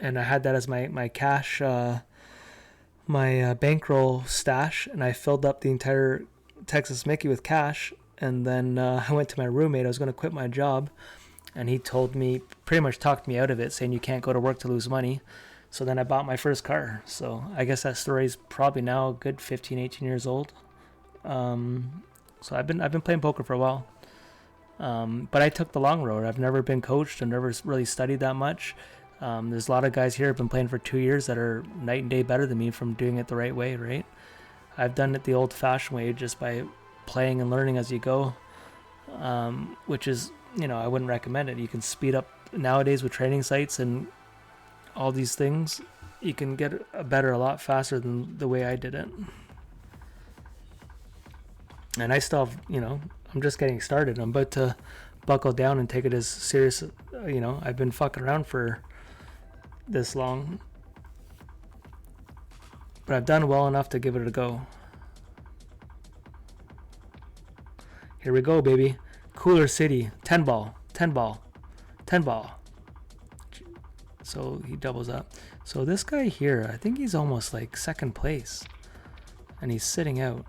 And I had that as my cash, my bankroll stash. And I filled up the entire Texas Mickey with cash. And then I went to my roommate. I was going to quit my job. And he told me, pretty much talked me out of it, saying you can't go to work to lose money. So then I bought my first car. So I guess that story is probably now a good 15, 18 years old. So I've been playing poker for a while. But I took the long road. I've never been coached. I've never really studied that much. There's a lot of guys here who've been playing for 2 years that are night and day better than me from doing it the right way, right? I've done it the old-fashioned way, just by playing and learning as you go, which is, I wouldn't recommend it. You can speed up nowadays with training sites and all these things. You can get better a lot faster than the way I did it. And I still have, I'm just getting started. I'm about to buckle down and take it as serious. I've been fucking around for this long, but I've done well enough to give it a go. Here we go, baby. Cooler City, 10 ball. So he doubles up. So this guy here, I think he's almost like second place, and he's sitting out.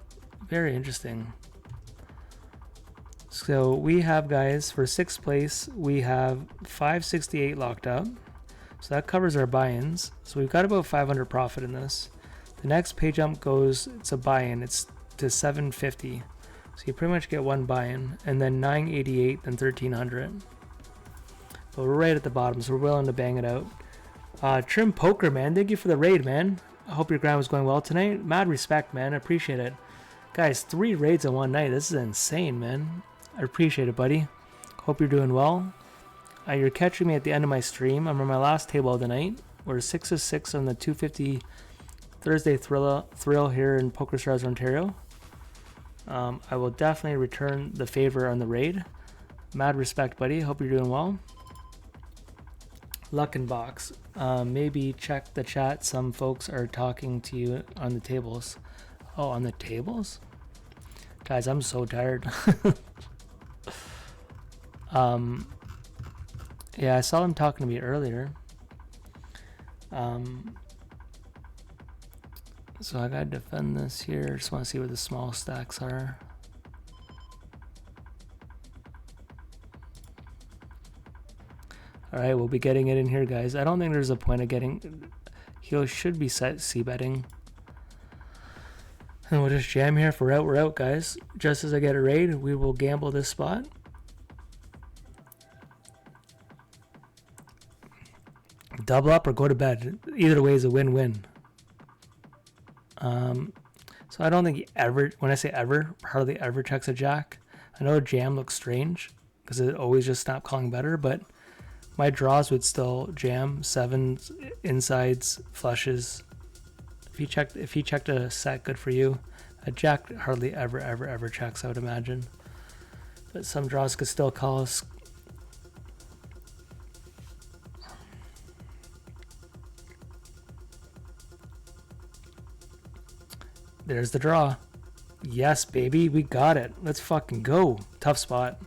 Very interesting. So we have, guys, for 6th place, we have 568 locked up. So that covers our buy-ins. So we've got about 500 profit in this. The next pay jump goes, it's a buy-in. It's to 750. So you pretty much get one buy-in. And then 988, then 1300. But we're right at the bottom, so we're willing to bang it out. Trim Poker, man. Thank you for the raid, man. I hope your grind was going well tonight. Mad respect, man. I appreciate it. Guys, 3 raids in one night. This is insane, man. I appreciate it, buddy. Hope you're doing well. You're catching me at the end of my stream. I'm on my last table of the night. We're 6 of 6 on the 250 Thursday thrill here in PokerStars, Ontario. I will definitely return the favor on the raid. Mad respect, buddy. Hope you're doing well. Luckenbox. Maybe check the chat. Some folks are talking to you on the tables. Oh, on the tables? Guys, I'm so tired. Yeah, I saw them talking to me earlier. So I gotta defend this here. Just want to see where the small stacks are. Alright, we'll be getting it in here, guys. I don't think there's a point of getting... He should be set c-betting. And we'll just jam here. If we're out, guys. Just as I get a raid, we will gamble this spot. Double up or go to bed. Either way is a win-win. So I don't think he ever, when I say ever, hardly ever checks a jack. I know a jam looks strange because it always just stopped calling better, but my draws would still jam. 7s, insides, flushes. If he checked a set good for you, a jack hardly ever checks, I would imagine. But some draws could still call us. There's the draw. Yes, baby, we got it. Let's fucking go. Tough spot.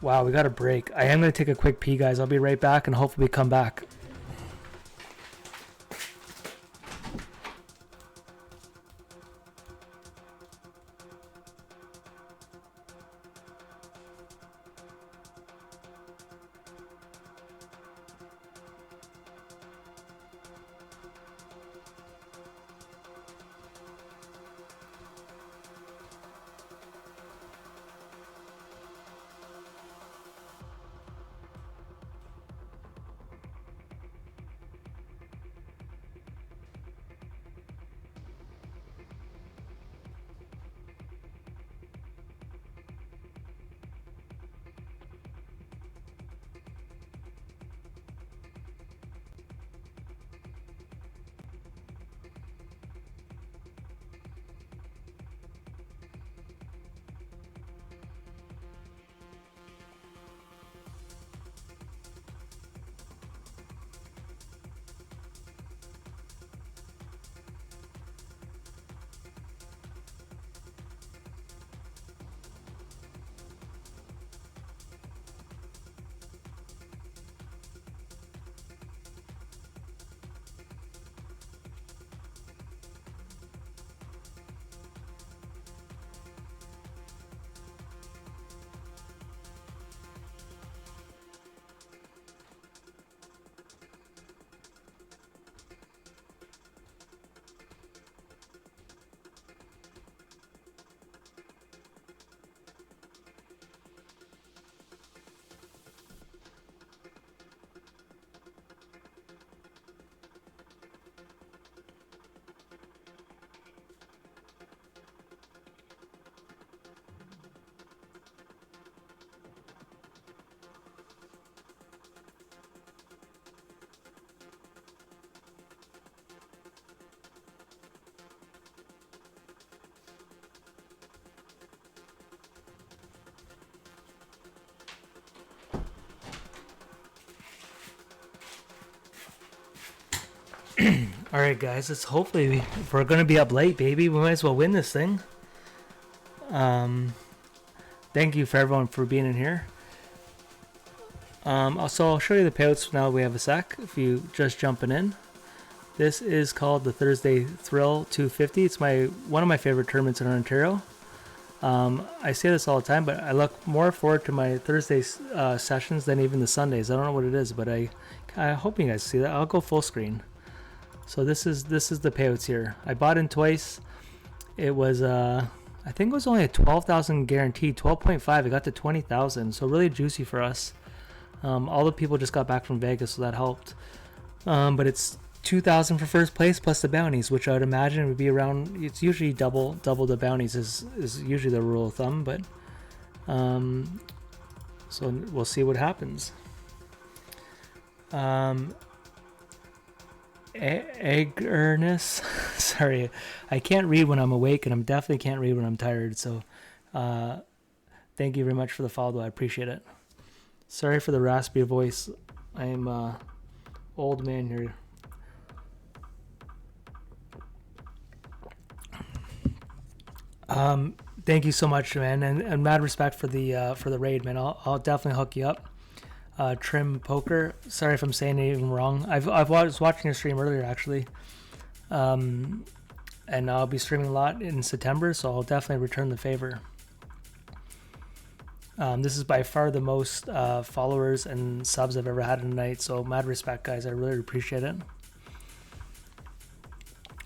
Wow, we got a break. I am going to take a quick pee, guys. I'll be right back, and hopefully come back. All right, guys. Let's hopefully if we're gonna be up late, baby. We might as well win this thing. Thank you for everyone for being in here. Also, I'll show you the payouts now. We have a sec. If you just jumping in, this is called the Thursday Thrill 250. It's one of my favorite tournaments in Ontario. I say this all the time, but I look more forward to my Thursday sessions than even the Sundays. I don't know what it is, but I hope you guys see that. I'll go full screen. So this is the payouts here. I bought in twice. It was I think it was only a 12,000 guarantee, 12.5. It got to 20,000, so really juicy for us. All the people just got back from Vegas, so that helped. But it's 2,000 for first place plus the bounties, which I would imagine would be around. It's usually double the bounties is usually the rule of thumb, but so we'll see what happens. Eagerness. Sorry, I can't read when I'm awake, and I definitely can't read when I'm tired. So, thank you very much for the follow. I appreciate it. Sorry for the raspy voice. I'm old man here. Thank you so much, man, and mad respect for the raid, man. I'll definitely hook you up. Trim Poker. Sorry if I'm saying anything wrong. I was watching your stream earlier actually, and I'll be streaming a lot in September, so I'll definitely return the favor. This is by far the most followers and subs I've ever had in a night, so mad respect, guys. I really appreciate it.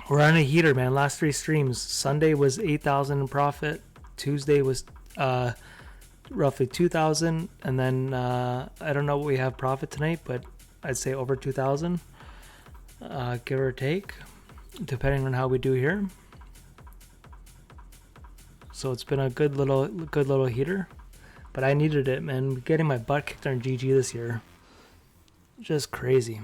We're on a heater, man. Last 3 streams. Sunday was 8,000 in profit. Tuesday was roughly 2,000, and then I don't know what we have profit tonight, but I'd say over 2,000, give or take, depending on how we do here. So it's been a good little heater, but I needed it, man. Getting my butt kicked on GG this year, just crazy.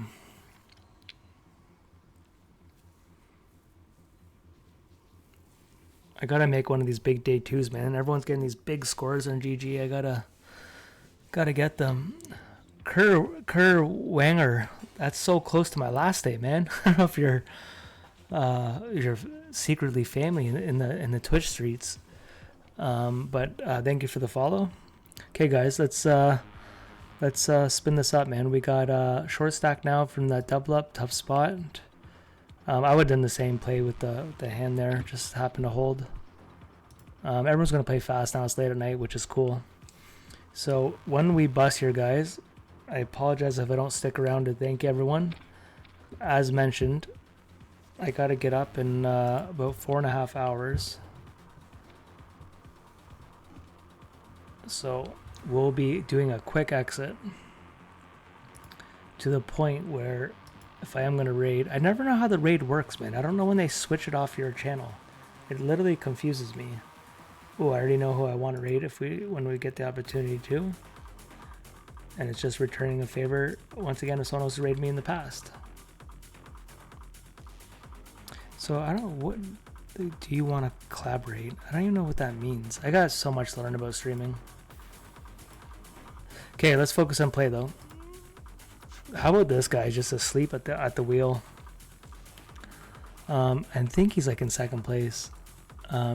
I gotta make one of these big day 2s, man. Everyone's getting these big scores on GG. I gotta get them. Kerr Wanger. That's so close to my last day, man. I don't know if you're secretly family in the Twitch streets. But thank you for the follow. Okay, guys, let's spin this up, man. We got short stack now from that double up tough spot. I would have done the same play with the hand there, just happened to hold. Everyone's going to play fast now. It's late at night, which is cool. So when we bust here, guys, I apologize if I don't stick around to thank everyone. As mentioned, I got to get up in about 4.5 hours. So we'll be doing a quick exit to the point where if I am going to raid, I never know how the raid works, man. I don't know when they switch it off your channel. It literally confuses me. Oh, I already know who I want to raid when we get the opportunity to. And it's just returning a favor once again if someone else raided me in the past. So I don't know, what do you want to collaborate? I don't even know what that means. I got so much to learn about streaming. Okay, let's focus on play though. How about this guy just asleep at the wheel? I think he's like in second place.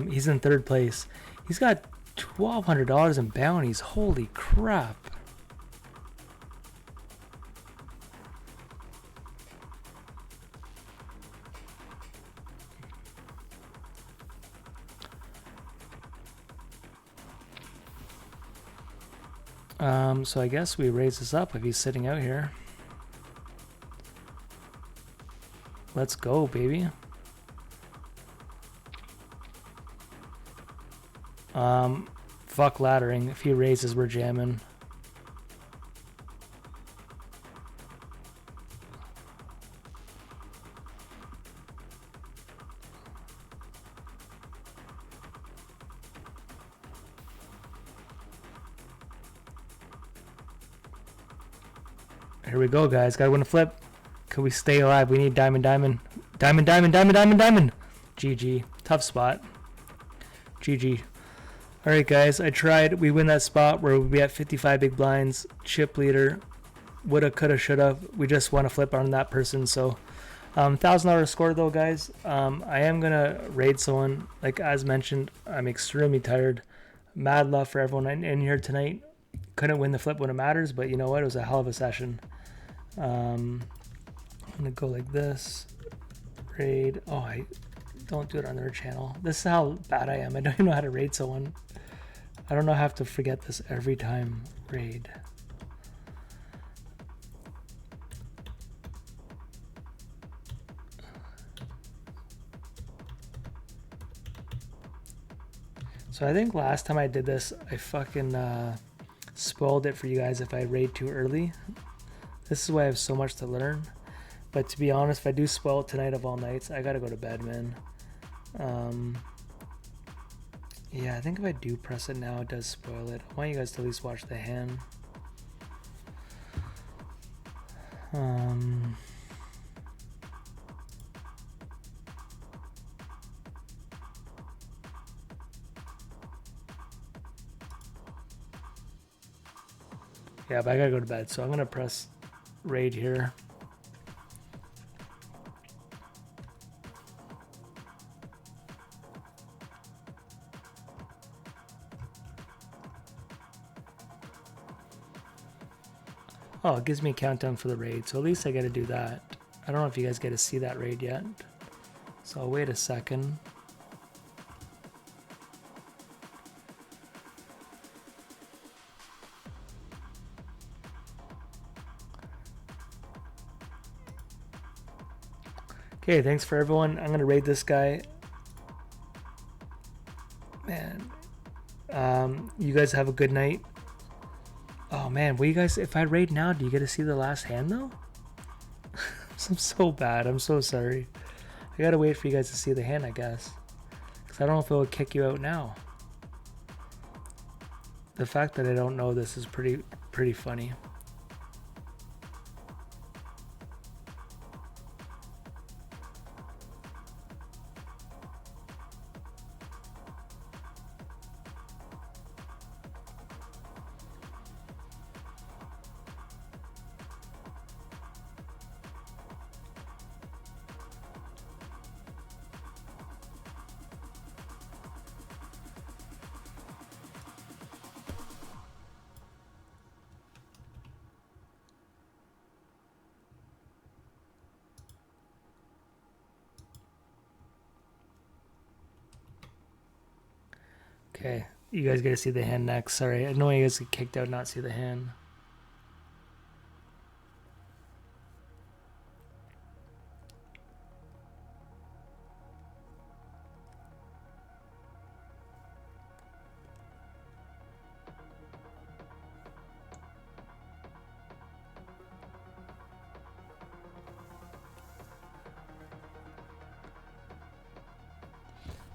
He's in third place. He's got $1,200 in bounties. Holy crap! So I guess we raise this up if he's sitting out here. Let's go, baby. Fuck laddering. If he raises, we're jamming. Here we go, guys. Gotta win a flip. Can we stay alive? We need diamond, diamond. Diamond, diamond, diamond, diamond, diamond. GG. Tough spot. GG. Alright, guys. I tried. We win that spot where we'll be at 55 big blinds. Chip leader. Woulda, coulda, shoulda. We just want to flip on that person. So $1,000 score though, guys. I am gonna raid someone. Like as mentioned, I'm extremely tired. Mad love for everyone in here tonight. Couldn't win the flip when it matters, but you know what? It was a hell of a session. I'm gonna go like this. Raid. Oh, I don't do it on their channel. This is how bad I am. I don't even know how to raid someone. I don't know. I have to forget this every time. Raid. So I think last time I did this, I fucking spoiled it for you guys if I raid too early. This is why I have so much to learn. But to be honest, if I do spoil it tonight of all nights, I gotta go to bed, man. Yeah, I think if I do press it now, it does spoil it. I want you guys to at least watch the hand. Yeah, but I gotta go to bed, so I'm gonna press raid here. Oh, it gives me a countdown for the raid, so at least I gotta do that. I don't know if you guys get to see that raid yet, so I'll wait a second. Okay, thanks for everyone. I'm gonna raid this guy. Man, you guys have a good night. Oh man, will you guys, if I raid now, do you get to see the last hand though? I'm so bad. I'm so sorry. I gotta wait for you guys to see the hand, I guess. Because I don't know if it will kick you out now. The fact that I don't know this is pretty funny. Okay, you guys get to see the hand next. Sorry, I know you guys get kicked out, not see the hand.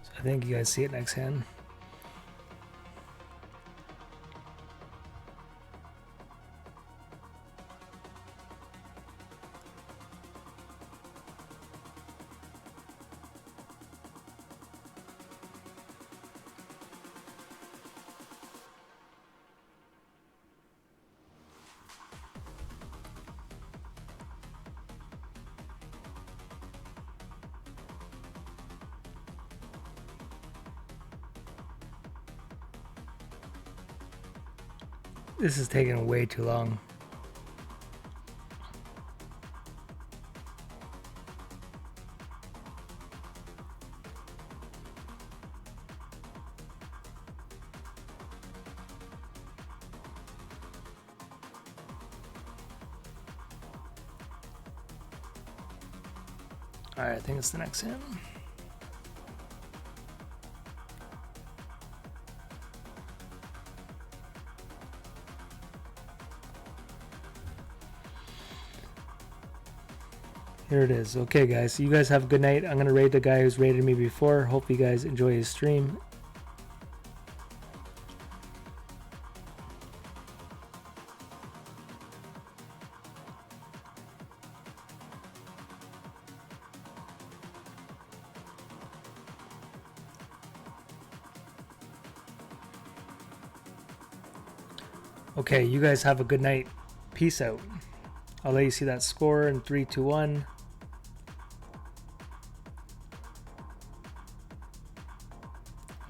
So I think you guys see it next hand. This is taking way too long. Alright, I think it's the next hand. Here it is. Okay, guys. So you guys have a good night. I'm going to raid the guy who's raided me before. Hope you guys enjoy his stream. Okay, you guys have a good night. Peace out. I'll let you see that score in 3, 2, 1.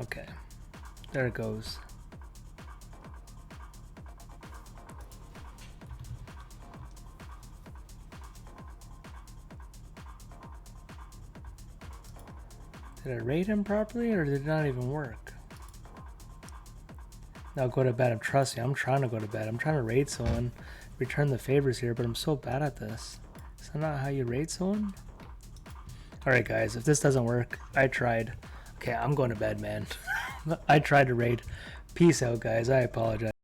Okay. There it goes. Did I raid him properly or did it not even work? Now go to bed. Trust me, I'm trying to go to bed. I'm trying to raid someone, return the favors here, but I'm so bad at this. Is that not how you raid someone? Alright guys, if this doesn't work, I tried. Okay, I'm going to bed, man. I tried to raid. Peace out, guys. I apologize.